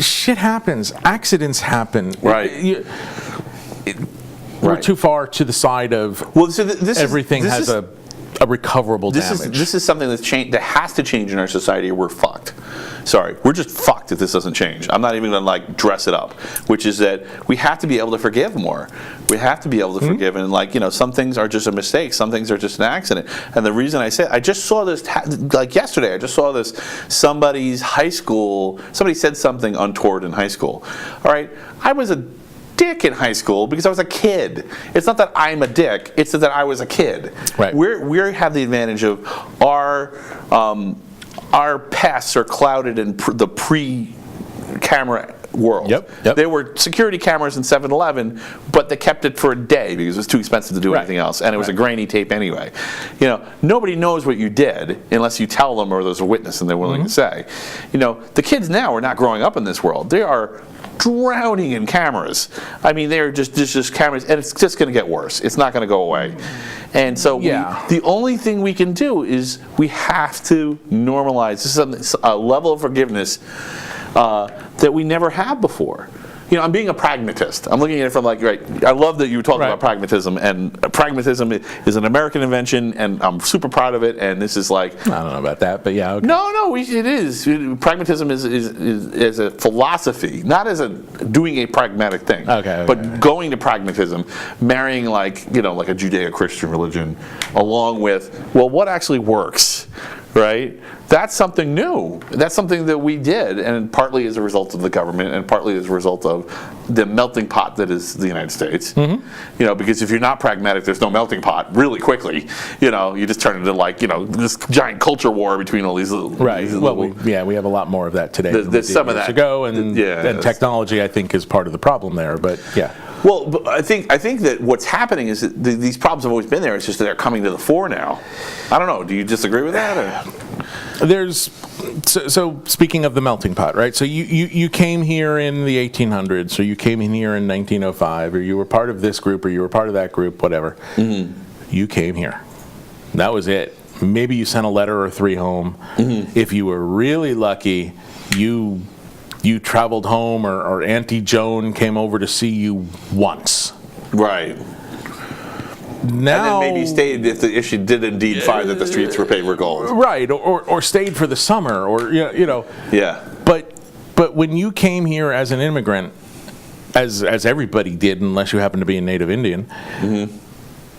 Shit happens. Accidents happen. Right. We're too far to the side of everything has a recoverable damage. This is something that has to change in our society, or we're fucked. Sorry, we're just fucked if this doesn't change. I'm not even going to dress it up, which is that we have to be able to forgive more. We have to be able to forgive, and some things are just a mistake, some things are just an accident. And the reason I say I just saw this yesterday. I just saw this. Somebody said something untoward in high school. All right, I was a dick in high school because I was a kid. It's not that I'm a dick, it's that I was a kid. Right. We have the advantage of our pasts are clouded in the pre-camera world. Yep. There were security cameras in 7-Eleven, but they kept it for a day because it was too expensive to do anything else, and it was a grainy tape anyway. Nobody knows what you did unless you tell them or there's a witness and they're willing to say. The kids now are not growing up in this world. They are drowning in cameras. They're just cameras, and it's just going to get worse. It's not going to go away. And so the only thing we can do is we have to normalize. This is a level of forgiveness that we never had before. I'm being a pragmatist. I'm looking at it from I love that you were talking about pragmatism, and pragmatism is an American invention, and I'm super proud of it. And this is I don't know about that, but yeah. Okay. No, it is. Pragmatism is a philosophy, not as doing a pragmatic thing. But going to pragmatism, marrying a Judeo-Christian religion, along with what actually works. Right? That's something new. That's something that we did, and partly as a result of the government, and partly as a result of the melting pot that is the United States. Mm-hmm. Because if you're not pragmatic, there's no melting pot really quickly. You just turn into this giant culture war between all these little. Right. We have a lot more of that today. There's some of that ago, and technology, I think, is part of the problem there. But yeah. Well, but I think that what's happening is that these problems have always been there. It's just that they're coming to the fore now. I don't know. Do you disagree with that? Or? So speaking of the melting pot, right? So you came here in the 1800s, or you came in here in 1905, or you were part of this group, or you were part of that group, whatever. Mm-hmm. You came here. That was it. Maybe you sent a letter or 3 home. Mm-hmm. If you were really lucky, you traveled home, or Auntie Joan came over to see you once. Right. Now, and then maybe stayed if she did indeed find that the streets were paved with gold. Right, or stayed for the summer, or Yeah. But when you came here as an immigrant, as everybody did, unless you happen to be a native Indian, mm-hmm.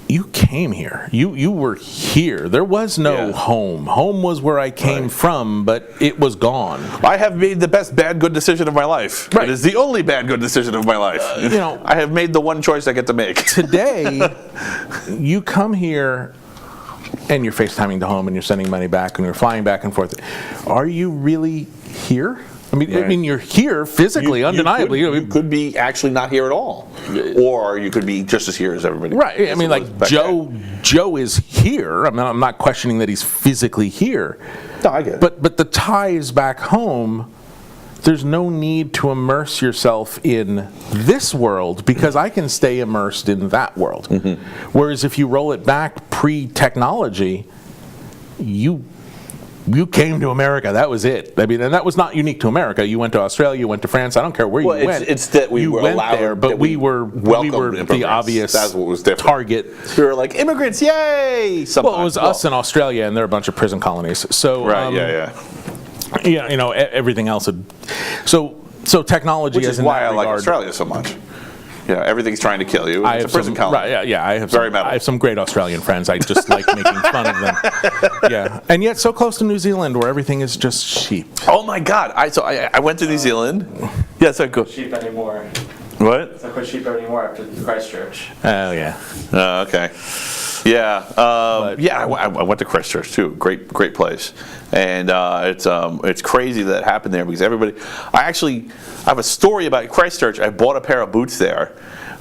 you came here. You were here. There was no Yeah. home. Home was where I came from, but it was gone. I have made the best bad good decision of my life. Right. It is the only bad good decision of my life. I have made the one choice I get to make. Today, you come here and you're FaceTiming to home and you're sending money back and you're flying back and forth. Are you really here? I mean, you're here physically, undeniably. You could be actually not here at all, or you could be just as here as everybody. Right. I mean, like Joe is here. I mean, I'm not questioning that he's physically here. No, I get it. But the tie is back home. There's no need to immerse yourself in this world because I can stay immersed in that world. Mm-hmm. Whereas if you roll it back pre-technology, you came to America. That was it. I mean, and that was not unique to America. You went to Australia. You went to France. I don't care where you went. It's that we were went allowed there, but we were the obvious That's what was different. target. We were like immigrants, yay! Sometimes. Well, it was us in Australia, and they're a bunch of prison colonies. So Right. yeah, everything else. So technology Which is in why that I like regard, Australia so much. Everything's trying to kill you. It's a prison colony. Right, yeah. I have Very metal. I have some great Australian friends. I just like making fun of them. Yeah, and yet so close to New Zealand, where everything is just cheap. Oh my God! I went to New Zealand. Yes, I go. Cheap anymore. What? It's not quite cheap anymore after Christchurch. Oh yeah. Okay. Yeah. I went to Christchurch too. Great place. And it's crazy that happened there because everybody. I have a story about Christchurch. I bought a pair of boots there,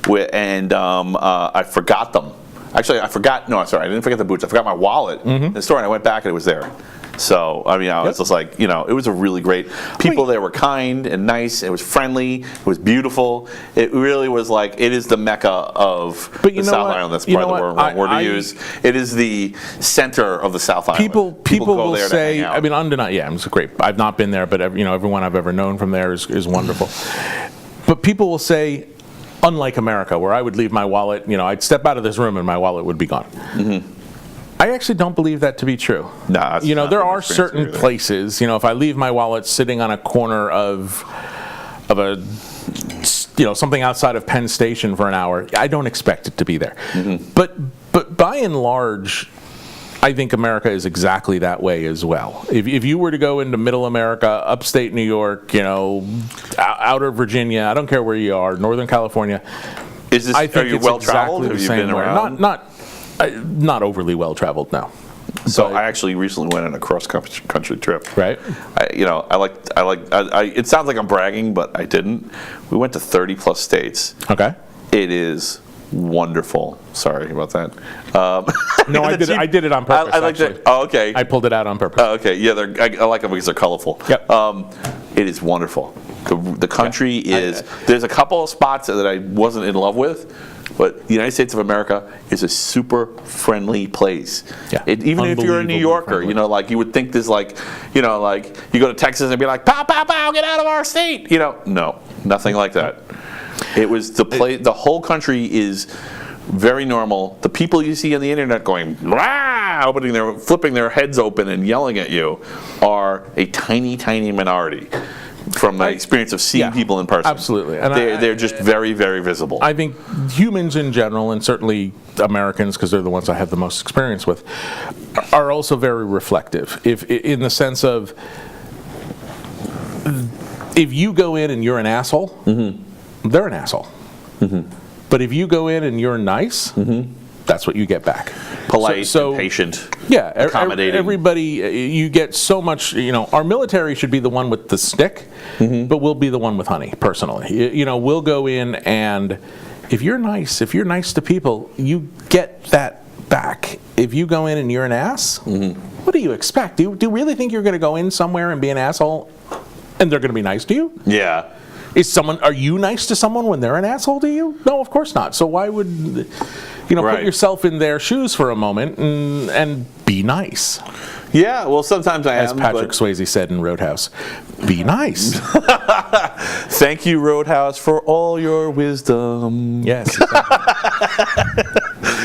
and I forgot them. Actually, I forgot. No, sorry, I didn't forget the boots. I forgot my wallet in the store, and I went back and it was there. So, I mean, I was just like, it was a really great, people there were kind and nice, it was friendly, it was beautiful, it really was like, it is the mecca of the South Island, that's probably the wrong word to use. It is the center of the South Island. People go will there to say, hang out. I mean, undeniable, yeah, it's great. I've not been there, but everyone I've ever known from there is wonderful. But people will say, unlike America, where I would leave my wallet, I'd step out of this room and my wallet would be gone. Mm-hmm. I actually don't believe that to be true. No, there are certain places. If I leave my wallet sitting on a corner of a, something outside of Penn Station for an hour, I don't expect it to be there. Mm-hmm. But by and large, I think America is exactly that way as well. If you were to go into Middle America, upstate New York, outer Virginia, I don't care where you are, Northern California. Are you well traveled? Have you been around? Not overly well traveled, no. So I actually recently went on a cross country trip. Right. It sounds like I'm bragging, but I didn't. We went to 30 plus states. Okay. It is wonderful. Sorry about that. No, I did it on purpose. I like that. Oh, okay. I pulled it out on purpose. Oh, okay. Yeah, I like them because they're colorful. Yep. It is wonderful. The country is. There's a couple of spots that I wasn't in love with. But the United States of America is a super friendly place. Yeah. Even if you're a New Yorker, friendly. You would think there's like you go to Texas and be like, pow, pow, pow, get out of our state. No, nothing like that. It was the place. The whole country is very normal. The people you see on the internet going, rah, flipping their heads open and yelling at you, are a tiny, tiny minority. From my experience of seeing people in person. Absolutely. And they're just very, very visible. I think humans in general, and certainly Americans, because they're the ones I have the most experience with, are also very reflective. In the sense of, if you go in and you're an asshole, mm-hmm. they're an asshole. Mm-hmm. But if you go in and you're nice, mm-hmm. that's what you get back. Polite, and patient, accommodating. Everybody, you get so much, our military should be the one with the stick, mm-hmm. but we'll be the one with honey, personally. We'll go in and if you're nice to people, you get that back. If you go in and you're an ass, mm-hmm. what do you expect? Do you really think you're going to go in somewhere and be an asshole and they're going to be nice to you? Yeah. Are you nice to someone when they're an asshole to you? No, of course not. So why would put yourself in their shoes for a moment and be nice? Yeah, well, sometimes I am. As Patrick Swayze said in Roadhouse, be nice. Thank you, Roadhouse, for all your wisdom. Yes.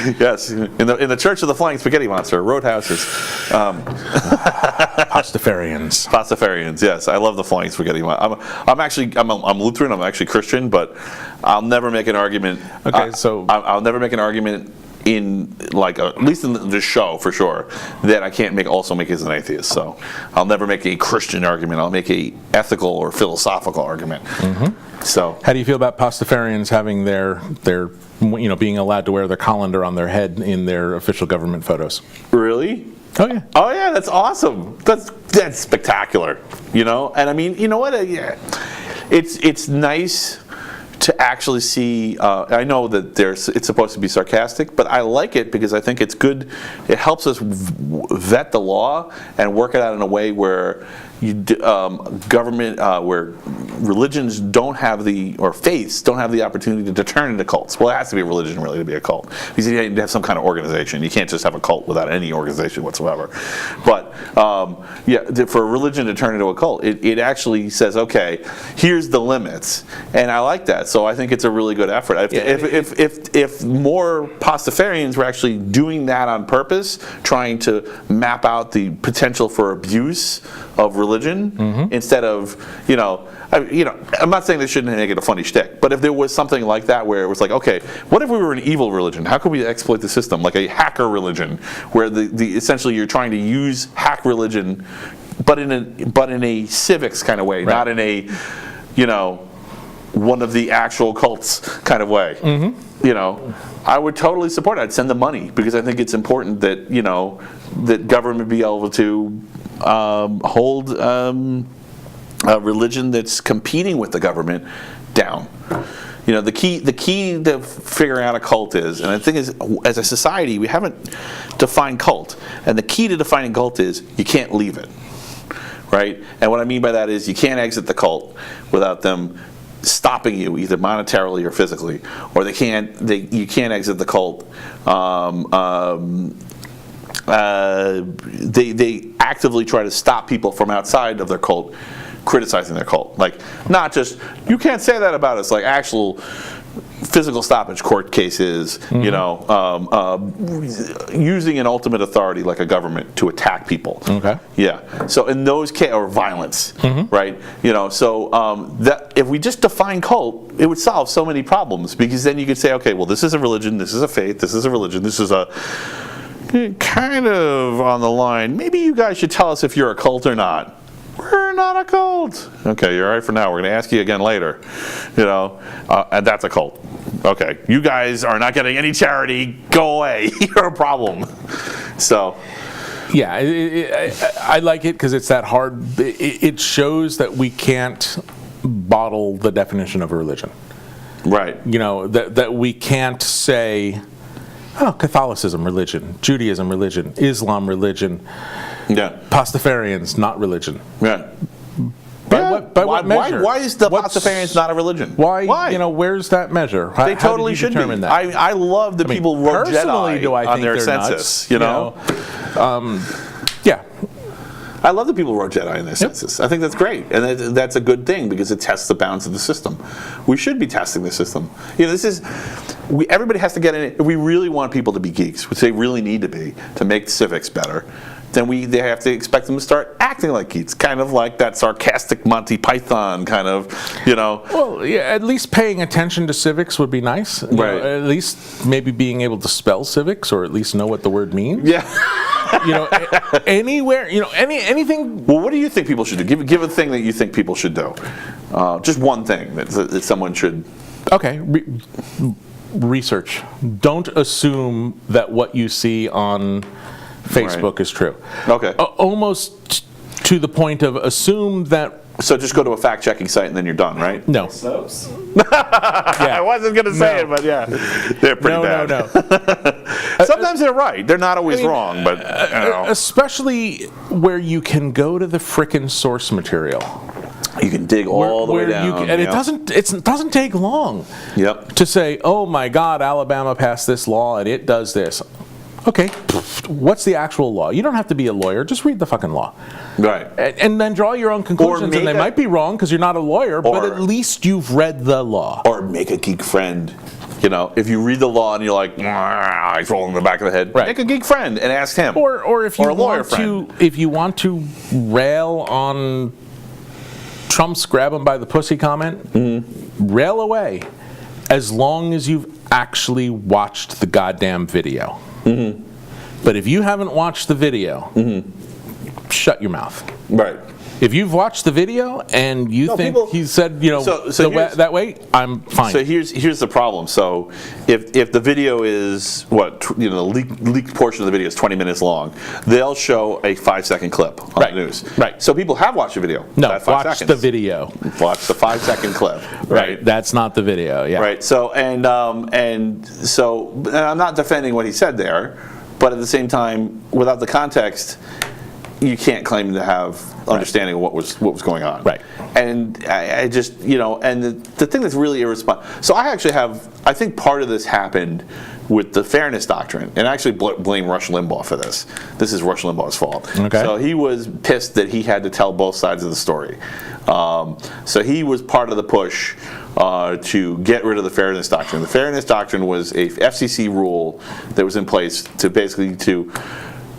Exactly. Yes, in the Church of the Flying Spaghetti Monster, Roadhouse is Pastafarians. Pastafarians, yes, I love the Flying Spaghetti Monster. I'm Lutheran. I'm actually Christian, but I'll never make an argument. Okay, so I'll never make an argument in like at least in the show for sure that I can't also make as an atheist. So I'll never make a Christian argument. I'll make a ethical or philosophical argument. So How do you feel about Pastafarians having their being allowed to wear the colander on their head in their official government photos? really? Oh yeah. That's awesome. That's spectacular. And I mean, you know what? Yeah, it's nice to actually see. I know that it's supposed to be sarcastic, but I like it because I think it's good. It helps us vet the law and work it out in a way where government, where religions don't have or faiths don't have the opportunity to turn into cults. Well, it has to be a religion really to be a cult, because you have to have some kind of organization. You can't just have a cult without any organization whatsoever. But for a religion to turn into a cult, it actually says, okay, here's the limits, and I like that. So I think it's a really good effort. If more Pastafarians were actually doing that on purpose, trying to map out the potential for abuse of religion, instead of, I'm not saying they shouldn't make it a funny shtick, but if there was something like that where it was like, okay, what if we were an evil religion? How could we exploit the system? Like a hacker religion, where the essentially you're trying to use hack religion, but in a civics kind of way, not in a, one of the actual cults kind of way. I would totally support it. I'd send the money, because I think it's important that that government be able to hold a religion that's competing with the government down. The key to figuring out a cult is, and the thing is, as a society, we haven't defined cult, and the key to defining cult is you can't leave it, right? And what I mean by that is you can't exit the cult without them stopping you either monetarily or physically, or you can't exit the cult. They actively try to stop people from outside of their cult criticizing their cult. Like, not just, you can't say that about us, like actual physical stoppage court cases, using an ultimate authority like a government to attack people. Okay. Yeah. So in those cases, or violence, right? That if we just define cult, it would solve so many problems, because then you could say, okay, well, this is a religion, this is a faith, this is a religion, this is a kind of on the line. Maybe you guys should tell us if you're a cult or not. We're not a cult. Okay, you're all right for now. We're going to ask you again later. And that's a cult. Okay, you guys are not getting any charity. Go away. You're a problem. So. Yeah, I like it because it's that hard. It shows that we can't bottle the definition of a religion. Right. That we can't say, Catholicism, religion, Judaism, religion, Islam, religion, Pastafarians, not religion. Yeah. By what measure? Why is the Pastafarians not a religion? Why? Where's that measure? They totally should be. That? I love that people wrote Jedi on their census. Yeah. I love that people wrote Jedi in their census. I think that's great, and that's a good thing, because it tests the bounds of the system. We should be testing the system. Everybody has to get in it. If we really want people to be geeks, which they really need to be, to make civics better, then they have to expect them to start acting like geeks, kind of like that sarcastic Monty Python kind of, Well, yeah, at least paying attention to civics would be nice. Right. At least maybe being able to spell civics, or at least know what the word means. Yeah. Anywhere, anything. Well, what do you think people should do? Give a thing that you think people should do. Just one thing that someone should. Okay. Research. Don't assume that what you see on Facebook is true. Okay. Almost to the point of assume that. So just go to a fact-checking site and then you're done, right? No. I wasn't going to say it, but yeah, they're pretty bad. No. Sometimes they're right. They're not always wrong, but especially where you can go to the frickin' source material. You can dig all the way down, it doesn't take long. Yep. To say, oh my God, Alabama passed this law and it does this. Okay, what's the actual law? You don't have to be a lawyer. Just read the fucking law. Right. And then draw your own conclusions. And they might be wrong because you're not a lawyer, but at least you've read the law. Or make a geek friend. If you read the law and you're like, he's rolling in the back of the head, make a geek friend and ask him. Or if you a lawyer want friend. if you want to rail on Trump's grab him by the pussy comment, rail away. As long as you've actually watched the goddamn video. But if you haven't watched the video, shut your mouth. Right. If you've watched the video and you think people- he said, that way, I'm fine. So here's the problem. So if the video is the leaked portion of the video is 20 minutes long, they'll show a 5-second clip on the news. Right. So people have watched the video. No, that 5 watch seconds. the video. Watch the 5-second clip. Right. That's not the video. Yeah. Right. So and I'm not defending what he said there, but at the same time, without the context, you can't claim to have understanding of what was going on. Right. And I just, and the thing that's really irresponsible. So I think part of this happened with the fairness doctrine, and I actually blame Rush Limbaugh for this. This is Rush Limbaugh's fault. Okay. So he was pissed that he had to tell both sides of the story. So he was part of the push to get rid of the fairness doctrine. The fairness doctrine was a FCC rule that was in place to basically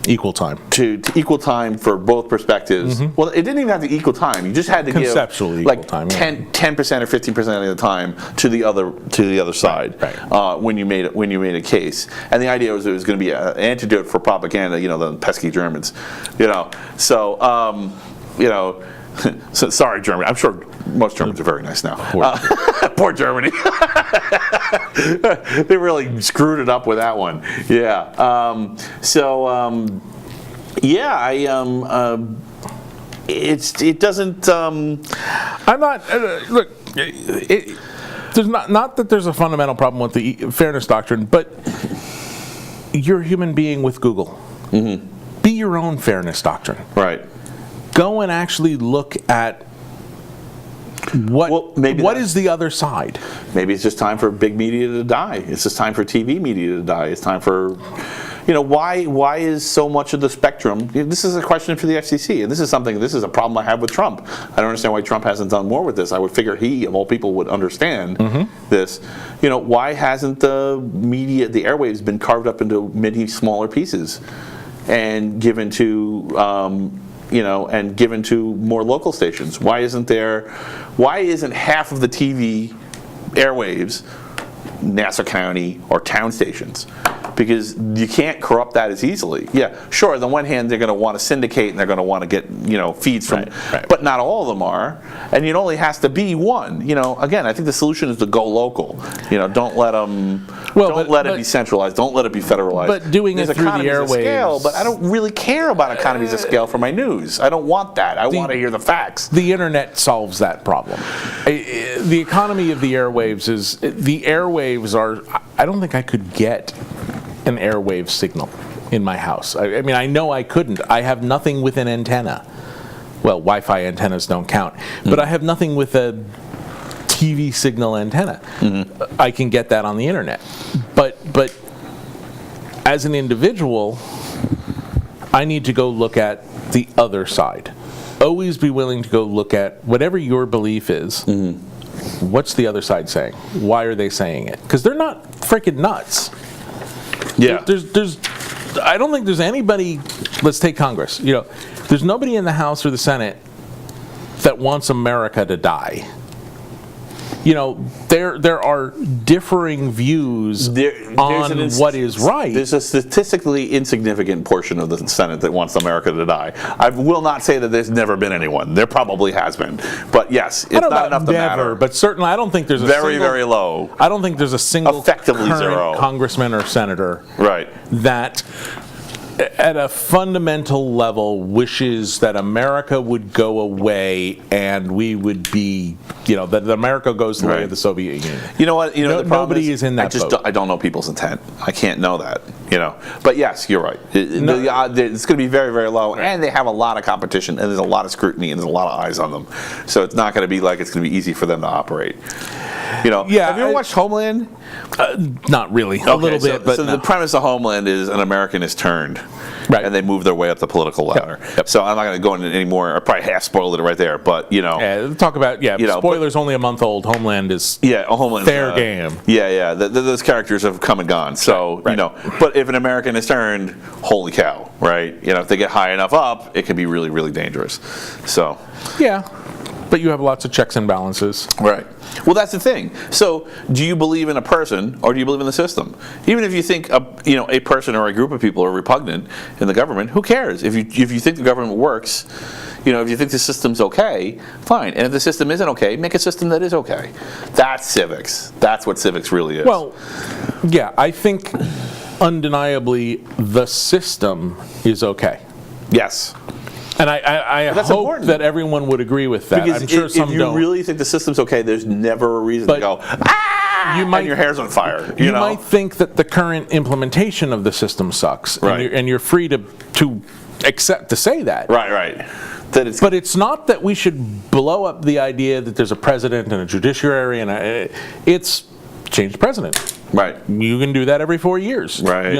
Equal time. to equal time for both perspectives. Well, it didn't even have to equal time. You just had to give Conceptually like equal time, yeah. 10% or 15% of the time to the other side. Right. When you made a case. And the idea was it was going to be an antidote for propaganda. The pesky Germans. So so, sorry, Germany. I'm sure most Germans are very nice now. Poor Germany. They really screwed it up with that one. Yeah. It doesn't. I'm not. Look, there's not that there's a fundamental problem with the fairness doctrine, but you're a human being with Google. Be your own fairness doctrine. Right. Go and actually look at what is the other side. Maybe it's just time for big media to die. It's just time for TV media to die. It's time for, why is so much of the spectrum? This is a question for the FCC, and this is a problem I have with Trump. I don't understand why Trump hasn't done more with this. I would figure he, of all people, would understand this. Why hasn't the media, the airwaves, been carved up into many smaller pieces and given to more local stations? Why isn't half of the TV airwaves Nassau County or town stations? Because you can't corrupt that as easily. Yeah, sure, on the one hand, they're going to want to syndicate and they're going to want to get, feeds from, right. But not all of them are. And it only has to be one. Again, I think the solution is to go local. Don't let them, let it be centralized. Don't let it be federalized. But doing it through the airwaves. Scale, but I don't really care about economies of scale for my news. I don't want that. I want to hear the facts. The internet solves that problem. The economy of the airwaves I don't think I could get an airwave signal in my house. I mean, I know I couldn't. I have nothing with an antenna. Well, Wi-Fi antennas don't count. But I have nothing with a TV signal antenna. I can get that on the internet. But as an individual, I need to go look at the other side. Always be willing to go look at whatever your belief is. What's the other side saying? Why are they saying it? Because they're not freaking nuts. Yeah. I don't think there's anybody. Let's take Congress. There's nobody in the House or the Senate that wants America to die. There are differing views on what is right. There's a statistically insignificant portion of the Senate that wants America to die. I will not say that there's never been anyone. There probably has been. But yes, it's not enough to matter. But certainly I don't think there's very low. I don't think there's a single Effectively current zero. congressman or senator that at a fundamental level wishes that America would go away and we would be, that America goes the way of the Soviet Union. You know what? The nobody is in that boat. I don't know people's intent. I can't know that. But yes, you're right. It's going to be very, very low, and they have a lot of competition, and there's a lot of scrutiny, and there's a lot of eyes on them. So it's not going to be like it's going to be easy for them to operate. Have you ever watched Homeland? Not really. A little bit, but so the premise of Homeland is an American is turned. Right. And they move their way up the political ladder. Yep. So I'm not going to go into any more. I probably half spoiled it right there, but talk about spoilers only a month old. Homeland is Homeland fair game. Those characters have come and gone. So right. But if an American is turned, holy cow, right? If they get high enough up, it can be really, really dangerous. So yeah. But you have lots of checks and balances. Right. Well, that's the thing. So, do you believe in a person or do you believe in the system? Even if you think a person or a group of people are repugnant in the government, who cares? If you think the government works, if you think the system's okay, fine. And if the system isn't okay, make a system that is okay. That's civics. That's what civics really is. Well, yeah, I think undeniably the system is okay. Yes. And I that's hope important. that everyone would agree with that. Because I'm sure some if you don't. really think the system's okay, there's never a reason to But go, you might, and your hair's on fire. You might think that the current implementation of the system sucks. Right. And you're free to accept to say that. Right. That it's, But it's not that we should blow up the idea that there's a president and a judiciary, and it's change the president. right. You can do that every 4 years. Right.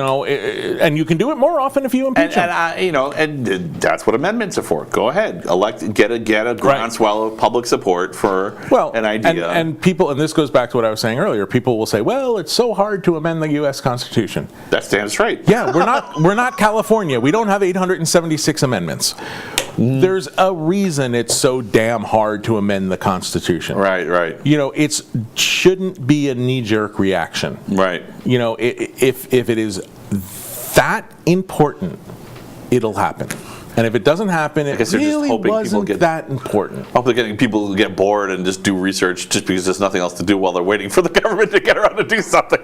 And you can do it more often if you impeach him. And that's what amendments are for. Go ahead, get a groundswell of public support for an idea. And people, and this goes back to what I was saying earlier. People will say, "Well, it's so hard to amend the U.S. Constitution." That stands straight. Yeah, we're not California. We don't have 876 amendments. There's a reason it's so damn hard to amend the Constitution. Right. It shouldn't be a knee-jerk reaction. Right. If it is that important, it'll happen. And if it doesn't happen, it guess they're just really hoping people wasn't get- that important. Hopefully getting people to get bored and just do research just because there's nothing else to do while they're waiting for the government to get around to do something.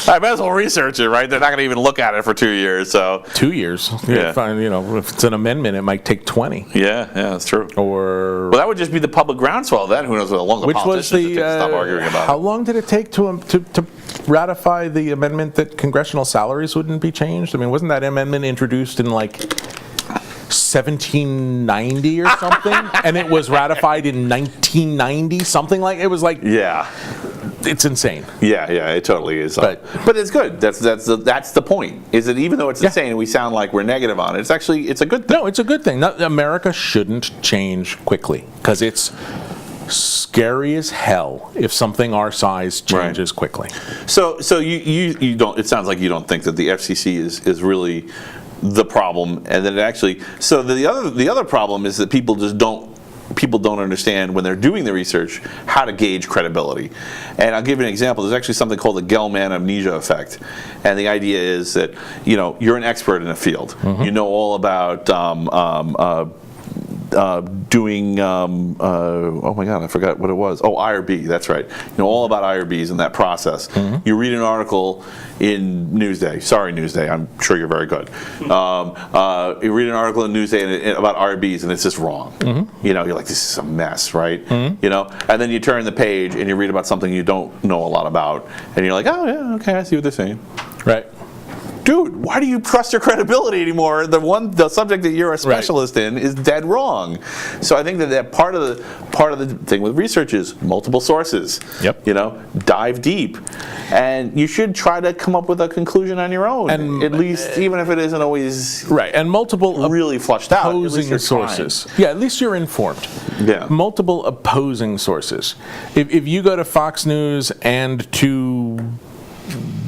I might as well research it, right? They're not going to even look at it for 2 years, so. 2 years. Yeah. Fine, if it's an amendment, it might take 20. Yeah, that's true. Or Well, that would just be the public groundswell then. Who knows how long the which was politicians the stop arguing about how it. long did it take to ratify the amendment that congressional salaries wouldn't be changed? I mean, wasn't that amendment introduced in like 1790 or something, and it was ratified in 1990, something like it was like Yeah. it's insane. Yeah, it totally is. But it's good. That's the point. Is that even though it's insane and we sound like we're negative on it, it's a good thing. No, it's a good thing. America shouldn't change quickly because it's scary as hell if something our size changes quickly. So you don't. It sounds like you don't think that the FCC is really the problem, and that it actually. So the other problem is that people don't understand when they're doing the research how to gauge credibility. And I'll give you an example. There's actually something called the Gell-Mann amnesia effect, and the idea is that you're an expert in a field. Mm-hmm. You know all about doing oh my god, I forgot what it was. Oh, IRB, that's right. You know all about IRBs and that process. Mm-hmm. You read an article in Newsday. Sorry, Newsday. I'm sure you're very good. You read an article in Newsday about IRBs and it's just wrong. Mm-hmm. You're like, this is a mess, right? Mm-hmm. And then you turn the page and you read about something you don't know a lot about, and you're like, oh yeah, okay, I see what they're saying. Right. Dude, why do you trust your credibility anymore? The subject that you're a specialist in is dead wrong. So I think that part of the thing with research is multiple sources. Yep. Dive deep, and you should try to come up with a conclusion on your own. And at least, even if it isn't always Right, and multiple really flushed out. At least opposing you're sources. Yeah, at least you're informed. Yeah. Multiple opposing sources. If you go to Fox News and to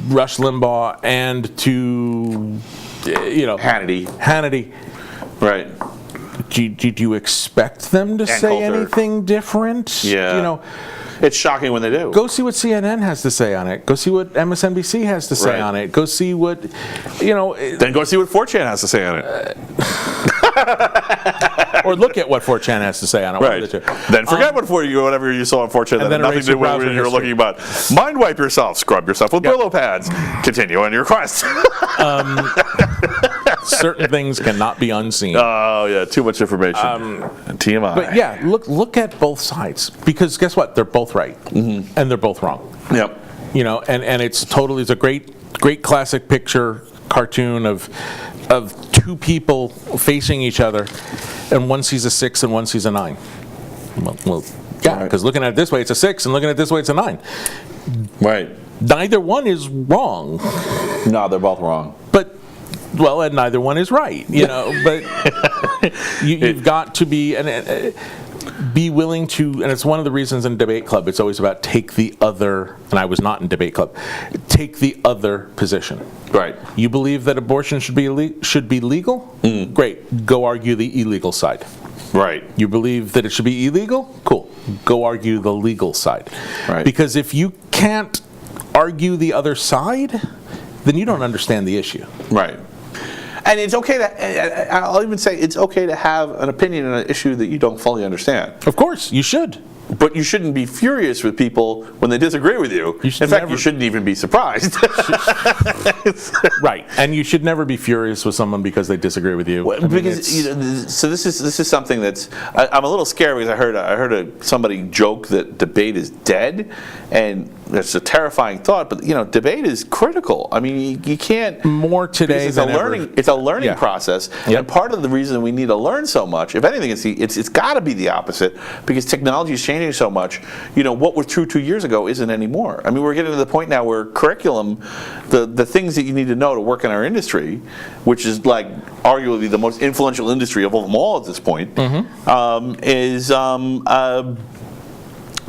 Rush Limbaugh and to Hannity, right? do you expect them to say Coulter. anything different? Yeah. It's shocking when they do. Go see what CNN has to say on it. Go see what MSNBC has to say Right. on it. Go see what, Then go see what 4chan has to say on it. or look at what 4chan has to say on it. One Right. of the two. Then forget whatever you saw on 4chan that had then nothing erase to do your with browser what you were history. looking about. Mind wipe yourself, scrub yourself with Brillo pads. Continue on your quest. Certain things cannot be unseen. Oh yeah, too much information. TMI. But yeah, look at both sides, because guess what? They're both right, and they're both wrong. Yep. And it's a great classic picture cartoon of two people facing each other, and one sees a 6 and one sees a 9. Well, yeah, Right. because looking at it this way, it's a 6, and looking at it this way, it's a 9. Right. Neither one is wrong, No, they're both wrong. and neither one is right. But you've got to be, and be willing to, and it's one of the reasons in debate club, it's always about take the other, and I was not in debate club, take the other position. Right. You believe that abortion should be legal? Great, go argue the illegal side. Right. You believe that it should be illegal? Cool, go argue the legal side. Right. Because if you can't argue the other side, then you don't understand the issue. Right. And it's okay to, I'll even say it's okay to have an opinion on an issue that you don't fully understand. Of course, you should. But you shouldn't be furious with people when they disagree with you. In fact, you shouldn't even be surprised. Right, and you should never be furious with someone because they disagree with you. Because so this is something that's I'm a little scared because I heard somebody joke that debate is dead, and that's a terrifying thought. But debate is critical. I mean, you can't more today it's than a learning. ever. It's a learning process, Yep. and part of the reason we need to learn so much, if anything, it's got to be the opposite because technology is changing so much. What was true 2 years ago isn't anymore. I mean, we're getting to the point now where curriculum, the things that you need to know to work in our industry, which is like arguably the most influential industry of them all at this point,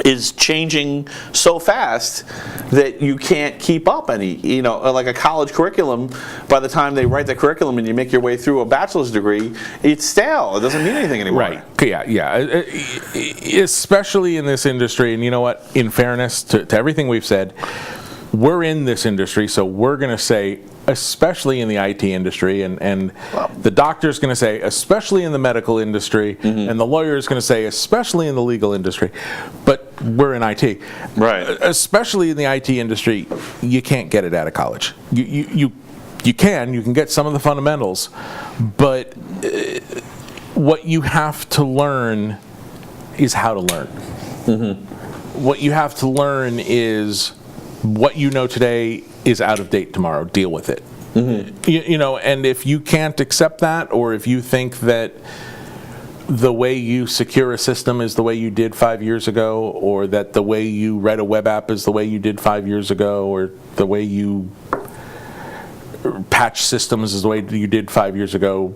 is changing so fast that you can't keep up any. Like a college curriculum, by the time they write the curriculum and you make your way through a bachelor's degree, it's stale. It doesn't mean anything anymore. Right. Yeah. Especially in this industry, and you know what? In fairness to everything we've said, we're in this industry, so we're going to say, especially in the IT industry, and the doctor's going to say, especially in the medical industry, and the lawyer's going to say, especially in the legal industry. But we're in IT. Right. Especially in the IT industry, you can't get it out of college. You can get some of the fundamentals, but what you have to learn is how to learn. What you have to learn is what you know today is out of date tomorrow. Deal with it. And if you can't accept that, or if you think that the way you secure a system is the way you did 5 years ago, or that the way you write a web app is the way you did 5 years ago, or the way you patch systems is the way you did 5 years ago,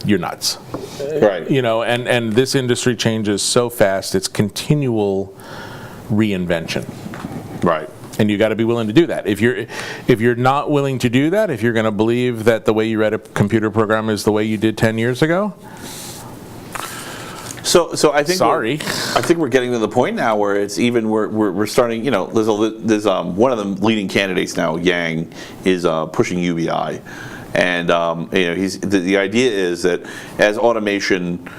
you're nuts. Right. And this industry changes so fast, it's continual reinvention. Right. And you got to be willing to do that. If you're not willing to do that, if you're going to believe that the way you read a computer program is the way you did 10 years ago, so I think sorry. I think we're getting to the point now where it's even we're starting. There's one of the leading candidates now, Yang, is pushing UBI, and the idea is that as automation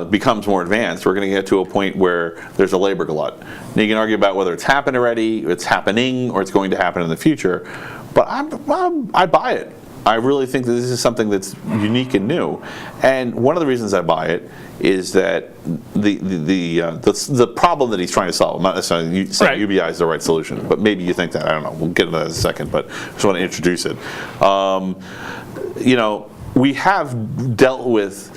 becomes more advanced, we're going to get to a point where there's a labor glut. Now you can argue about whether it's happened already, it's happening, or it's going to happen in the future. But I buy it. I really think that this is something that's unique and new. And one of the reasons I buy it is that the problem that he's trying to solve, I'm not necessarily saying UBI is the right solution, but maybe you think that. I don't know. We'll get into that in a second, but I just want to introduce it. We have dealt with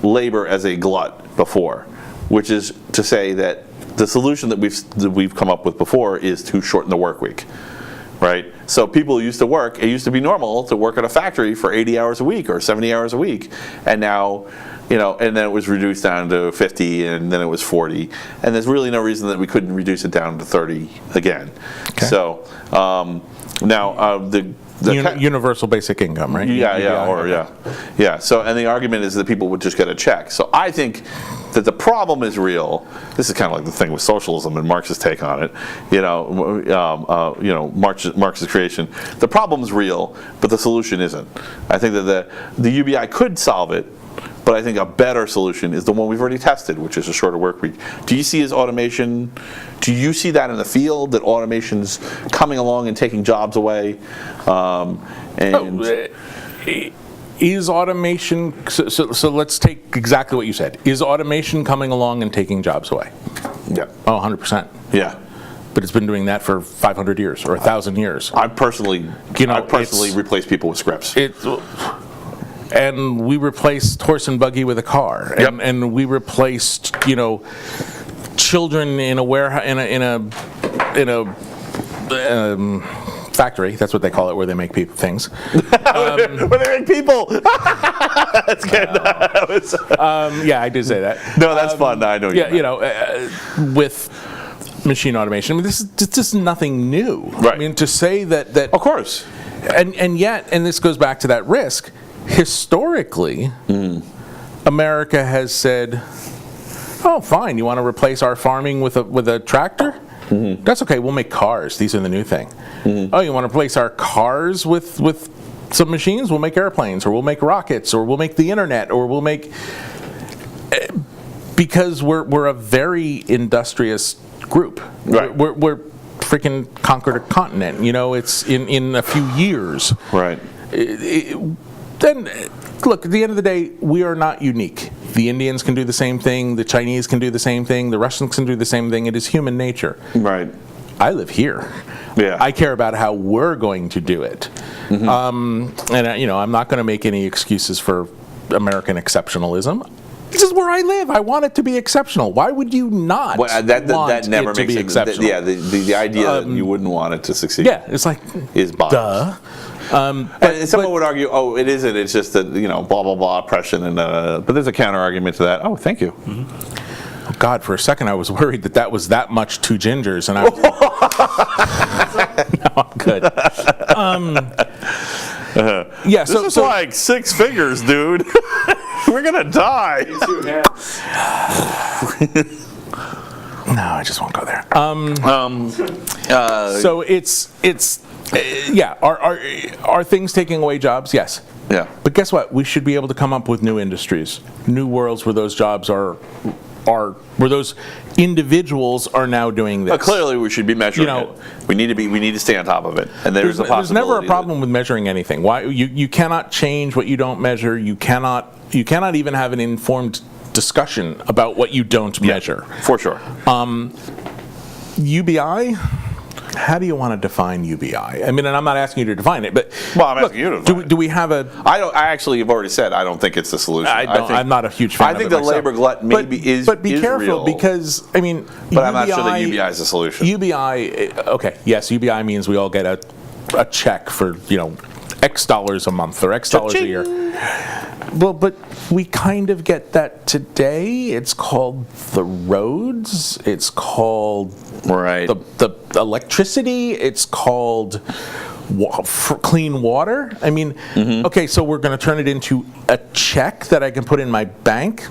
labor as a glut before, which is to say that the solution that we've come up with before is to shorten the work week, right? So people used to work, it used to be normal to work at a factory for 80 hours a week or 70 hours a week, and now, and then it was reduced down to 50, and then it was 40, and there's really no reason that we couldn't reduce it down to 30 again. Okay. So now the universal basic income, right? Yeah. So, and the argument is that people would just get a check. So I think that the problem is real. This is kind of like the thing with socialism and Marx's take on it. Marx's creation. The problem is real, but the solution isn't. I think that the UBI could solve it, but I think a better solution is the one we've already tested, which is a shorter work week. Do you see that in the field, that automation's coming along and taking jobs away? Is automation, so let's take exactly what you said. Is automation coming along and taking jobs away? Yeah. Oh, 100%. Yeah. But it's been doing that for 500 years or 1,000 years. I personally replace people with scripts. And we replaced horse and buggy with a car, and we replaced children in a warehouse in a factory. That's what they call it, where they make things. Where they make people. That's good. Yeah, I did say that. No, that's fun. I know. Yeah, with machine automation. I mean, this is nothing new. Right. I mean, to say that Of course. and yet, and this goes back to that risk. Historically, America has said, "Oh, fine. You want to replace our farming with a tractor? That's okay. We'll make cars. These are the new thing. Oh, you want to replace our cars with some machines? We'll make airplanes, or we'll make rockets, or we'll make the internet, or we'll make." Because we're a very industrious group. Right. We're freaking conquered a continent. It's in a few years. Right. Then, look, at the end of the day, we are not unique. The Indians can do the same thing. The Chinese can do the same thing. The Russians can do the same thing. It is human nature. Right. I live here. Yeah. I care about how we're going to do it. And I'm not going to make any excuses for American exceptionalism. This is where I live. I want it to be exceptional. Why would you not Well, that never it to makes be exceptional? the idea that you wouldn't want it to succeed. Yeah, it's like, is bonkers. duh. And someone would argue, oh, it isn't. It's just that blah blah blah oppression, and but there's a counter argument to that. Oh, thank you. Oh God, for a second I was worried that was that much two gingers, and I was no, I'm good. Yeah, This is like 6 figures, dude. We're gonna die. No, I just won't go there. So it's yeah. Are things taking away jobs? Yes. Yeah. But guess what? We should be able to come up with new industries, new worlds where those jobs are where those individuals are now doing this. Clearly, we should be measuring it. We need to stay on top of it. And there's There's never a problem with measuring anything. Why you cannot change what you don't measure. You cannot even have an informed discussion about what you don't measure. For sure. UBI. How do you want to define UBI? I mean, and I'm not asking you to define it, but I'm asking you to define it. Do we have a? I actually have already said I don't think it's the solution. I'm not a huge fan. I think the labor glut is But be careful real. because I mean. But I'm not sure that UBI is the solution. UBI. Okay. Yes, UBI means we all get a check for X dollars a month or X dollars a year. Well, but we kind of get that today. It's called the roads. It's called the electricity. It's called clean water. I mean, okay, so we're going to turn it into a check that I can put in my bank.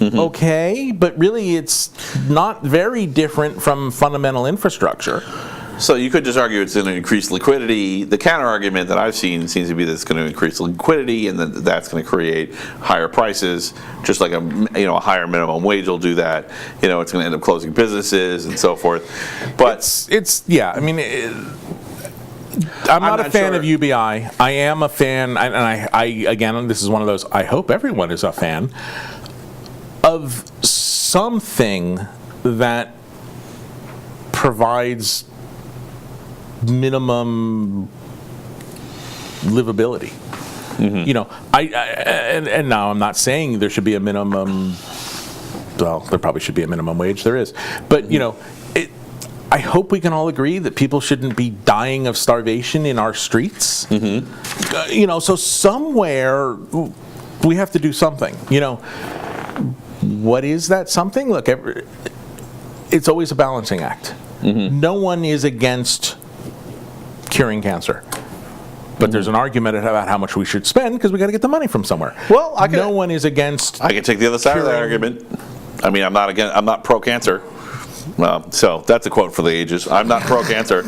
Okay, but really it's not very different from fundamental infrastructure. So you could just argue it's going to increase liquidity. The counter argument that I've seen seems to be that it's going to increase liquidity, and that's going to create higher prices. Just like a higher minimum wage will do that. It's going to end up closing businesses and so forth. But it's yeah. I mean. I'm not a fan of UBI. I am a fan, and I again, this is one of those. I hope everyone is a fan of something that provides minimum livability. And now I'm not saying there should be a minimum. Well, there probably should be a minimum wage. There is, but I hope we can all agree that people shouldn't be dying of starvation in our streets. So somewhere we have to do something. What is that something? Look, it's always a balancing act. No one is against curing cancer. But there's an argument about how much we should spend because we got to get the money from somewhere. Well, no one is against. I can take the other side of that argument. I mean, I'm not pro-cancer. So that's a quote for the ages. I'm not pro-cancer.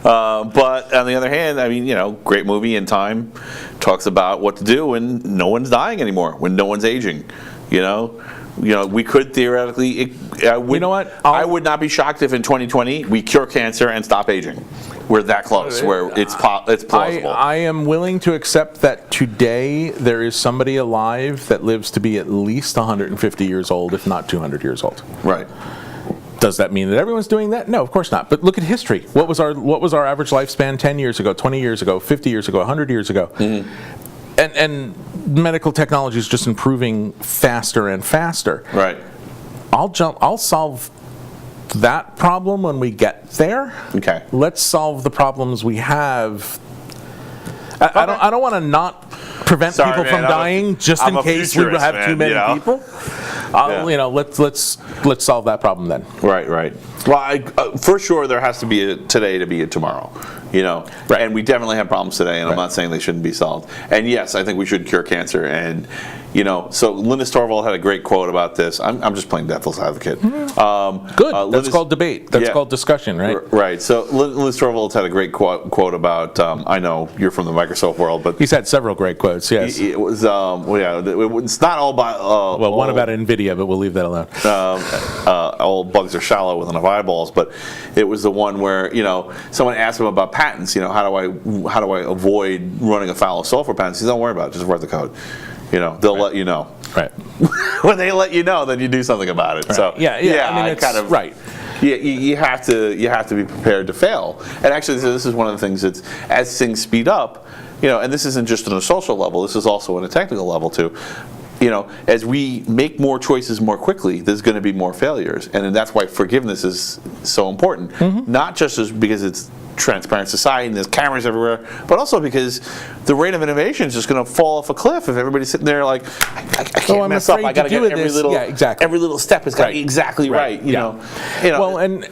But on the other hand, I mean, great movie in Time talks about what to do when no one's dying anymore, when no one's aging. We could theoretically. I would not be shocked if in 2020 we cure cancer and stop aging. We're that close, where it's plausible. I am willing to accept that today there is somebody alive that lives to be at least 150 years old, if not 200 years old. Right. Does that mean that everyone's doing that? No, of course not. But look at history. What was our average lifespan 10 years ago, 20 years ago, 50 years ago, 100 years ago? And medical technology is just improving faster and faster. Right. I'll solve that problem when we get there. Okay. Let's solve the problems we have. I don't want to not prevent Sorry, people man, from dying just I'm in a case we futurist, have man, too many you know? people. Yeah. Let's solve that problem then. Right. Well, for sure, there has to be a today to be a tomorrow. Right. And we definitely have problems today, and I'm Right. not saying they shouldn't be solved. And yes, I think we should cure cancer. And so Linus Torvald had a great quote about this. I'm just playing devil's advocate. Good. That's Linus- called debate. That's Yeah. called discussion, right? Right. So Linus Torvalds had a great quote about. I know you're from the Microsoft world, but He's had several great quotes. Yes. it was. It's not all about. Well, one about Nvidia, but we'll leave that alone. All bugs are shallow with enough eyeballs, but it was the one where someone asked him about patents. How do I avoid running afoul of software patents? He said, don't worry about it. Just write the code. They'll let you know. Right. When they let you know, then you do something about it. Right. So Yeah. I mean, it's kind of right. You have to be prepared to fail. And actually, this is one of the things that's as things speed up. And this isn't just on a social level. This is also on a technical level too. As we make more choices more quickly, there's going to be more failures, and that's why forgiveness is so important. Not just because it's transparent society and there's cameras everywhere, but also because the rate of innovation is just going to fall off a cliff if everybody's sitting there like, I can't I'm mess up. afraid I got to to get do every this. little, Yeah, exactly. every little step has got to be exactly right. Well, and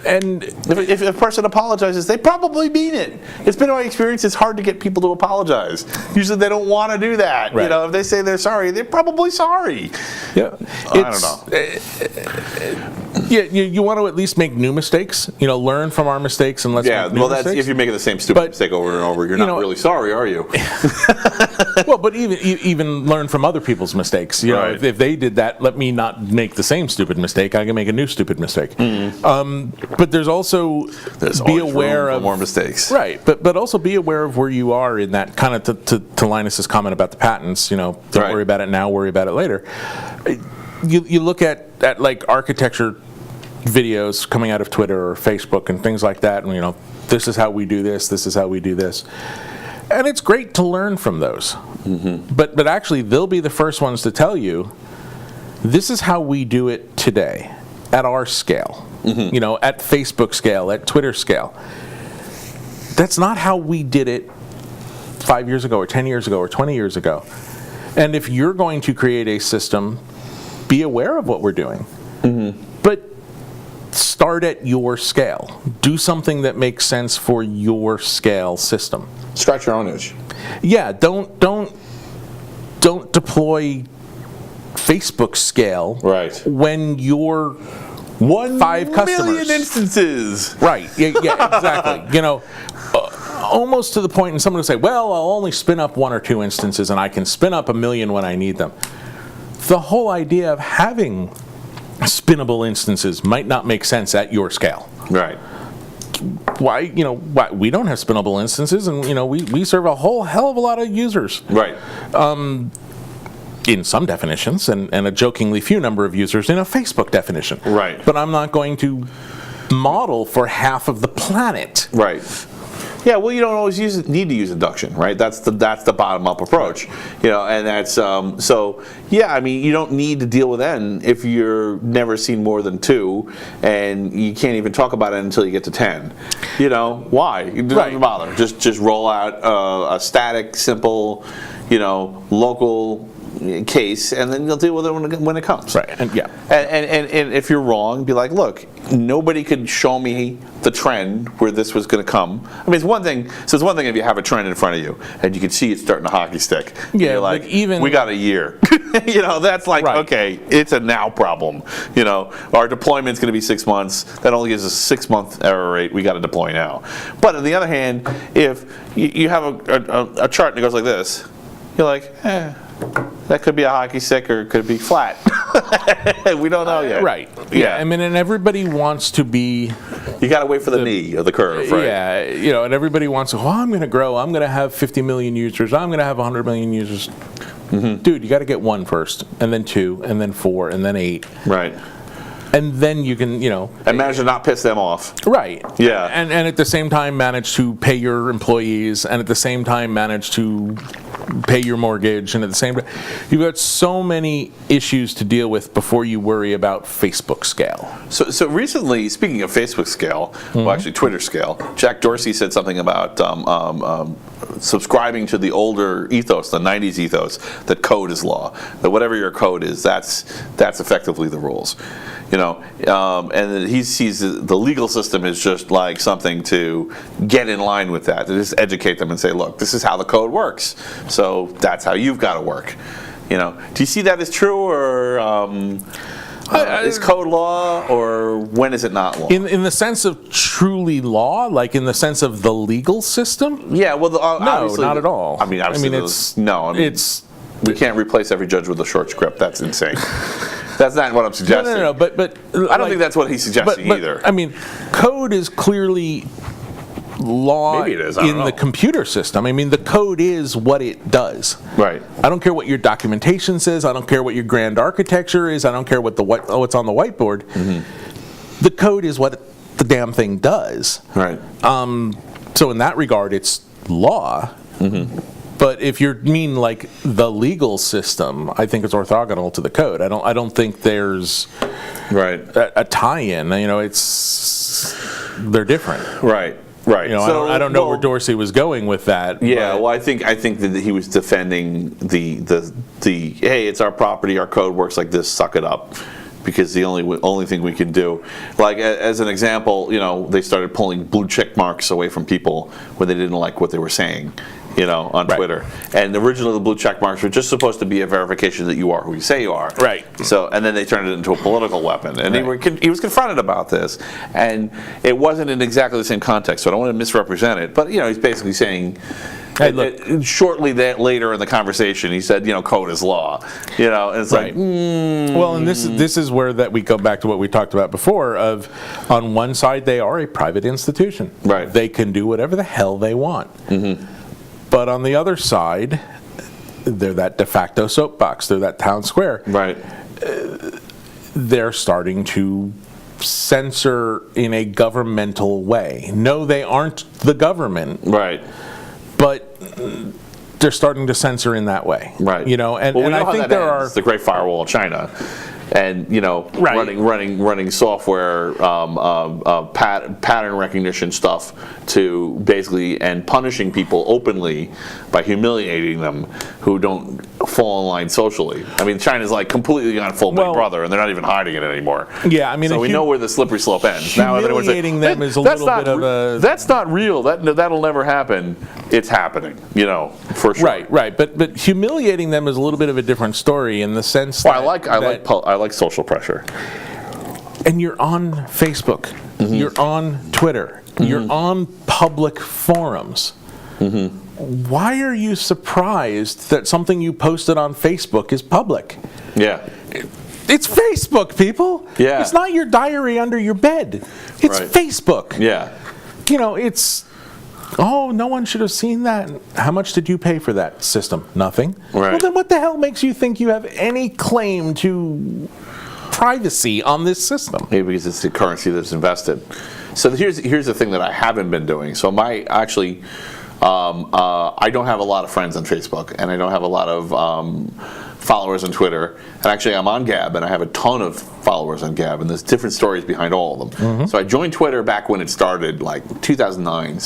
If a person apologizes, they probably mean it. It's been my experience. It's hard to get people to apologize. Usually, they don't want to do that. Right. If they say they're sorry, they're probably sorry. yeah, I don't know. Yeah, you want to at least make new mistakes. Learn from our mistakes and let's Yeah, make new well, that's mistakes. if you're making the same stupid But, mistake over and over. You're not really sorry, are you? Well, but even learn from other people's mistakes. Right. If they did that, let me not make the same stupid mistake. I can make a new stupid mistake. But there's also There's be always aware room for of more mistakes. Right, but also be aware of where you are in that kind of to Linus's comment about the patents. Don't Right. worry about it now, worry about it later. You look at like architecture videos coming out of Twitter or Facebook and things like that, and this is how we do this, this is how we do this. And it's great to learn from those. But actually, they'll be the first ones to tell you, this is how we do it today, at our scale. At Facebook scale, at Twitter scale. That's not how we did it 5 years ago, or 10 years ago, or 20 years ago. And if you're going to create a system, be aware of what we're doing. But start at your scale. Do something that makes sense for your scale system. Scratch your own itch. Yeah, don't deploy Facebook scale Right. when you're 1 5 customers. million instances. Right. Yeah, exactly. Almost to the point, and someone will say, well, I'll only spin up 1 or 2 instances and I can spin up 1 million when I need them. The whole idea of having spinnable instances might not make sense at your scale. Right. Why we don't have spinnable instances, and we serve a whole hell of a lot of users Right. in some definitions, and a jokingly few number of users in a Facebook definition. Right. But I'm not going to model for half of the planet. Right. Yeah, well, you don't always need to use induction, right? That's the bottom-up approach, and that's so. Yeah, I mean, you don't need to deal with N if you're never seen more than 2, and you can't even talk about it until you get to 10. Why? You don't even bother. Just roll out a static, simple, local case, and then you'll deal with it when it comes. Right. And And if you're wrong, be like, look, nobody could show me the trend where this was going to come. I mean, it's one thing if you have a trend in front of you and you can see it starting to hockey stick. Yeah, you're like, but even- we got a year. That's like, Right. okay, it's a now problem. Our deployment's going to be 6 months. That only gives us a 6-month error rate. We got to deploy now. But on the other hand, if you have a chart and it goes like this, you're like, that could be a hockey stick or it could be flat. We don't know yet. right. Yeah. I mean, and everybody wants to be. You got to wait for the knee of the curve, right? Yeah, and everybody wants to, I'm going to grow. I'm going to have 50 million users. I'm going to have 100 million users. Dude, you got to get 1 first, and then 2, and then 4, and then 8. Right. And then you can, And manage to not piss them off. Right. Yeah. And at the same time manage to pay your employees, and at the same time manage to pay your mortgage, and at the same time, you've got so many issues to deal with before you worry about Facebook scale. So recently, speaking of Facebook scale, well, actually Twitter scale, Jack Dorsey said something about subscribing to the older ethos, the 90s ethos, that code is law. That whatever your code is, that's effectively the rules. And that he sees the legal system as just like something to get in line with that, to just educate them and say, look, this is how the code works, so that's how you've got to work. Do you see that as true, or is code law, or when is it not law? In the sense of truly law, like in the sense of the legal system? Yeah, well, No, obviously, not at all. Obviously, we can't replace every judge with a short script. That's insane. That's not what I'm suggesting. No, but I don't think that's what he's suggesting either. I mean, code is clearly law Maybe it is, I don't in know. the computer system. I mean, the code is what it does. Right. I don't care what your documentation says. I don't care what your grand architecture is. I don't care what's on the whiteboard. Mm-hmm. The code is what the damn thing does. Right. So in that regard, it's law. Mm-hmm. But if you mean like the legal system, I think it's orthogonal to the code. I don't think there's a tie-in. They're different. Right. I don't know where Dorsey was going with that. Yeah, well, I think that he was defending the hey, it's our property, our code works like this, suck it up, because the only thing we can do, like as an example, they started pulling blue check marks away from people when they didn't like what they were saying. On Twitter. And originally the blue check marks were just supposed to be a verification that you are who you say you are. Right. So, and then they turned it into a political weapon. And he was confronted about this. And it wasn't in exactly the same context, so I don't want to misrepresent it. But, he's basically saying, hey, look, shortly later in the conversation, he said, code is law. And it's like, Well, and this is where that we go back to what we talked about before of, on one side, they are a private institution. Right. They can do whatever the hell they want. Mm-hmm. But on the other side, they're that de facto soapbox. They're that town square. Right. They're starting to censor in a governmental way. No, they aren't the government. Right. But they're starting to censor in that way. Right. And I think there are the Great Firewall of China. And running software pattern recognition stuff to basically, and punishing people openly by humiliating them who don't fall in line socially. I mean, China's like completely gone full Big Brother, and they're not even hiding it anymore. Yeah, I mean, so we know where the slippery slope ends. Humiliating them is a little bit of a. That's not real. That'll never happen. It's happening. For sure. Right. But humiliating them is a little bit of a different story in the sense that I like social pressure. And you're on Facebook, mm-hmm. You're on Twitter, mm-hmm. You're on public forums. Mm-hmm. Why are you surprised that something you posted on Facebook is public? Yeah. It's Facebook, people. Yeah. It's not your diary under your bed. It's Facebook. Yeah. It's, no one should have seen that. How much did you pay for that system? Nothing. Right. Well, then what the hell makes you think you have any claim to privacy on this system? Maybe because it's the currency that's invested. So here's the thing that I haven't been doing. So I don't have a lot of friends on Facebook, and I don't have a lot of followers on Twitter. And actually, I'm on Gab, and I have a ton of followers on Gab, and there's different stories behind all of them. Mm-hmm. So I joined Twitter back when it started, like 2009,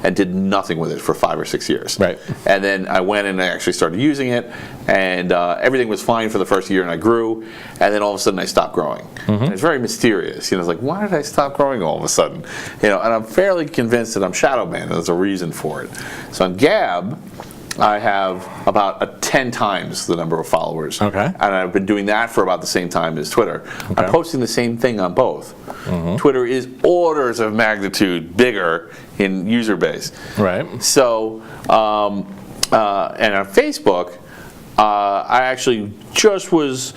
and did nothing with it for 5 or 6 years. Right. And then I went and I actually started using it, and everything was fine for the first year, and I grew, and then all of a sudden I stopped growing. Mm-hmm. And it's very mysterious. It's like, why did I stop growing all of a sudden? And I'm fairly convinced that I'm shadow banned, and there's a reason for it. So on Gab, I have about 10 times the number of followers. Okay. And I've been doing that for about the same time as Twitter. Okay. I'm posting the same thing on both. Mm-hmm. Twitter is orders of magnitude bigger in user base. Right. So, and on Facebook, I actually just was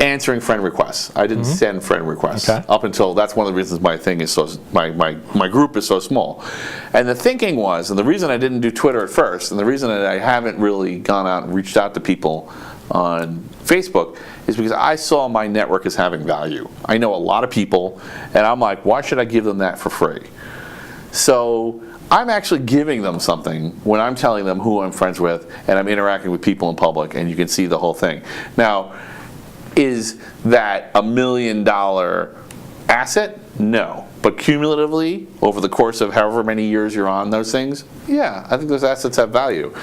answering friend requests. I didn't send friend requests up until, that's one of the reasons my thing is so, my group is so small. And the thinking was, and the reason I didn't do Twitter at first, and the reason that I haven't really gone out and reached out to people on Facebook, is because I saw my network as having value. I know a lot of people, and I'm like, why should I give them that for free? So I'm actually giving them something when I'm telling them who I'm friends with and I'm interacting with people in public, and you can see the whole thing. Now, is that $1 million asset? No. But cumulatively, over the course of however many years you're on those things, yeah, I think those assets have value.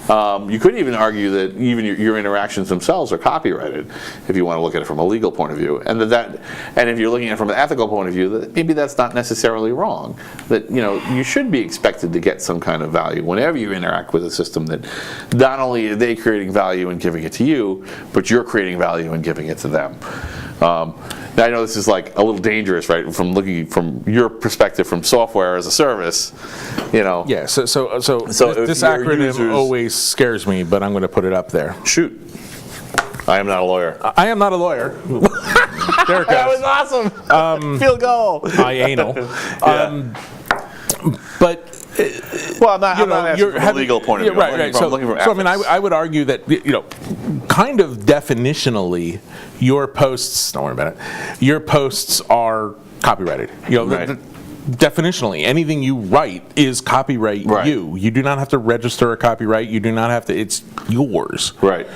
You could even argue that even your interactions themselves are copyrighted, if you want to look at it from a legal point of view, and and if you're looking at it from an ethical point of view, that maybe that's not necessarily wrong. That you should be expected to get some kind of value whenever you interact with a system that not only are they creating value and giving it to you, but you're creating value and giving it to them. Now I know this is like a little dangerous, right? From looking from your perspective from software as a service, Yeah. So this acronym always scares me, but I'm going to put it up there. Shoot. I am not a lawyer. I am not a lawyer. There it goes. That was awesome. Field goal. Anal. But Well, I'm not asking from a legal point of view. Right. So I mean, I would argue that kind of definitionally, your posts. Don't worry about it. Your posts are copyrighted. Right. Definitionally, anything you write is copyright you. You do not have to register a copyright. You do not have to. It's yours. Right.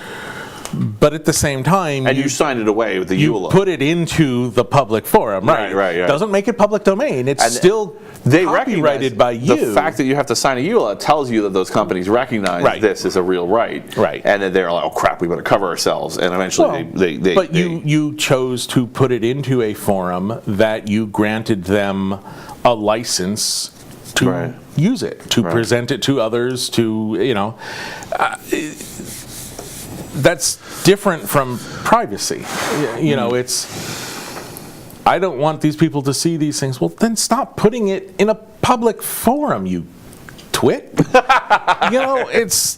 But at the same time, and you signed it away with the you EULA. put it into the public forum, right? Right. Doesn't make it public domain. It's still they copyrighted by you. The fact that you have to sign a EULA tells you that those companies recognize this as a real right. Right. And then they're like, oh crap, we better cover ourselves. And eventually But you chose to put it into a forum that you granted them a license to use it, to present it to others, to, that's different from privacy. It's, I don't want these people to see these things. Well, then stop putting it in a public forum, you twit. It's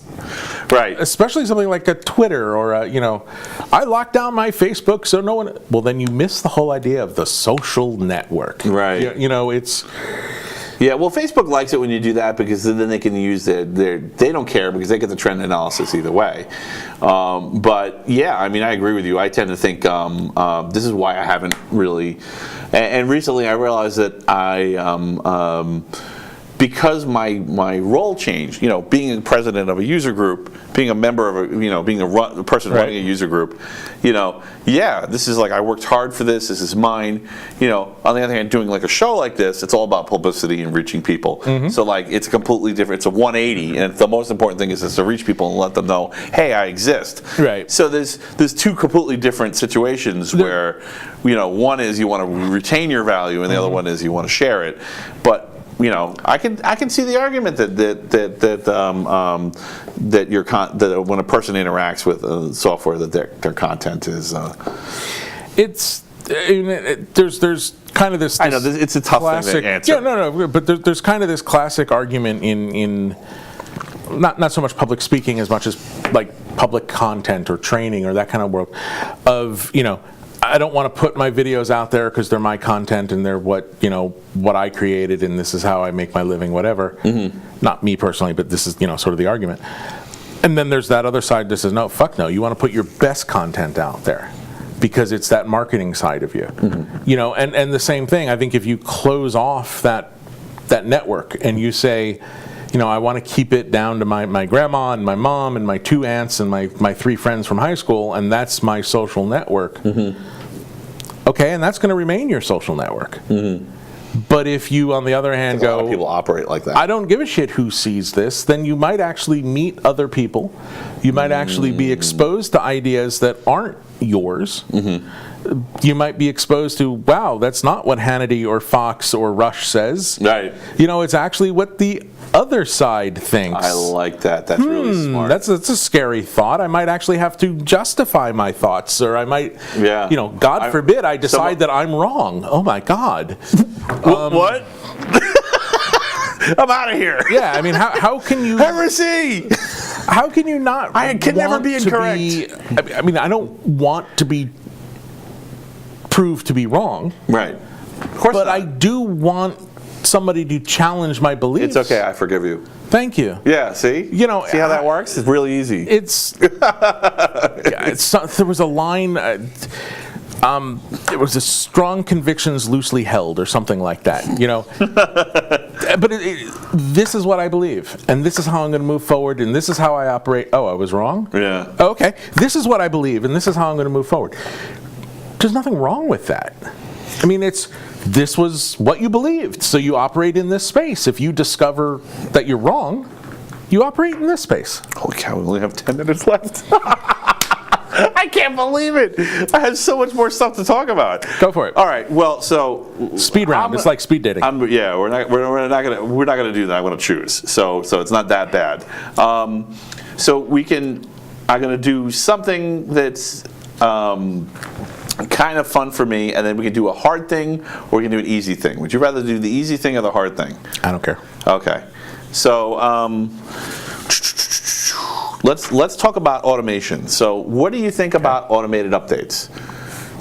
right. Especially something like a Twitter or I locked down my Facebook so no one. Well, then you miss the whole idea of the social network. Right. It's. Yeah, well, Facebook likes it when you do that because then they can use they don't care because they get the trend analysis either way. But yeah, I mean, I agree with you. I tend to think this is why I haven't really, and recently I realized that because my role changed, being a president of a user group, being a member of being a person running a user group, this is like I worked hard for this. This is mine. On the other hand, doing like a show like this, it's all about publicity and reaching people. Mm-hmm. So like it's completely different. It's a 180, and the most important thing is to reach people and let them know, hey, I exist. Right. So there's two completely different situations where, one is you want to retain your value, and the other one is you want to share it, but. I can see the argument that when a person interacts with software that their content is. There's kind of this. I know it's a tough classic, thing to answer. Yeah, no, but there's kind of this classic argument in not so much public speaking as much as like public content or training or that kind of world of I don't want to put my videos out there because they're my content and they're what I created and this is how I make my living, whatever. Mm-hmm. Not me personally, but this is sort of the argument. And then there's that other side that says no, fuck no. You want to put your best content out there because it's that marketing side of you. Mm-hmm. And the same thing. I think if you close off that network and you say, I want to keep it down to my grandma and my mom and my 2 aunts and my 3 friends from high school, and that's my social network. Mm-hmm. Okay, and that's going to remain your social network. Mm-hmm. But if you, on the other hand, a lot of people operate like that. I don't give a shit who sees this, then you might actually meet other people. You might actually be exposed to ideas that aren't yours. Mm-hmm. You might be exposed to, wow, that's not what Hannity or Fox or Rush says. Right. It's actually what the other side thinks. I like that. That's really smart. That's a scary thought. I might actually have to justify my thoughts, or I might, God forbid, I decide that I'm wrong. Oh my God. What? I'm out of here. Yeah, I mean, how can you... Heresy! How can you not... I can never be incorrect. I mean, I don't want to be proved to be wrong. Right. Of course but not. I do want somebody to challenge my beliefs. It's okay, I forgive you. Thank you. Yeah, see? See how that works? It's really easy. There was a line... It was a strong convictions loosely held or something like that, you know. But this is what I believe, and this is how I'm going to move forward, and this is how I operate. Oh, I was wrong? Yeah. Oh, okay. This is what I believe, and this is how I'm going to move forward. There's nothing wrong with that. I mean, this was what you believed, so you operate in this space. If you discover that you're wrong, you operate in this space. Holy cow, we only have 10 minutes left. I can't believe it. I have so much more stuff to talk about. Go for it. All right. Well, so Speed round. It's like speed dating. Yeah, we're not gonna do that. I'm gonna choose. So it's not that bad. So I'm gonna do something that's kind of fun for me, and then we can do a hard thing, or we can do an easy thing. Would you rather do the easy thing or the hard thing? I don't care. Okay. So let's talk about automation. So what do you think about automated updates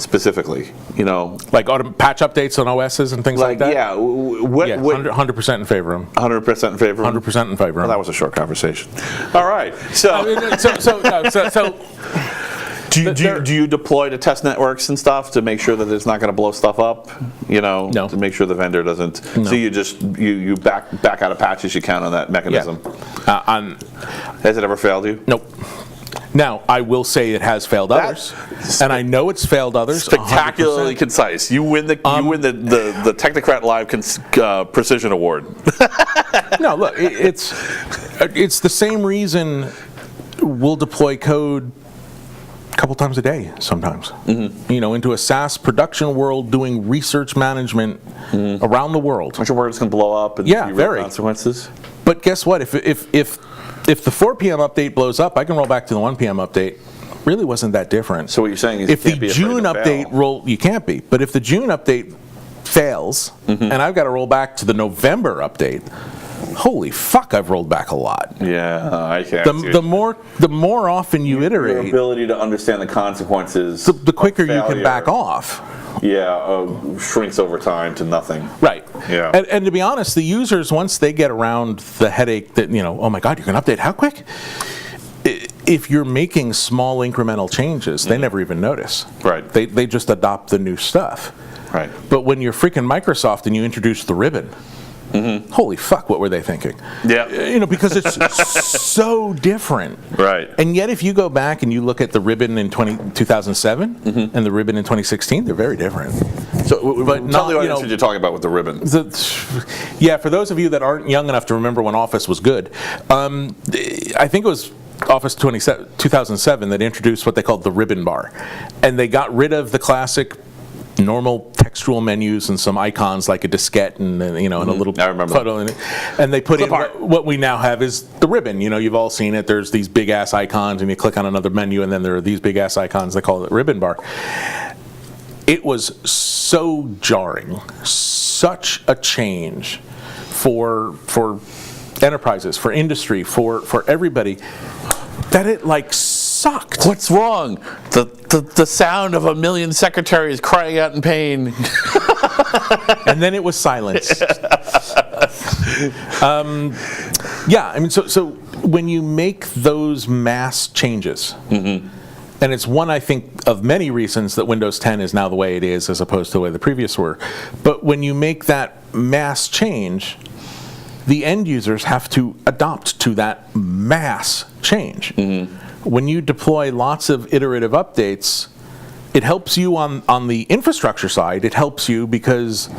specifically? You know, Like patch updates on OSs and things like that? yeah. Yeah, 100% in favor of them. 100% in favor. 100% in favor of Well, them. that was a short conversation. All right. So do you deploy to test networks and stuff to make sure that it's not going to blow stuff up? You know, No. to make sure the vendor doesn't. No. So you just you back out of patches. You count on that mechanism. Yeah. Has it ever failed you? Nope. Now, I will say it has failed others, and I know it's failed others. Spectacularly 100%. concise. You win the Technocrat Live Precision Award. No, look, it's the same reason we'll deploy code a couple times a day sometimes. Mm-hmm. You know, into a SaaS production world doing research management around the world. Aren't you worried it's going to blow up and Yeah, be real very. consequences? But guess what? If the 4 p.m. update blows up, I can roll back to the 1 p.m. update. Really wasn't that different. So what you're saying is if you the can't be afraid June to update fail. you can't be. But if the June update fails, and I've got to roll back to the November update, holy fuck, I've rolled back a lot. Yeah, I can't. The more often you Your iterate, ability to understand the consequences. the quicker of you can failure, back off. Yeah, shrinks over time to nothing. Right. Yeah. And to be honest, the users, once they get around the headache that, you know, oh my God, you can update how quick? If you're making small incremental changes, they never even notice. Right. They just adopt the new stuff. Right. But when you're freaking Microsoft and you introduce the ribbon, holy fuck, what were they thinking? Yeah. You know, because it's so different. Right. And yet, if you go back and you look at the ribbon in 2007 and the ribbon in 2016, they're very different. So, But tell not, the you audience know, what you're talking about with the ribbon. Yeah, for those of you that aren't young enough to remember when Office was good, I think it was Office 2007 that introduced what they called the ribbon bar. And they got rid of the classic normal textual menus and some icons like a diskette and you know and a little I remember photo in it, and they put in Clip art. what we now have is the ribbon. You know, you've all seen it. There's these big ass icons, and you click on another menu, and then there are these big ass icons. They call it ribbon bar. It was so jarring, such a change for enterprises, for industry, for everybody, that it like sucked. What's wrong? The sound of a million secretaries crying out in pain. And then it was silenced. Yeah, I mean, so when you make those mass changes, and it's one, I think, of many reasons that Windows 10 is now the way it is as opposed to the way the previous were, but when you make that mass change, the end users have to adopt to that mass change. When you deploy lots of iterative updates, it helps you on the infrastructure side. It helps you because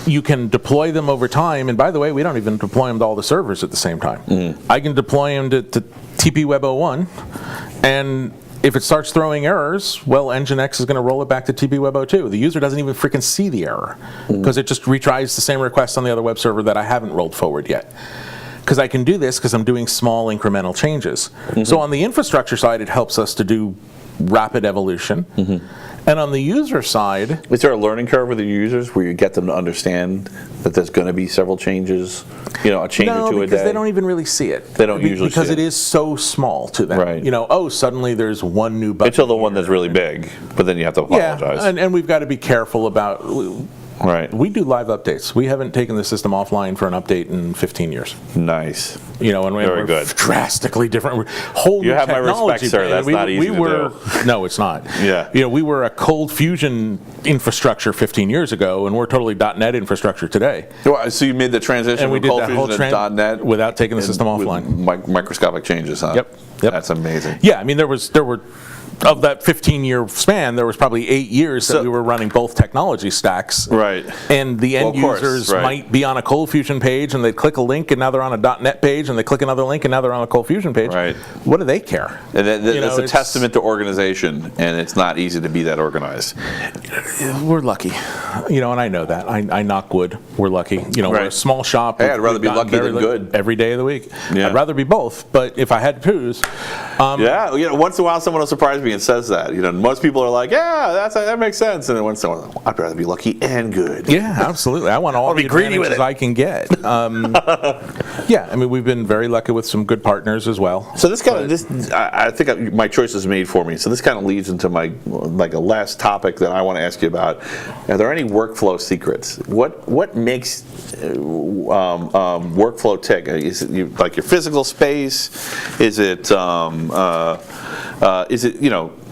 you can deploy them over time. And by the way, we don't even deploy them to all the servers at the same time. I can deploy them to TP Web 01, and if it starts throwing errors, well, Nginx is going to roll it back to TP Web 02. The user doesn't even freaking see the error because it just retries the same request on the other web server that I haven't rolled forward yet. Because I can do this because I'm doing small incremental changes. So on the infrastructure side, it helps us to do rapid evolution. And on the user side, Is there a learning curve with the users where you get them to understand that there's going to be several changes? You know, a change or two a day? because they don't even really see it. They don't usually because see it it. is so small to them. Right. You know, oh, suddenly there's one new button. Until the one that's really big, but then you have to apologize. Yeah, and we've got to be careful about. Right. We do live updates. We haven't taken the system offline for an update in 15 years. Nice. And Very we're good. drastically different. We're whole You new have my technology, respect, sir. That's not easy to do. No, it's not. Yeah. We were a cold fusion infrastructure 15 years ago, and we're totally .NET infrastructure today. So you made the transition And we from did Cold that whole Fusion to .NET without taking the system with offline. microscopic changes, huh? Yep. That's amazing. Yeah, I mean, there were of that 15-year span, there was probably 8 years that we were running both technology stacks. Right. And the end Well, of course, users right. might be on a Cold Fusion page, and they click a link, and now they're on a .NET page, and they click another link, and now they're on a Cold Fusion page. Right. What do they care? And it's a it's- testament to organization, and it's not easy to be that organized. We're lucky, and I know that. I knock wood. We're lucky. We're a Right. small shop. Hey, I'd rather We've be gotten lucky very than good. every day of the week. Yeah. I'd rather be both, but if I had to choose, Once in a while someone will surprise me and says that. Most people are like, yeah, that makes sense. And then once in a while, I'd rather be lucky and good. yeah, absolutely. I want all I'll the be greedy with advantages it. I can get. Yeah, I mean, we've been very lucky with some good partners as well. So I think my choice is made for me. So this kind of leads into my a last topic that I want to ask you about. Are there any workflow secrets? What makes workflow tick? Is it like your physical space? Is it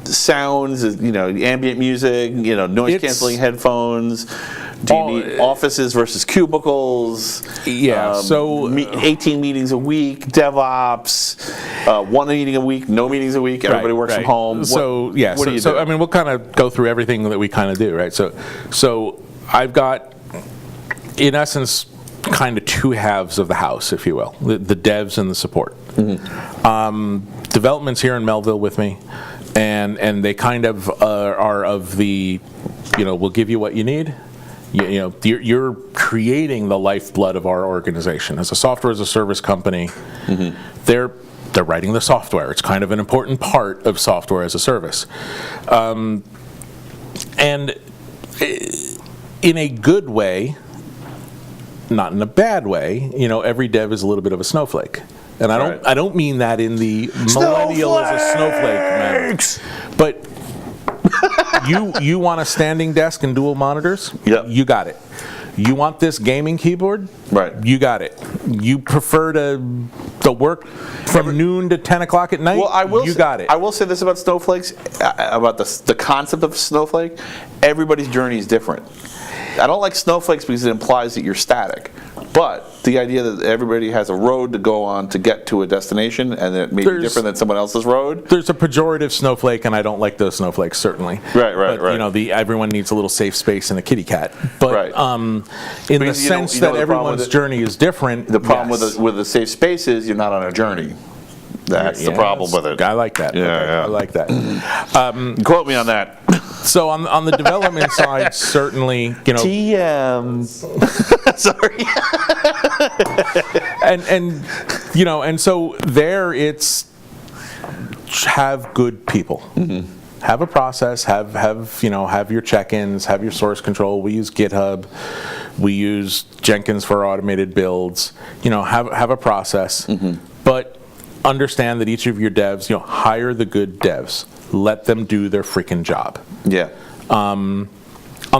sounds? Ambient music? Noise canceling headphones? Do you need offices versus cubicles? Yeah, 18 meetings a week, DevOps, one meeting a week, no meetings a week, everybody works from home. What do you do? I mean, we'll kind of go through everything that we kind of do, right? So I've got, in essence, kind of two halves of the house, if you will, the devs and the support. Development's here in Melville with me, and they kind of are of the, we'll give you what you need. You're creating the lifeblood of our organization. As a software as a service company, they're writing the software. It's kind of an important part of software as a service. And in a good way, not in a bad way, every dev is a little bit of a snowflake. And I don't mean that in the millennial is a snowflake manner. But you want a standing desk and dual monitors? Yep. You got it. You want this gaming keyboard? Right. You got it. You prefer to work from noon to 10 o'clock at night? Well, you got it. I will say this about snowflakes, about the concept of snowflake. Everybody's journey is different. I don't like snowflakes because it implies that you're static. But the idea that everybody has a road to go on to get to a destination, and that it may be different than someone else's road. There's a pejorative snowflake, and I don't like those snowflakes, certainly. Right. Everyone needs a little safe space and a kitty cat. But Right. in Because the sense that everyone's journey is different, The problem yes. with the safe space is you're not on a journey. That's the problem with it. I like that. Yeah, Okay, yeah. I like that. Quote me on that. So on the development side, certainly, TM. Sorry. and so there it's have good people. Have a process, have your check-ins, have your source control. We use GitHub, we use Jenkins for automated builds. Have a process, but understand that each of your devs, hire the good devs. Let them do their freaking job. Yeah. On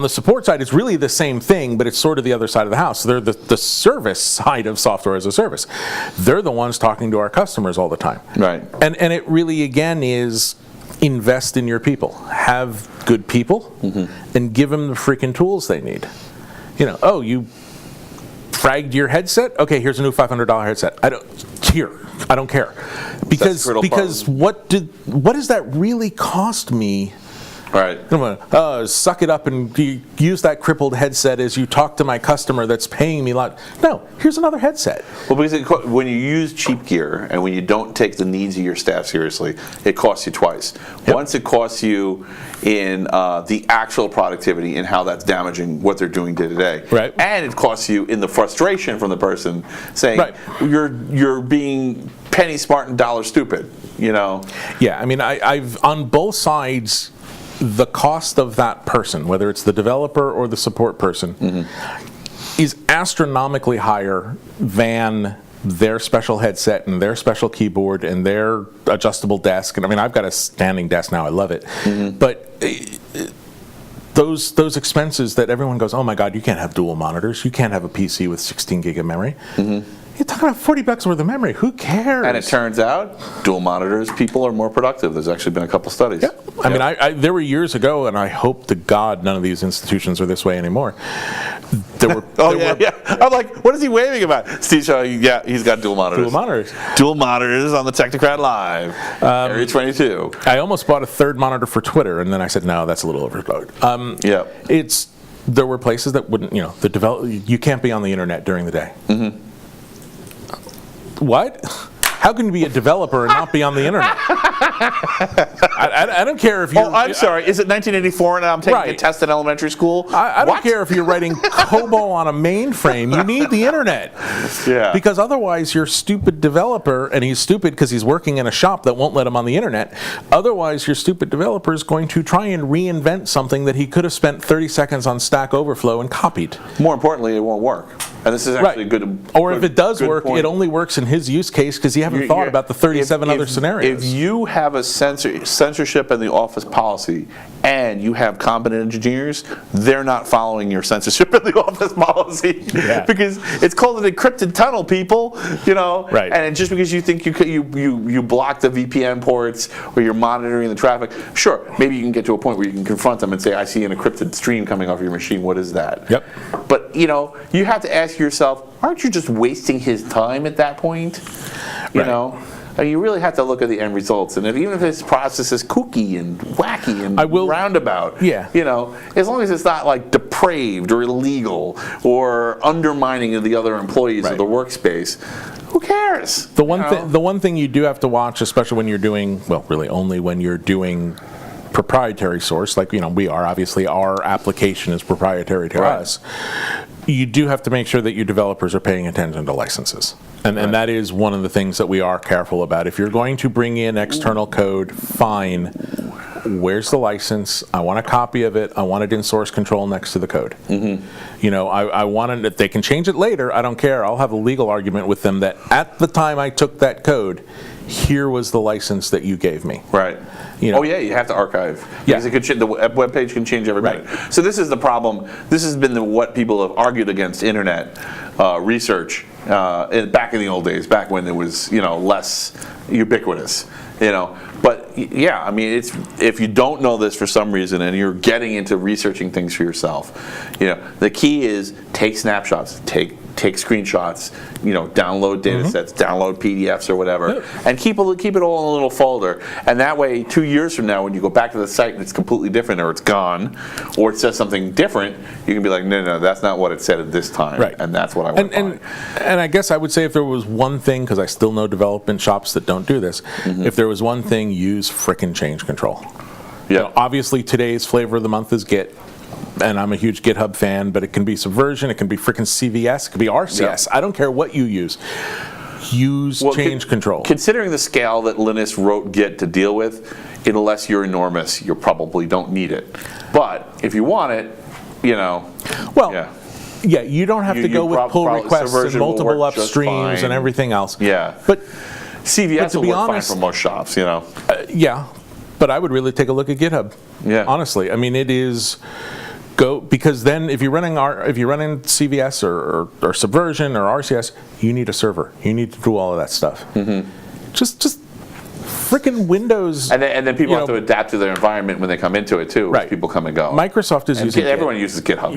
the support side, it's really the same thing, but it's sort of the other side of the house. They're the service side of software as a service. They're the ones talking to our customers all the time. Right. And it really, again, is invest in your people. Have good people, and give them the freaking tools they need. You fragged your headset? Okay, here's a new $500 headset. I don't care. Because what does that really cost me? Right. I'm gonna suck it up and use that crippled headset as you talk to my customer that's paying me a lot. No, here's another headset. Well, because when you use cheap gear and when you don't take the needs of your staff seriously, it costs you twice. Yep. Once it costs you in the actual productivity and how that's damaging what they're doing day to day. Right. And it costs you in the frustration from the person saying, Right. you're being penny smart and dollar stupid, Yeah, I mean, I've on both sides, the cost of that person, whether it's the developer or the support person, is astronomically higher than their special headset and their special keyboard and their adjustable desk. And I mean, I've got a standing desk now. I love it. But the those expenses that everyone goes, oh my God, you can't have dual monitors. You can't have a PC with 16 gig of memory. You're talking about $40 worth of memory. Who cares? And it turns out, dual monitors, people are more productive. There's actually been a couple studies. Yeah. I mean, I there were years ago, and I hope to God none of these institutions are this way anymore. There were, I'm like, what is he waving about? Steve Shaw, yeah, he's got dual monitors. dual monitors. Dual monitors on the Technocrat Live. Area 22. I almost bought a third monitor for Twitter, and then I said, no, that's a little overload. There were places that wouldn't, you can't be on the internet during the day. What? How can you be a developer and not be on the internet? I don't care if you're... Oh, I'm sorry. Is it 1984 and I'm taking a test in elementary school? I don't care if you're writing COBOL on a mainframe. You need the internet. Yeah. Because otherwise your stupid developer, and he's stupid because he's working in a shop that won't let him on the internet, otherwise your stupid developer is going to try and reinvent something that he could have spent 30 seconds on Stack Overflow and copied. More importantly, it won't work. And this is actually good. Or if it does work, it only works in his use case because you haven't thought about the 37 other scenarios. If you have a censorship in the office policy and you have competent engineers, they're not following your censorship in the office policy because it's called an encrypted tunnel, people. Right. And just because you think you block the VPN ports or you're monitoring the traffic, sure, maybe you can get to a point where you can confront them and say, I see an encrypted stream coming off your machine. What is that? Yep. But you have to ask yourself, aren't you just wasting his time at that point? You know, I mean, you really have to look at the end results, and even if his process is kooky and wacky and roundabout, as long as it's not like depraved or illegal or undermining of the other employees of the workspace, who cares? The one thing you do have to watch, especially when you're doing, well, really only when you're doing proprietary source, like we are, obviously our application is proprietary to us. You do have to make sure that your developers are paying attention to licenses. And that is one of the things that we are careful about. If you're going to bring in external code, fine. Where's the license? I want a copy of it. I want it in source control next to the code. I want it, they can change it later. I don't care. I'll have a legal argument with them that at the time I took that code, here was the license that you gave me. Right. You have to archive. Because the web page can change every minute. So this is the problem. This has been what people have argued against internet research back in the old days, back when it was less ubiquitous. But I mean, if you don't know this for some reason and you're getting into researching things for yourself, the key is take snapshots, take screenshots, download data sets, download PDFs or whatever, and keep it all in a little folder. And that way, 2 years from now, when you go back to the site and it's completely different, or it's gone, or it says something different, you can be like, no, that's not what it said at this time, and that's what I want to find. And I guess I would say if there was one thing, because I still know development shops that don't do this, if there was one thing, use frickin' change control. Obviously, today's flavor of the month is Git. And I'm a huge GitHub fan, but it can be Subversion, it can be frickin' CVS, it can be RCS. I don't care what you use. Use change control. Considering the scale that Linus wrote Git to deal with, unless you're enormous, you probably don't need it. But if you want it, you don't have to go with pull requests and multiple upstreams and everything else. But CVS will work fine for most shops, but I would really take a look at GitHub. Honestly, I mean, it is because then if you're running CVS or Subversion or RCS, you need a server. You need to do all of that stuff. Just frickin' Windows. And then people have to adapt to their environment when they come into it too. As people come and go. Microsoft is using everyone uses GitHub.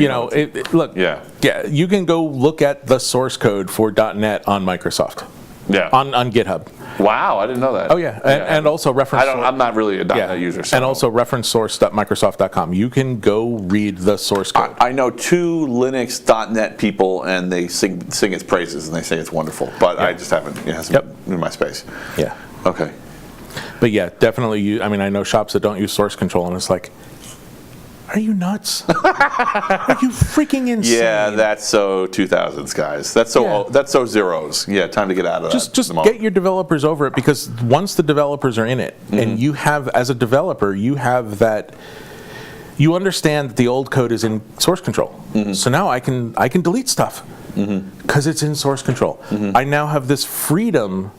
You can go look at the source code for .NET on Microsoft. On GitHub. Wow, I didn't know that. Oh yeah, and also reference. I'm not really a .NET user. So. And also reference source.microsoft.com. You can go read the source code. I know 2 Linux.NET people, and they sing its praises, and they say it's wonderful. But I just haven't. It hasn't been in my space. Yeah. Okay. But definitely. I mean, I know shops that don't use source control, and it's like, are you nuts? Are you freaking insane? Yeah, that's so 2000s, guys. That's so zeros. Yeah, time to get out of that. Just get your developers over it, because once the developers are in it, and you have, as a developer, you have that. You understand that the old code is in source control. So now I can delete stuff because it's in source control. I now have this freedom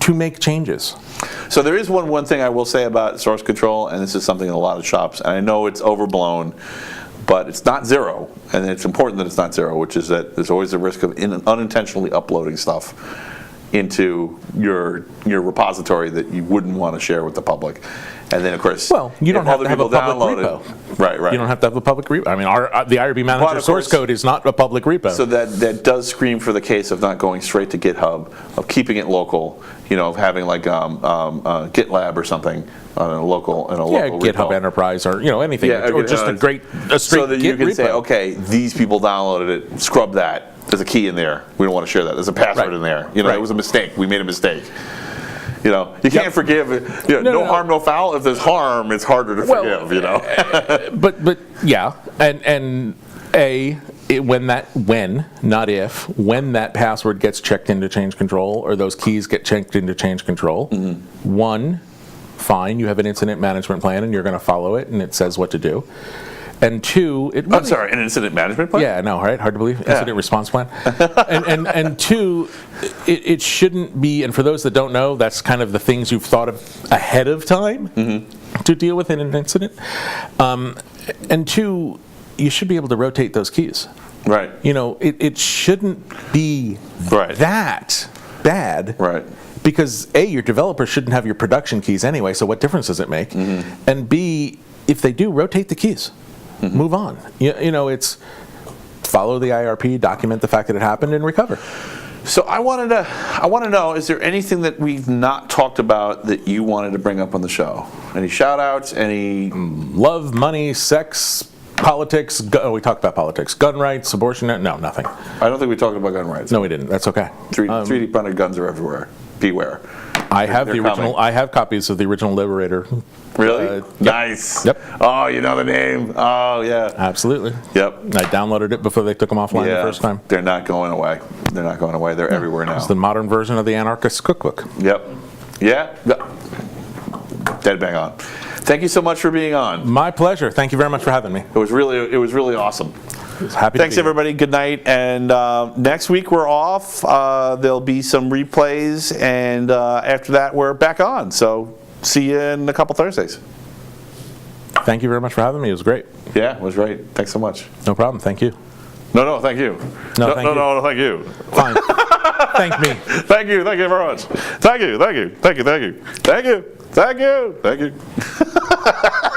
to make changes. So there is one thing I will say about source control, and this is something in a lot of shops, and I know it's overblown, but it's not zero, and it's important that it's not zero, which is that there's always a risk of unintentionally uploading stuff into your repository that you wouldn't want to share with the public. And then, of course, Well, you don't if have other to have a people public download repo. it. Right. You don't have to have a public repo. I mean, the IRB manager But of source course- code is not a public repo. So that does scream for the case of not going straight to GitHub, of keeping it local, of having like GitLab or something on a local GitHub repo. Enterprise or anything, Yeah, or just a straight so that you Git can repo. say, okay, these people downloaded it, scrub that. There's a key in there. We don't want to share that. There's a password Right. in there. Right. It was a mistake. We made a mistake. You can't forgive. No harm, no foul. If there's harm, it's harder to forgive. But yeah, and when that password gets checked into change control, or those keys get checked into change control, one, fine, you have an incident management plan and you're going to follow it, and it says what to do. And two, I'm sorry, an incident management plan? Yeah, no, right? Hard to believe. Incident response plan. and two, it shouldn't be, and for those that don't know, that's kind of the things you've thought of ahead of time to deal with in an incident. And two, you should be able to rotate those keys. Right. It shouldn't be Right. that bad. Right. Because A, your developer shouldn't have your production keys anyway, so what difference does it make? And B, if they do, rotate the keys. Move on. It's follow the IRP, document the fact that it happened, and recover. So I want to know, is there anything that we've not talked about that you wanted to bring up on the show? Any shout outs? Any Love, money, sex, politics. We talked about politics. Gun rights, abortion. No, nothing. I don't think we talked about gun rights. No, we didn't. That's okay. 3D printed guns are everywhere. Beware. I have the They're original. coming. I have copies of the original Liberator. Really? Yep. Nice. Yep. Oh, you know the name. Oh, yeah. Absolutely. Yep. I downloaded it before they took them offline Yeah. the first time. They're not going away. They're not going away. They're everywhere now. It's the modern version of the Anarchist Cookbook. Yep. Yeah. Dead bang on. Thank you so much for being on. My pleasure. Thank you very much for having me. It was really awesome. Happy Thanks, to be here. everybody. Good night. And next week we're off. There'll be some replays, and after that we're back on. So see you in a couple Thursdays. Thank you very much for having me. It was great. Yeah, it was great. Thanks so much. No problem. Thank you. No, thank you. No, thank you. No, thank you. Fine. Thank me. Thank you very much. Thank you.